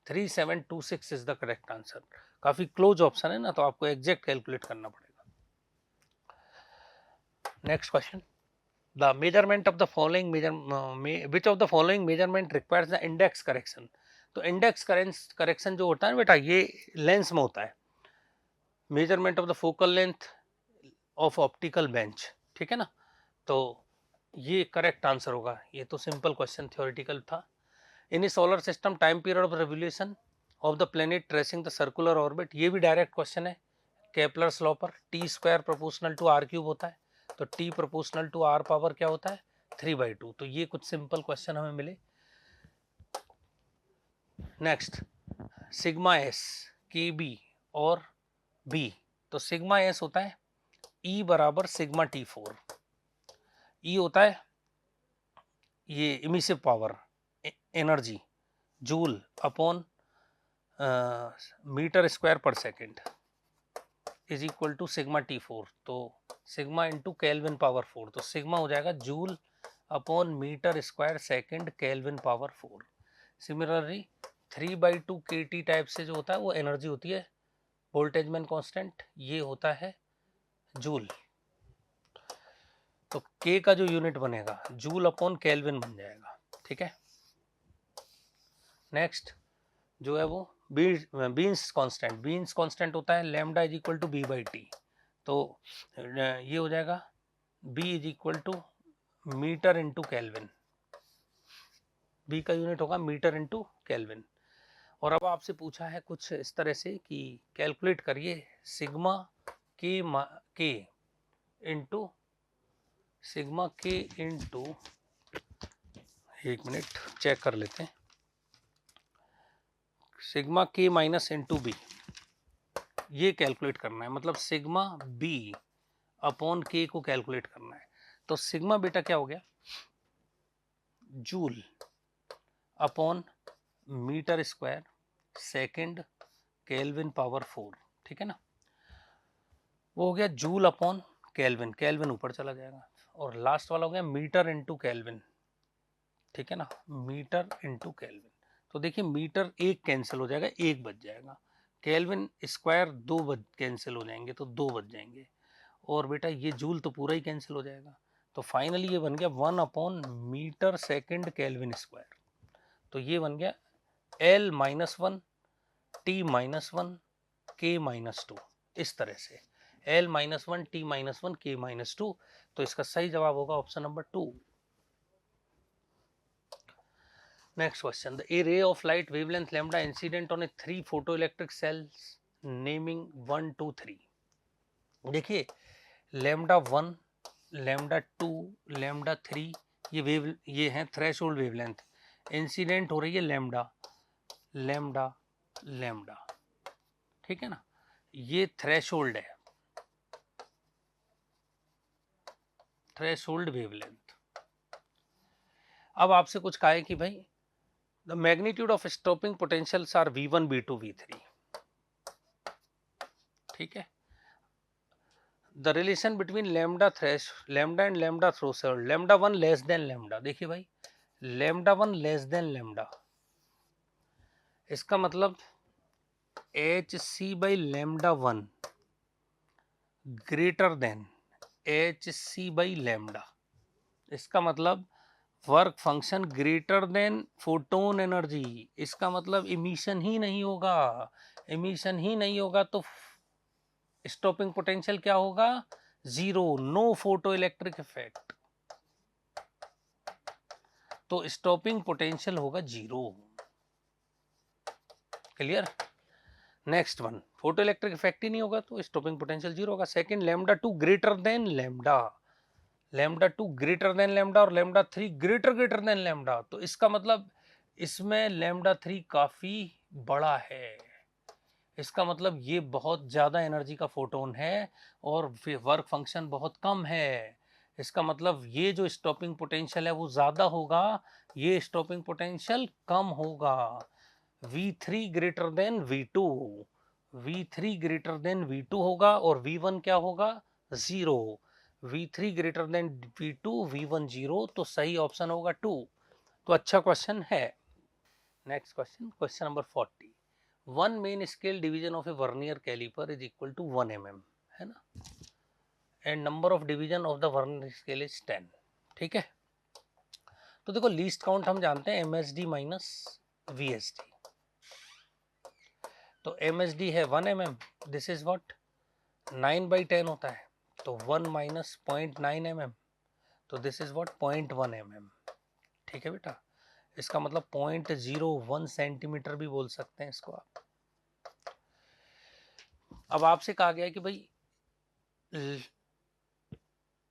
3726 इज द करेक्ट आंसर। काफी क्लोज ऑप्शन है ना, तो आपको एग्जैक्ट कैलकुलेट करना पड़ेगा। Next question, the measurement of the following which of the following measurement requires the index correction. तो इंडेक्स करेक्शन जो होता है बेटा, ये लेंस में होता है। Measurement of the focal length of optical bench, ठीक है ना? तो ये करेक्ट आंसर होगा। ये तो सिंपल क्वेश्चन थ्योरेटिकल था। In solar system time period of revolution of the planet tracing the circular orbit, ये भी डायरेक्ट क्वेश्चन है केपलर्स लॉ पर। T square proportional to R cube होता है, तो T proportional to R power क्या होता है 3/2। तो ये कुछ सिंपल क्वेश्चन हमें मिले। नेक्स्ट, सिग्मा एस के बी और बी, तो सिग्मा एस होता है E बराबर सिग्मा T4। E होता है ये emissive power energy joule upon metre square per second is equal to sigma T4, तो सिग्मा इंटू केल्विन पावर 4, तो सिग्मा हो जाएगा joule upon metre square second kelvin power 4। Similarly 3/2 KT type से जो होता है वो एनर्जी होती है बोल्टेजमैन कांस्टेंट, ये होता है जूल। तो K का जो यूनिट बनेगा जूल अपॉन केल्विन बन जाएगा। ठीक है, नेक्स्ट जो है वो बीन्स कांस्टेंट होता है lambda is equal to B/T, तो ये हो जाएगा B is equal to metre into kelvin, B का यूनिट होगा मीटर इंटू केल्विन। और अब आपसे पूछा है कुछ इस तरह से कि कैलकुलेट करिए सिग्मा के इंटू एक मिनट चेक कर लेते हैं, सिग्मा के माइनस इंटू बी, ये कैलकुलेट करना है, मतलब सिग्मा बी अपॉन के को कैलकुलेट करना है। तो सिग्मा बेटा क्या हो गया joule upon metre square second kelvin power 4, ठीक है ना। वो हो गया जूल अपॉन केल्विन, केल्विन ऊपर चला जाएगा, और लास्ट वाला हो गया मीटर इंटू केल्विन, ठीक है ना, मीटर इंटू केल्विन। तो देखिए मीटर एक कैंसिल हो जाएगा, एक बच जाएगा, केल्विन स्क्वायर दो बच कैंसिल हो जाएंगे तो दो बच जाएंगे, और बेटा ये जूल तो पूरा ही कैंसिल हो जाएगा। तो फाइनली ये बन गया 1 upon metre second kelvin square. तो ये बन गया L -1 T -1 K -2, इस तरह से L -1 T -1 K -2। तो इसका सही जवाब होगा option number 2। Next question. A ray of light wavelength lambda incident on a 3 photoelectric cells naming 1, 2, 3। देखिए लैम्डा 1, लैम्डा 2, लैम्डा 3 ये हैं थ्रेशोल्ड वेवलेंथ। इंसिडेंट हो रही है लैम्डा लैम्डा लैम्डा, ठीक है ना, ये थ्रेशोल्ड है, थ्रेशोल्ड वेवलेंथ। अब आपसे कुछ कहा है कि भाई the magnitude of stopping potentials are V1, V2, V3, ठीक है। The relation between lambda and lambda threshold, lambda 1 less than lambda. देखिए भाई लैम्डा 1 लेस देन लैम्डा, इसका मतलब HC/λ1 ग्रेटर देन HC/λ, इसका मतलब work function greater than photon energy, इसका मतलब इमिशन ही नहीं होगा, इमिशन ही नहीं होगा तो स्टॉपिंग पोटेंशियल क्या होगा, zero, no photoelectric effect, तो स्टॉपिंग पोटेंशियल होगा zero. Clear. Next one, photoelectric effect ही नहीं होगा तो स्टॉपिंग पोटेंशियल जीरो होगा। Second, lambda 2 greater than lambda, lambda 2 greater than lambda और लैम्डा 3 ग्रेटर देन लैम्डा, तो इसका मतलब इसमें लैम्डा 3 काफी बड़ा है, इसका मतलब ये बहुत ज्यादा एनर्जी का फोटोन है और वर्क फंक्शन बहुत कम है, इसका मतलब ये जो स्टॉपिंग पोटेंशियल है वो ज्यादा होगा, ये स्टॉपिंग पोटेंशियल कम होगा। V3 greater than V2, V3 greater than V2 होगा और V1 क्या होगा, zero. V3 greater than V2, V1 zero, तो सही ऑप्शन होगा 2। तो अच्छा क्वेश्चन है। Next question, question number 40। One main scale division of a vernier calliper is equal to 1 mm, है ना, and number of division of the vernier scale is 10, ठीक है। तो देखो लीस्ट काउंट हम जानते हैं MSD माइनस VSD, तो MSD है 1 mm, दिस इज व्हाट 9/10 होता है, तो 1 माइनस 0.9 mm, तो दिस इज व्हाट 0.1 mm, ठीक है बेटा। इसका मतलब 0.01 सेंटीमीटर भी बोल सकते हैं इसको आप। अब आपसे कहा गया है कि भाई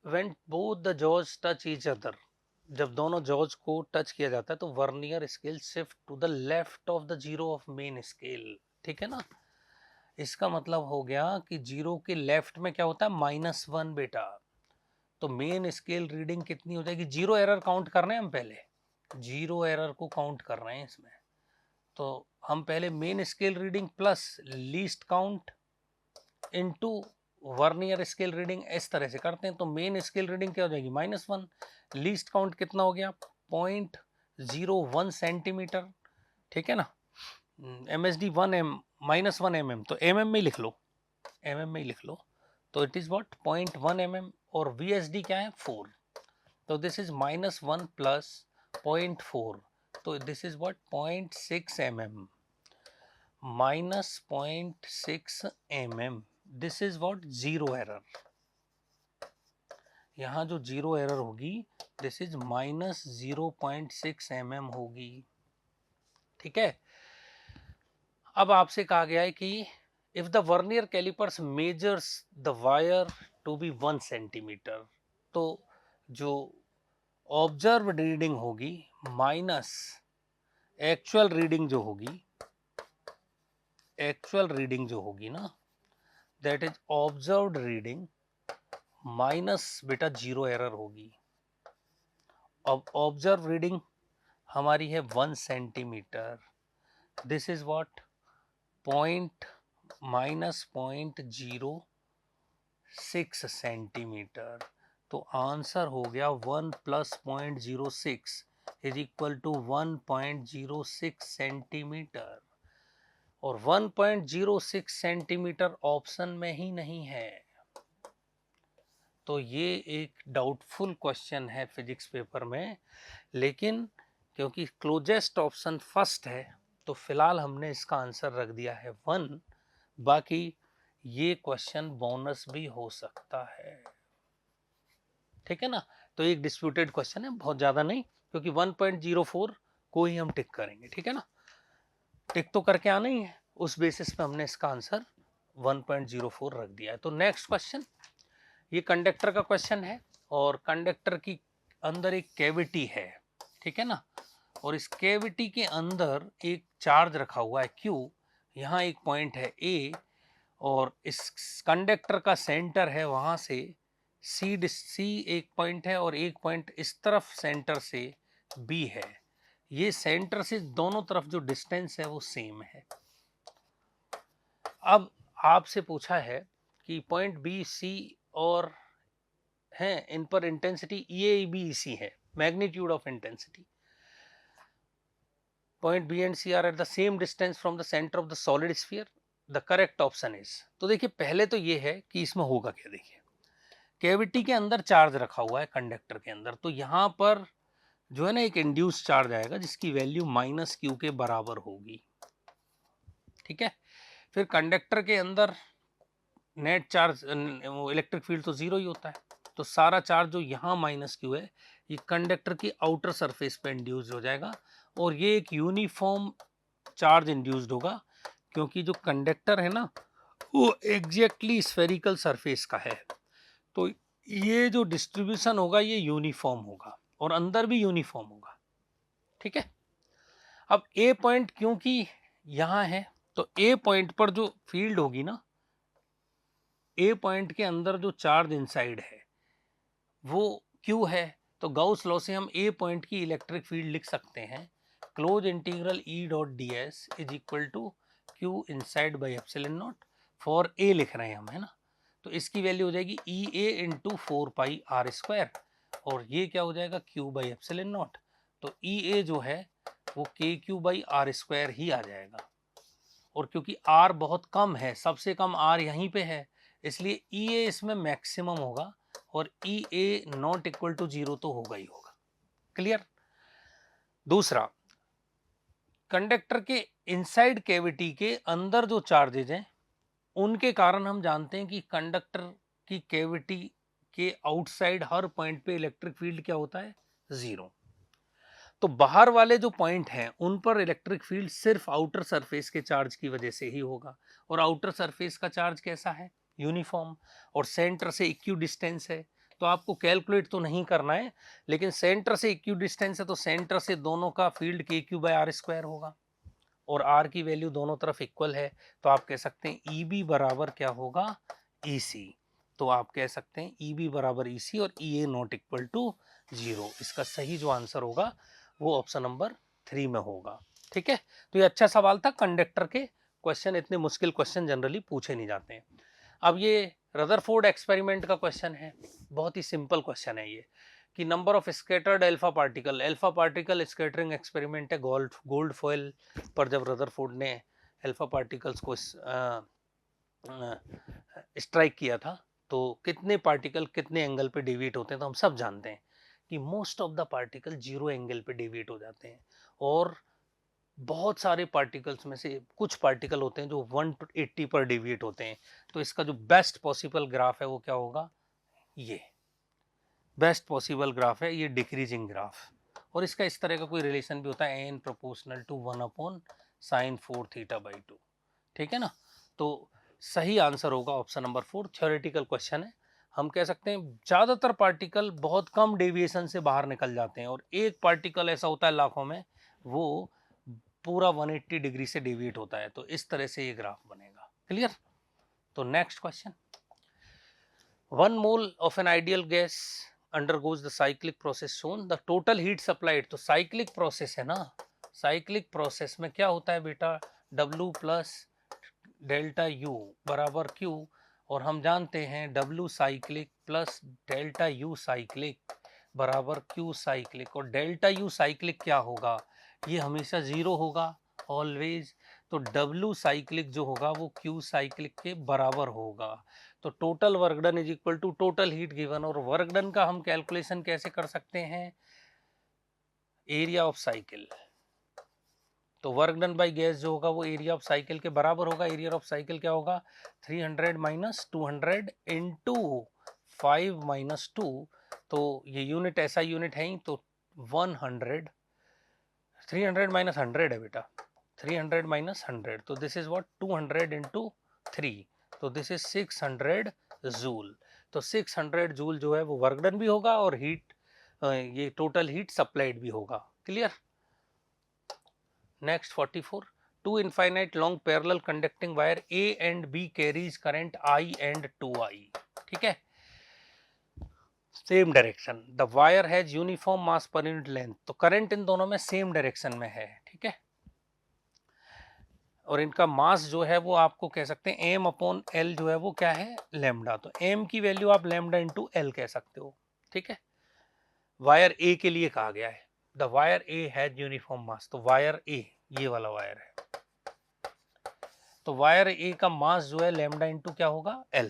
when both the jaws touch each other, जब दोनों जॉज को टच किया जाता है तो vernier scale shift to the left of the zero of main scale, ठीक है ना। इसका मतलब हो गया कि जीरो के लेफ्ट में क्या होता है -1 बेटा, तो मेन स्केल रीडिंग कितनी हो जाएगी, जीरो एरर काउंट कर रहे हैं हम, पहले जीरो एरर को काउंट कर रहे हैं इसमें, तो हम पहले main scale reading plus least count into vernier scale reading इस तरह से करते हैं, तो मेन स्केल रीडिंग क्या हो जाएगी -1, लीस्ट काउंट कितना हो गया 0.01 सेंटीमीटर, ठीक है ना। MSD 1 mm, तो mm में लिख लो, mm में लिख लो, तो इट इज व्हाट 0.1 mm, और VSD क्या है 4, तो दिस इज -1 प्लस 0.4, तो this is what 0.6 mm, -0.6 mm, this is what zero error, यहाँ जो जीरो एरर होगी दिस इज -0.6 mm होगी, ठीक है। अब आपसे कहा गया है कि if the vernier callipers measures the wire to be 1 centimetre, तो जो ऑब्जर्व रीडिंग होगी माइनस एक्चुअल रीडिंग जो होगी, एक्चुअल रीडिंग जो होगी ना, that is observed reading minus बेटा जीरो एरर होगी। अब ऑब्जर्व रीडिंग हमारी है 1 centimetre, this is what point minus 0.06 centimetre. तो आंसर हो गया 1 plus 0.06 is equal to 1.06 centimetre. और 1.06 सेंटीमीटर ऑप्शन में ही नहीं है, तो ये एक डाउटफुल क्वेश्चन है फिजिक्स पेपर में। लेकिन क्योंकि क्लोजेस्ट ऑप्शन फर्स्ट है तो फिलहाल हमने इसका आंसर रख दिया है 1। बाकी ये क्वेश्चन बोनस भी हो सकता है, ठीक है ना। तो एक डिस्प्यूटेड क्वेश्चन है, बहुत ज्यादा नहीं, क्योंकि 1.04 को ही हम टिक करेंगे, ठीक है ना। टिक तो करके आना ही है, उस बेसिस पे हमने इसका आंसर 1.04 रख दिया है। तो नेक्स्ट क्वेश्चन, ये कंडक्टर का क्वेश्चन है और कंडक्टर की अंदर एक कैविटी है, ठीक है ना। और इस कैविटी के अंदर एक चार्ज रखा हुआ है Q, यहाँ एक पॉइंट है A, और इस कंडक्टर का सेंटर है वहां से C एक पॉइंट है और एक पॉइंट इस तरफ सेंटर से B है। ये सेंटर से दोनों तरफ जो डिस्टेंस है वो सेम है। अब आपसे पूछा है कि पॉइंट बी सी और हैं, इन पर इंटेंसिटी EABEC है, magnitude of intensity. Point B and C are at the same distance from the centre of the solid sphere, the correct option is. तो देखिए पहले तो ये है कि इसमें होगा क्या। देखिए कैविटी के अंदर चार्ज रखा हुआ है कंडक्टर के अंदर, तो यहां पर जो है ना एक इंड्यूस चार्ज आएगा जिसकी वैल्यू -Q के बराबर होगी, ठीक है। फिर कंडक्टर के अंदर नेट चार्ज इलेक्ट्रिक फील्ड तो जीरो ही होता है, तो सारा चार्ज जो यहाँ -Q है ये कंडक्टर की आउटर सरफेस पे इंड्यूस्ड हो जाएगा और ये एक यूनिफॉर्म चार्ज इंड्यूस्ड होगा, क्योंकि जो कंडक्टर है ना वो एग्जैक्टली स्फेरिकल सरफेस का है, तो ये जो डिस्ट्रीब्यूशन होगा ये यूनिफॉर्म होगा और अंदर भी यूनिफॉर्म होगा, ठीक है। अब ए पॉइंट क्योंकि यहाँ है तो ए पॉइंट पर जो फील्ड होगी ना, ए पॉइंट के अंदर जो चार्ज इनसाइड है वो Q है, तो गाउस लॉ से हम ए पॉइंट की इलेक्ट्रिक फील्ड लिख सकते हैं close integral E dot ds is equal to Q inside by epsilon not, for a लिख रहे हैं हम, है ना। तो इसकी वैल्यू हो जाएगी EA इंटू 4πr², और ये क्या हो जाएगा Q बाई एप्सिलॉन नॉट, तो EA जो है वो KQ बाई r² ही आ जाएगा। और क्योंकि R बहुत कम है, सबसे कम R यहीं पे है, इसलिए EA इसमें मैक्सिमम होगा और EA नॉट इक्वल टू 0 तो होगा ही होगा। क्लियर। दूसरा, कंडक्टर के इनसाइड कैविटी के अंदर जो चार्जेज हैं उनके कारण हम जानते हैं कि कंडक्टर की कैविटी के आउटसाइड हर पॉइंट पे इलेक्ट्रिक फील्ड क्या होता है, 0। तो बाहर वाले जो पॉइंट हैं उन पर इलेक्ट्रिक फील्ड सिर्फ आउटर सरफेस के चार्ज की वजह से ही होगा, और आउटर सरफेस का चार्ज कैसा है, यूनिफॉर्म, और सेंटर से इक्यू डिस्टेंस है। तो आपको कैलकुलेट तो नहीं करना है, लेकिन सेंटर से इक्यू डिस्टेंस है तो सेंटर से दोनों का फील्ड KQ बाय r² होगा, और R की वैल्यू दोनों तरफ इक्वल है, तो आप कह सकते हैं EB बराबर क्या होगा, EC। तो आप कह सकते हैं EB बराबर EC और EA नॉट इक्वल टू 0। इसका सही जो आंसर होगा वो ऑप्शन नंबर 3 में होगा, ठीक है। तो ये अच्छा सवाल था। कंडक्टर के क्वेश्चन, इतने मुश्किल क्वेश्चन जनरली पूछे नहीं जाते हैं। अब ये रदरफोर्ड एक्सपेरिमेंट का क्वेश्चन है, बहुत ही सिंपल क्वेश्चन है ये, कि number of scattered alpha particle scattering experiment है गोल्ड फॉयल पर। जब रदरफोर्ड ने अल्फा पार्टिकल्स को स्ट्राइक किया था तो कितने पार्टिकल कितने एंगल पे डेविएट होते हैं, तो हम सब जानते हैं कि most of the particle 0 angle पे डेविएट हो जाते हैं, और बहुत सारे पार्टिकल्स में से कुछ पार्टिकल होते हैं जो 180 पर डेविएट होते हैं। तो इसका जो बेस्ट पॉसिबल ग्राफ है वो क्या होगा, ये बेस्ट पॉसिबल ग्राफ है, ये डिक्रीजिंग ग्राफ, और इसका इस तरह का कोई रिलेशन भी होता है n प्रोपोर्शनल टू 1/sin4θ/2, ठीक है ना। तो सही आंसर होगा ऑप्शन नंबर 4। थ्योरेटिकल क्वेश्चन है, हम कह सकते हैं ज्यादातर पार्टिकल बहुत कम डेविएशन से बाहर निकल जाते हैं, और एक पार्टिकल ऐसा होता है लाखों में वो पूरा 180 डिग्री से डेविएट होता है। तो इस तरह से ये ग्राफ बनेगा। क्लियर। तो next question, 1 mole of an ideal gas undergoes the cyclic process shown, the total heat supplied, तो cyclic process है ना, cyclic process में क्या होता है बेटा, W प्लस डेल्टा U बराबर Q, और हम जानते हैं W cyclic plus delta U cyclic बराबर Q साइक्लिक, और डेल्टा U साइक्लिक क्या होगा, ये हमेशा जीरो होगा ऑलवेज, तो W साइक्लिक जो होगा वो Q साइक्लिक के बराबर होगा। तो total work done is equal to total heat given, और वर्क डन का हम कैलकुलेशन कैसे कर सकते हैं, एरिया ऑफ साइकिल, तो वर्क डन बाय गैस जो होगा वो एरिया ऑफ साइकिल के बराबर होगा। एरिया ऑफ साइकिल क्या होगा, 300 माइनस 200 इंटू 5 माइनस 2, तो ये यूनिट ऐसा यूनिट है ही, तो 100, 300 माइनस 100 है बेटा, 300 माइनस 100, तो दिस इज व्हाट 200 इंटू 3, तो दिस इज 600 जूल। तो 600 जूल जो है वो वर्क डन भी होगा और हीट ये टोटल हीट सप्लाइड भी होगा। Clear. Next 44, two infinite long parallel conducting wire A and B carries current I and 2i, ठीक है, same direction, the wire has uniform mass per unit length, तो current इन दोनों में same direction में है, ठीक है, और इनका मास जो है वो आपको कह सकते हैं m अपॉन l जो है वो क्या है, लैम्डा, तो m की वैल्यू आप लैम्डा इंटू l कह सकते हो, ठीक है। वायर a के लिए कहा गया है, the wire a has uniform मास, तो वायर a ये वाला वायर है, तो वायर a का मास जो है लैम्डा इंटू क्या होगा, l,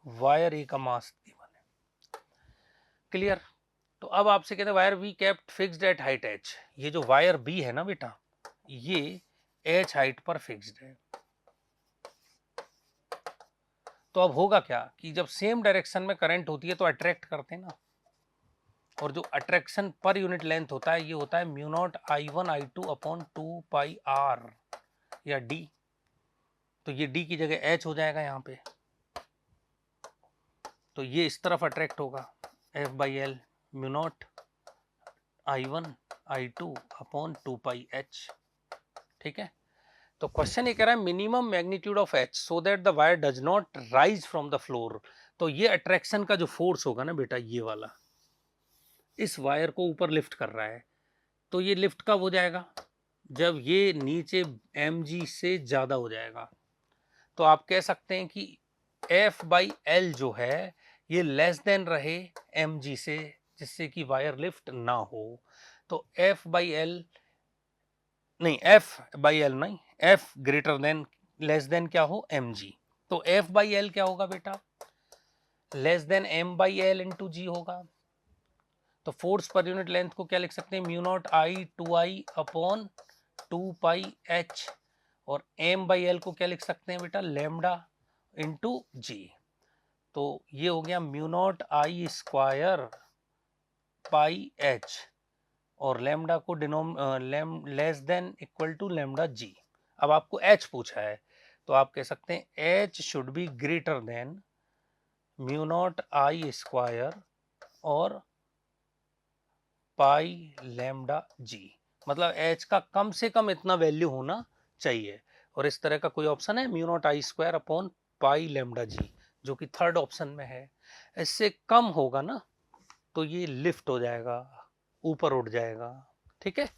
वायर a का मास गिवन है। क्लियर। तो अब आपसे कहते हैं wire b kept fixed at height h, ये जो वायर b है ना बेटा, ये h हाइट पर फिक्स्ड है, तो अब होगा क्या कि जब सेम डायरेक्शन में करंट होती है तो अट्रैक्ट करते हैं ना, और जो अट्रैक्शन पर यूनिट लेंथ होता है ये होता है mu naught I1 I2 upon 2 पाई r या d, तो ये d की जगह h हो जाएगा यहाँ पे, तो ये इस तरफ अट्रैक्ट होगा F by L mu not I1 I2 upon 2 pi h, ठीक है। तो क्वेश्चन ये कह रहा है minimum magnitude of h so that the wire does not rise from the floor, तो ये अट्रैक्शन का जो फोर्स होगा ना बेटा, ये वाला इस वायर को ऊपर लिफ्ट कर रहा है, तो ये लिफ्ट कब हो जाएगा, जब ये नीचे mg से ज्यादा हो जाएगा, तो आप कह सकते हैं कि F बाई एल जो है ये लेस देन रहे mg से, जिससे कि वायर लिफ्ट ना हो, तो F बाई एल नहीं, F बाई एल नहीं, F greater than less than क्या हो, mg, तो F बाई एल क्या होगा बेटा, less than m by L into G होगा, तो फोर्स पर यूनिट लेंथ को क्या लिख सकते हैं, म्यू नॉट आई 2i अपॉन 2 पाई h, और m बाई एल को क्या लिख सकते हैं बेटा, लैम्डा इंटू जी, तो ये हो गया mu naught I square pi h, और लैम्डा को less than equal to lambda G. अब आपको h पूछा है, तो आप कह सकते हैं h should be greater than mu naught I square और पाई लैम्डा जी, मतलब h का कम से कम इतना वैल्यू होना चाहिए, और इस तरह का कोई ऑप्शन है mu naught I square upon pi lambda जी, जो कि थर्ड ऑप्शन में है, इससे कम होगा ना तो ये लिफ्ट हो जाएगा, ऊपर उठ जाएगा, ठीक है।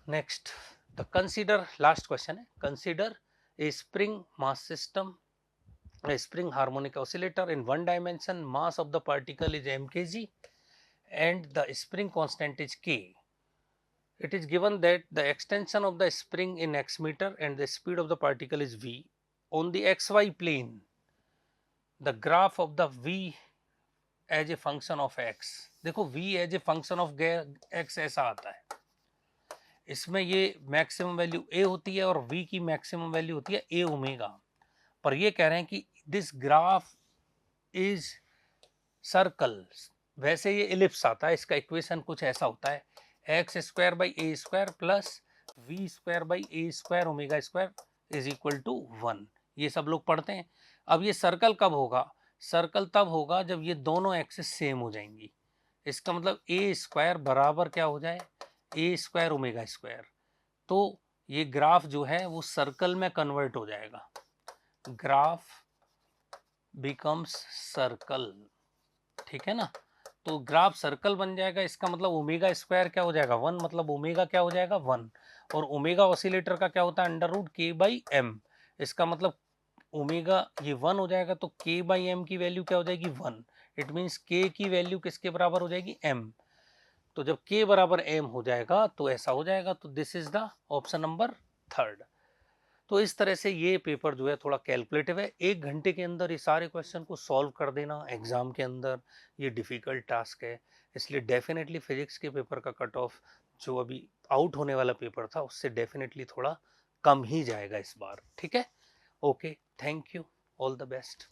Next the consider, last question है, consider a spring mass system, a spring harmonic oscillator in one dimension, mass of the particle is mkg and the spring constant is k. It is given that the extension of the spring in x meter and the speed of the particle is v. On the xy plane, the graph of the v as a function of x, देखो v as a function of x ऐसा आता है, इसमें ये maximum value a होती है और v की मैक्सिमम वैल्यू होती है a ओमेगा, पर ये कह रहे हैं कि दिस ग्राफ इज सर्कल, वैसे ये इलिप्स आता है, इसका इक्वेशन कुछ ऐसा होता है X square by A square plus V square by A square omega square is equal to 1, ये सब लोग पढ़ते हैं। अब ये सर्कल कब होगा, सर्कल तब होगा जब ये दोनों एक्सिस सेम हो जाएंगी, इसका मतलब ए स्क्वायर बराबर क्या हो जाए, ए स्क्वायर ओमेगा स्क्वायर, तो ये ग्राफ जो है वो सर्कल में कन्वर्ट हो जाएगा, ग्राफ बिकम्स सर्कल, ठीक है ना। तो ग्राफ सर्कल बन जाएगा, इसका मतलब ओमेगा स्क्वायर क्या हो जाएगा 1, मतलब ओमेगा क्या हो जाएगा 1, और ओमेगा ऑसिलेटर का क्या होता है अंडर रूट के बाई एम, इसका मतलब ओमेगा ये 1 हो जाएगा, तो के बाई एम की वैल्यू क्या हो जाएगी 1, इट मीन्स के की वैल्यू किसके बराबर हो जाएगी m, तो जब k बराबर m हो जाएगा तो ऐसा हो जाएगा, तो this is the option number 3। तो इस तरह से ये पेपर जो है थोड़ा कैलकुलेटिव है, 1 घंटे के अंदर ये सारे क्वेश्चन को सॉल्व कर देना एग्जाम के अंदर ये डिफिकल्ट टास्क है, इसलिए डेफिनेटली फिजिक्स के पेपर का कट ऑफ जो अभी आउट होने वाला पेपर था उससे डेफिनेटली थोड़ा कम ही जाएगा इस बार, ठीक है। Okay, thank you, all the best.